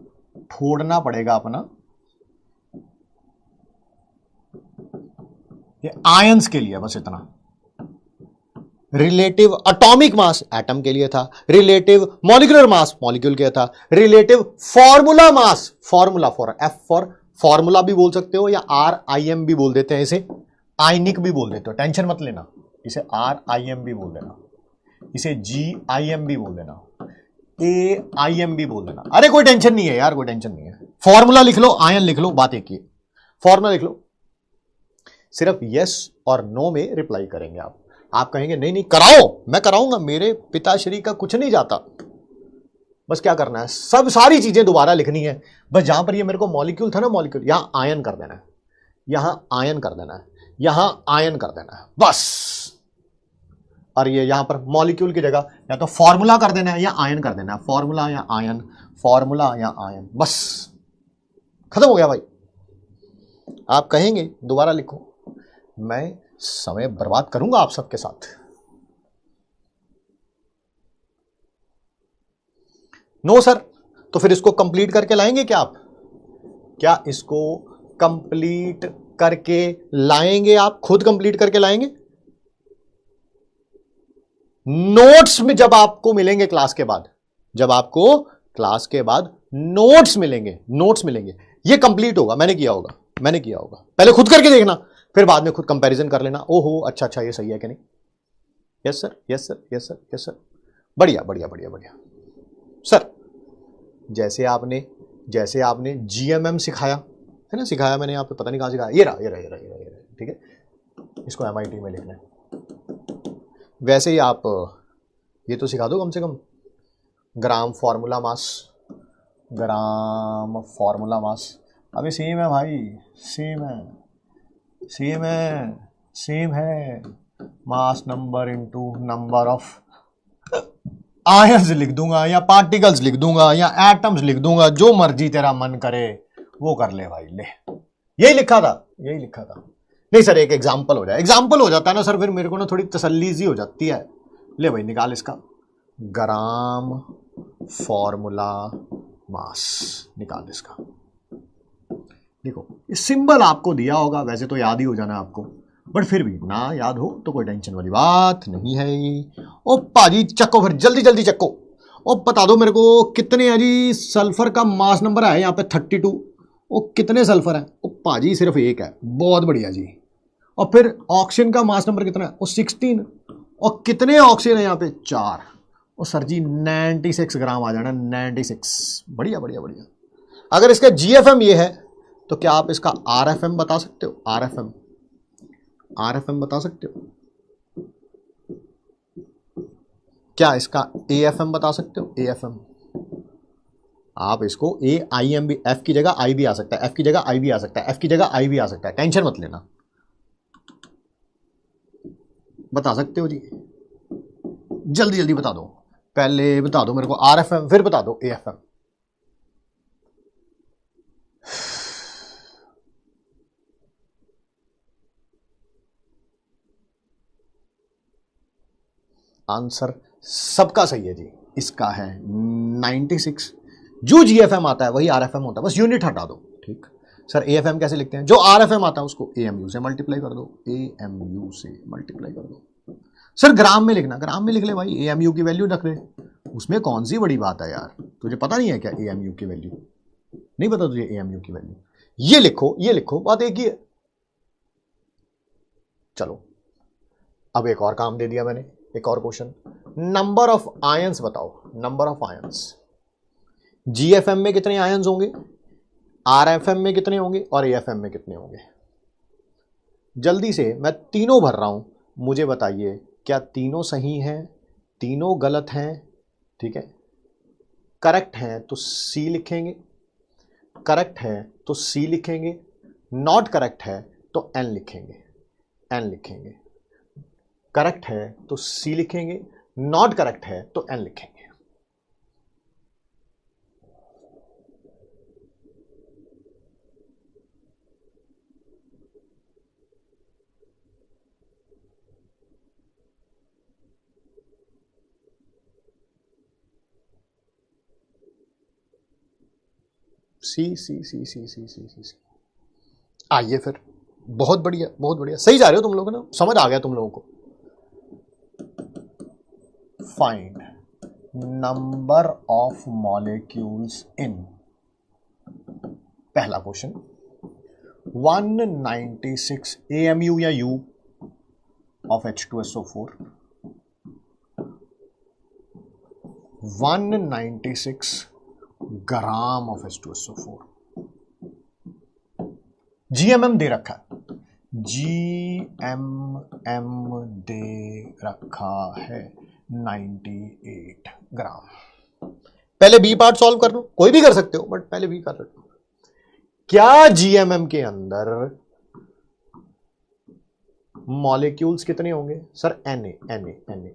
फोड़ना पड़ेगा अपना? ये आयंस के लिए बस इतना। रिलेटिव एटॉमिक मास एटम के लिए था, रिलेटिव मॉलिक्यूलर मास मॉलिक्यूल के था, relative formula mass, formula for F for formula भी बोल सकते हो, या RIM भी बोल देते हैं, इसे आयनिक भी बोल देते हो, टेंशन मत लेना। इसे RIM भी बोल देना, इसे GIM भी बोल देना, AIM भी बोल देना। अरे कोई टेंशन नहीं है यार, कोई टेंशन नहीं है। फॉर्मूला लिख लो, आयन लिख लो, बात एक ही है। फॉर्मूला लिख लो, सिर्फ यस और नो में रिप्लाई करेंगे आप। आप कहेंगे नहीं नहीं कराओ, मैं कराऊंगा, मेरे पिताश्री का कुछ नहीं जाता। बस क्या करना है, सब सारी चीजें दोबारा लिखनी है। बस जहां पर ये मेरे को मॉलिक्यूल था ना, मॉलिक्यूल यहां आयन कर देना है, यहां आयन कर देना है, यहां आयन कर देना है, बस। और ये यहां पर मॉलिक्यूल की जगह या तो फॉर्मूला कर देना है या आयन कर देना है, फॉर्मूला या आयन, फॉर्मूला या आयन, बस खत्म हो गया भाई। आप कहेंगे दोबारा लिखो, मैं समय बर्बाद करूंगा आप सबके साथ। नो सर, तो फिर इसको कंप्लीट करके लाएंगे क्या आप? क्या इसको कंप्लीट करके लाएंगे आप? खुद कंप्लीट करके लाएंगे? नोट्स में जब आपको मिलेंगे क्लास के बाद, जब आपको क्लास के बाद नोट्स मिलेंगे, नोट्स मिलेंगे, ये कंप्लीट होगा, मैंने किया होगा, मैंने किया होगा। पहले खुद करके देखना, फिर बाद में खुद कंपैरिजन कर लेना। ओहो अच्छा अच्छा, ये सही है कि नहीं? Yes sir, yes sir, yes sir, yes sir, बढ़िया बढ़िया बढ़िया बढ़िया। सर जैसे आपने GMM सिखाया है ना, सिखाया मैंने यहाँ पे, पता नहीं कहाँ सिखाया, ये रहा, ठीक है, इसको MIT में लिखना है। वैसे ही आप ये तो सिखा दो कम से कम, gram formula mass, gram formula mass. अभी सेम है भाई, सेम है, सेम है, सेम है। Mass number into number of ions लिख दूंगा या पार्टिकल्स लिख दूंगा या एटम्स लिख दूंगा, जो मर्जी तेरा मन करे वो कर ले भाई, ले। यही लिखा था, यही लिखा था। नहीं सर एक एग्जाम्पल हो जाए, एग्जाम्पल हो जाता है ना सर, फिर मेरे को ना थोड़ी तसल्ली सी हो जाती है। ले भाई निकाल इसका, ग्राम फॉर्मूला मास निकाल इसका। देखो इस सिंबल आपको दिया होगा, वैसे तो याद ही हो जाना आपको, बट फिर भी ना याद हो तो कोई टेंशन वाली बात नहीं है। ओ पाजी चक्को, फिर जल्दी जल्दी चक्को। ओ बता दो मेरे को कितने है जी सल्फर का मास नंबर है यहाँ पे 32। ओ कितने सल्फर है? ओ पाजी सिर्फ एक है, बहुत बढ़िया जी। और फिर ऑक्सीजन का मास नंबर कितना है, वो 16, और कितने ऑक्सीजन है यहाँ पे, 4, और सर जी 96 ग्राम आ जाना, 96। बढ़िया बढ़िया बढ़िया। अगर इसका जीएफएम ये है तो क्या आप इसका आरएफएम बता सकते हो, आरएफएम, आरएफएम बता सकते हो, क्या इसका एएफएम बता सकते हो, एएफएम। आप इसको AIM भी, एफ की जगह आई भी आ सकता है, एफ की जगह आई भी आ सकता है, एफ की जगह आई भी आ सकता है, टेंशन मत लेना, बता सकते हो जी, जल्दी जल्दी बता दो। पहले बता दो मेरे को आरएफएम, फिर बता दो एएफएम। आंसर सबका सही है जी, इसका है 96। जो जीएफएम आता है वही आरएफएम होता है, बस यूनिट हटा दो, ठीक। सर एएफएम कैसे लिखते हैं, जो आरएफएम आता है उसको एएमयू से मल्टीप्लाई कर दो, एएमयू से मल्टीप्लाई कर दो। सर ग्राम में लिखना, ग्राम में लिख ले भाई, एएमयू की वैल्यू रख ले, उसमें कौन सी बड़ी बात है यार, तुझे पता नहीं है क्या एएमयू की वैल्यू, नहीं पता तुझे एएमयू की वैल्यू, ये लिखो, ये लिखो, बात एक ही है। चलो अब एक और काम दे दिया मैंने, एक और क्वेश्चन, नंबर ऑफ आयंस बताओ, नंबर ऑफ आयंस। जीएफएम में कितने आयंस होंगे, आरएफएम में कितने होंगे, और एएफएम में कितने होंगे। जल्दी से मैं तीनों भर रहा हूं, मुझे बताइए क्या तीनों सही हैं, तीनों गलत हैं, ठीक है। करेक्ट हैं तो सी लिखेंगे, करेक्ट है तो सी लिखेंगे, नॉट करेक्ट है तो एन लिखेंगे, एन लिखेंगे। करेक्ट है तो सी लिखेंगे, नॉट करेक्ट है तो एन लिखेंगे। सी सी सी सी सी सी सी सी। आइए फिर, बहुत बढ़िया बहुत बढ़िया, सही जा रहे हो तुम लोग ना, समझ आ गया तुम लोगों को। Find number of molecules in, पहला क्वेश्चन 196 AMU या U of H2SO4, 196 gram of H2SO4। GMM दे रखा है, GMM दे रखा है 98 ग्राम। पहले बी पार्ट सॉल्व कर लो, कोई भी कर सकते हो बट पहले बी कर लो। क्या GMM के अंदर मॉलिक्यूल्स कितने होंगे, sir Na Na Na Na।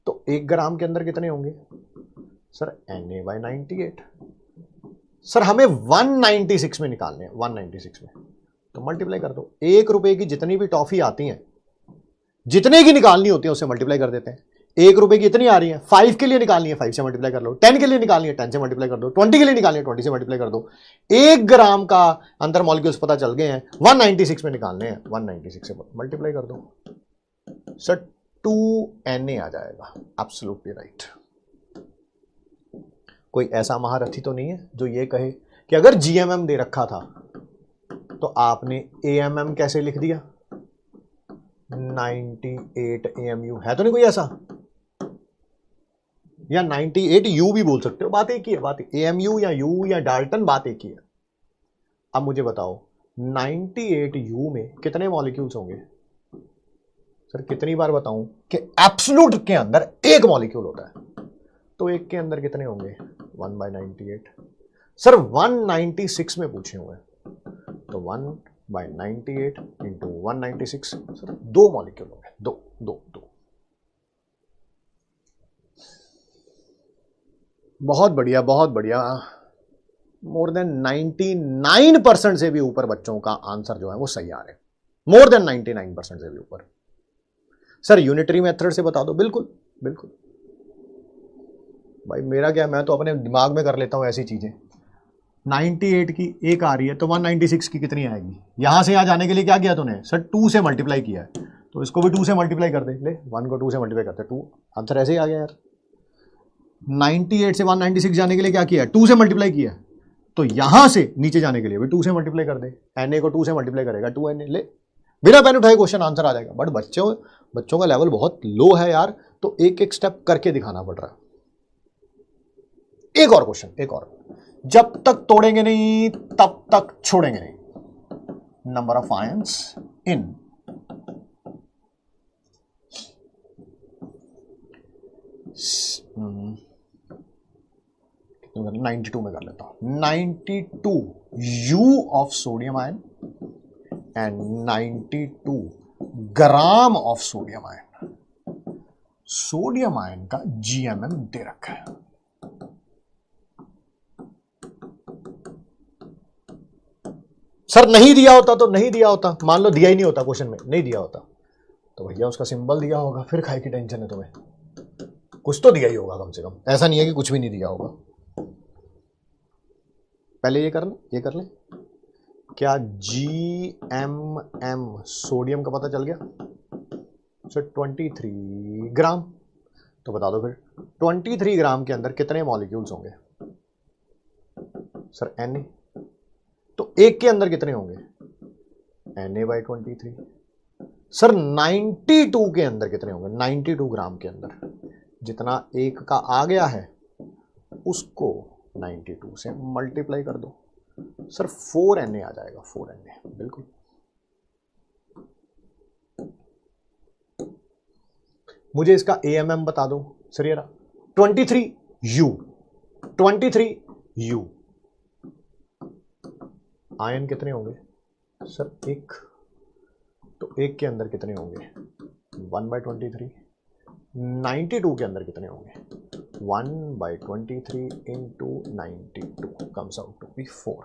तो 1 ग्राम के अंदर कितने होंगे, सर Na/98। सर हमें 196 में निकालने हैं, 196 में, तो मल्टीप्लाई कर दो। 1 रुपए की जितनी भी टॉफी आती हैं, जितने की निकालनी होती है उससे मल्टीप्लाई कर देते हैं। 1 रुपए की इतनी आ रही है, 5 के लिए निकालनी है 5 से मल्टीप्लाई कर लो, 10 के लिए निकालनी है 10 से मल्टीप्लाई कर दो, 20 के लिए निकालनी है 20 से मल्टीप्लाई कर दो। 1 ग्राम का अंदर मॉलिक्यूल्स पता चल गए हैं, 196 में निकालने हैं, 196 से मल्टीप्लाई कर दो। सर 2Na आ जाएगा, एब्सोल्युटली राइट। कोई ऐसा महारथी तो नहीं है जो ये कहे कि अगर GMM दे रखा था तो आपने AMM कैसे लिख दिया, 98 AMU है तो नहीं कोई ऐसा, या 98 U भी बोल सकते हो, बात एक ही है, बात AMU या U या डाल्टन, बात एक ही है। अब मुझे बताओ 98 U में कितने मॉलिक्यूल्स होंगे, सर कितनी बार बताऊं कि एब्सोल्यूट के अंदर एक मॉलिक्यूल होता है, तो एक के अंदर कितने होंगे 1/98। सर 196 में पूछे हुए, तो 1/98 इंटू 196, सर 2 मॉलिक्यूल होंगे, 2 2 2। बहुत बढ़िया बहुत बढ़िया। मोर देन 99% से भी ऊपर बच्चों का आंसर जो है वो सही आ रहे हैं, मोर देन 99% से भी ऊपर। सर यूनिटरी मेथड से बता दो, बिल्कुल बिल्कुल भाई, मेरा क्या, मैं तो अपने दिमाग में कर लेता हूं ऐसी चीजें। 98 की एक आ रही है तो 196 की कितनी आएगी, यहां से यहां जाने के लिए क्या किया तूने, सर 2 से मल्टीप्लाई किया है, तो इसको भी 2 से मल्टीप्लाई कर दे, ले 1 को 2 से मल्टीप्लाई करते 2, आंसर ऐसे ही आ गया यार। 98 से 196 जाने के लिए क्या किया, 2 से मल्टीप्लाई किया, तो यहां से नीचे जाने के लिए भी 2 से मल्टीप्लाई कर दे, Na को 2 से मल्टीप्लाई करेगा 2Na, ले बिना पेन उठाए क्वेश्चन आंसर आ जाएगा। बट बच्चों का लेवल बहुत लो है यार, तो एक एक स्टेप करके दिखाना पड़ रहा है। एक और क्वेश्चन, एक और, जब तक तोड़ेंगे नहीं तब तक छोड़ेंगे नहीं। नंबर ऑफ आयंस इन 92 में कर लेता हूं, 92 U of sodium ion and 92 gram of sodium ion. Sodium ion का GMM दे रखा है। सर नहीं दिया होता तो नहीं दिया होता, मान लो दिया ही नहीं होता, क्वेश्चन में नहीं दिया होता तो भैया उसका सिंबल दिया होगा, फिर खाए की टेंशन है तुम्हें, कुछ तो दिया ही होगा कम से कम, ऐसा नहीं है कि कुछ भी नहीं दिया होगा। पहले ये कर ले, क्या GMM सोडियम का पता चल गया? सर 23 ग्राम, तो बता दो फिर 23 ग्राम के अंदर कितने मॉलिक्यूल्स होंगे? सर Na, तो एक के अंदर कितने होंगे? Na/23। सर 92 के अंदर कितने होंगे? 92 ग्राम के अंदर जितना एक का आ गया है उसको 92 से मल्टीप्लाई कर दो, सर 4Na आ जाएगा, 4Na बिल्कुल। मुझे इसका AMM बता दो। सर ये 23U, 23U आयन कितने होंगे? सर एक, तो एक के अंदर कितने होंगे? 1/23। 92 के अंदर कितने होंगे? 1/23 into 92 comes out to be 4।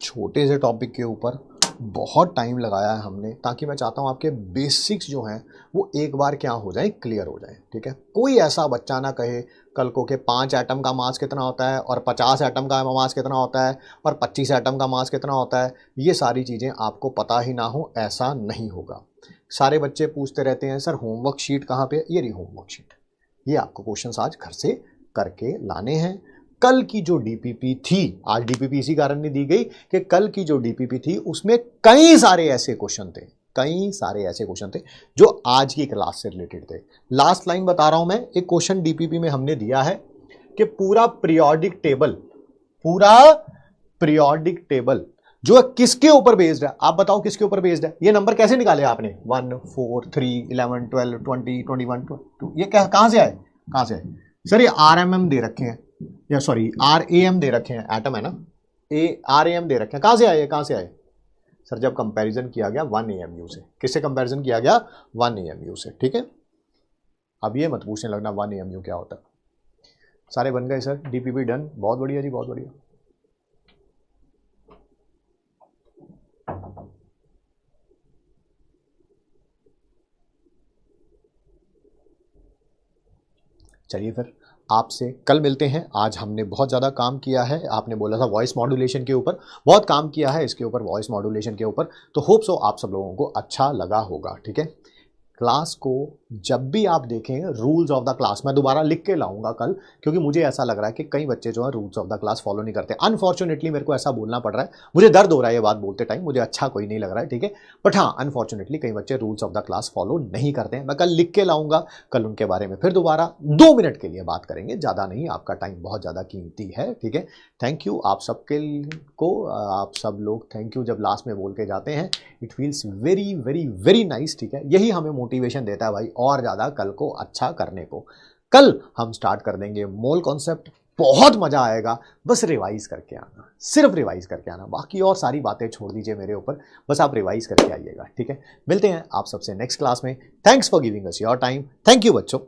छोटे से टॉपिक के ऊपर बहुत टाइम लगाया है हमने, ताकि मैं चाहता हूं आपके बेसिक्स जो हैं वो एक बार क्या हो जाए, क्लियर हो जाए। ठीक है, कोई ऐसा बच्चा ना कहे कल को के 5 एटम का मास कितना होता है और 50 एटम का मास कितना होता है और 25 एटम का मास कितना होता है, ये सारी चीज़ें आपको पता ही ना हो, ऐसा नहीं होगा। सारे बच्चे पूछते रहते हैं सर होमवर्क शीट कहाँ पे? ये रही होमवर्क शीट, ये आपको क्वेश्चंस आज घर से करके लाने हैं। कल की जो डीपीपी थी, आज डीपीपी इसी कारण नहीं दी गई कि कल की जो डीपीपी थी उसमें कई सारे ऐसे क्वेश्चन थे जो आज की क्लास से रिलेटेड थे। लास्ट लाइन बता रहा हूं मैं, एक क्वेश्चन डीपीपी में हमने दिया है कि पूरा पीरियोडिक टेबल जो किसके ऊपर बेस्ड है, आप बताओ किसके ऊपर बेस्ड है? ये नंबर कैसे निकाले आपने? 1 4 3 11 12 20 21 22, ये कहां से आए? सर ये RMM दे रखे हैं, या सॉरी RAM दे रखे हैं, एटम है ना, RAM दे रखे हैं। कहां से आए? सर जब कंपैरिजन किया गया 1AMU से। किससे कंपैरिजन किया गया? 1AMU से। ठीक है, अब ये मत पूछने लगना 1AMU क्या होता है। सारे बन गए सर, डीपीपी डन, बहुत बढ़िया जी, बहुत बढ़िया। चलिए फिर आपसे कल मिलते हैं। आज हमने बहुत ज़्यादा काम किया है, आपने बोला था वॉइस मॉड्यूलेशन के ऊपर, बहुत काम किया है इसके ऊपर, वॉइस मॉड्यूलेशन के ऊपर। तो होप सो आप सब लोगों को अच्छा लगा होगा। ठीक है, क्लास को जब भी आप देखें रूल्स ऑफ द क्लास मैं दोबारा लिख के लाऊंगा कल, क्योंकि मुझे ऐसा लग रहा है कि कई बच्चे जो है rules of the class follow नहीं करते। अनफॉर्चुनेटली मेरे को ऐसा बोलना पड़ रहा है, मुझे दर्द हो रहा है ये बात बोलते टाइम, मुझे अच्छा कोई नहीं लग रहा है। ठीक है, बट हाँ अनफॉर्चुनेटली कई बच्चे rules of the class follow नहीं करते हैं। मैं कल लिख के लाऊंगा, कल उनके बारे में फिर दोबारा 2 मिनट के लिए बात करेंगे, ज़्यादा नहीं, आपका टाइम बहुत ज़्यादा कीमती है। ठीक है, थैंक यू आप सबके को, आप सब लोग थैंक यू जब लास्ट में बोल के जाते हैं, it feels very very very nice. ठीक है, यही हमें मोटिवेशन देता है भाई और ज़्यादा कल को अच्छा करने को। कल हम स्टार्ट कर देंगे मोल कॉन्सेप्ट, बहुत मज़ा आएगा। बस रिवाइज करके आना, सिर्फ रिवाइज करके आना, बाकी और सारी बातें छोड़ दीजिए मेरे ऊपर, बस आप रिवाइज करके आइएगा। ठीक है, मिलते हैं आप सबसे नेक्स्ट क्लास में। Thanks for giving us your time. Thank you बच्चों।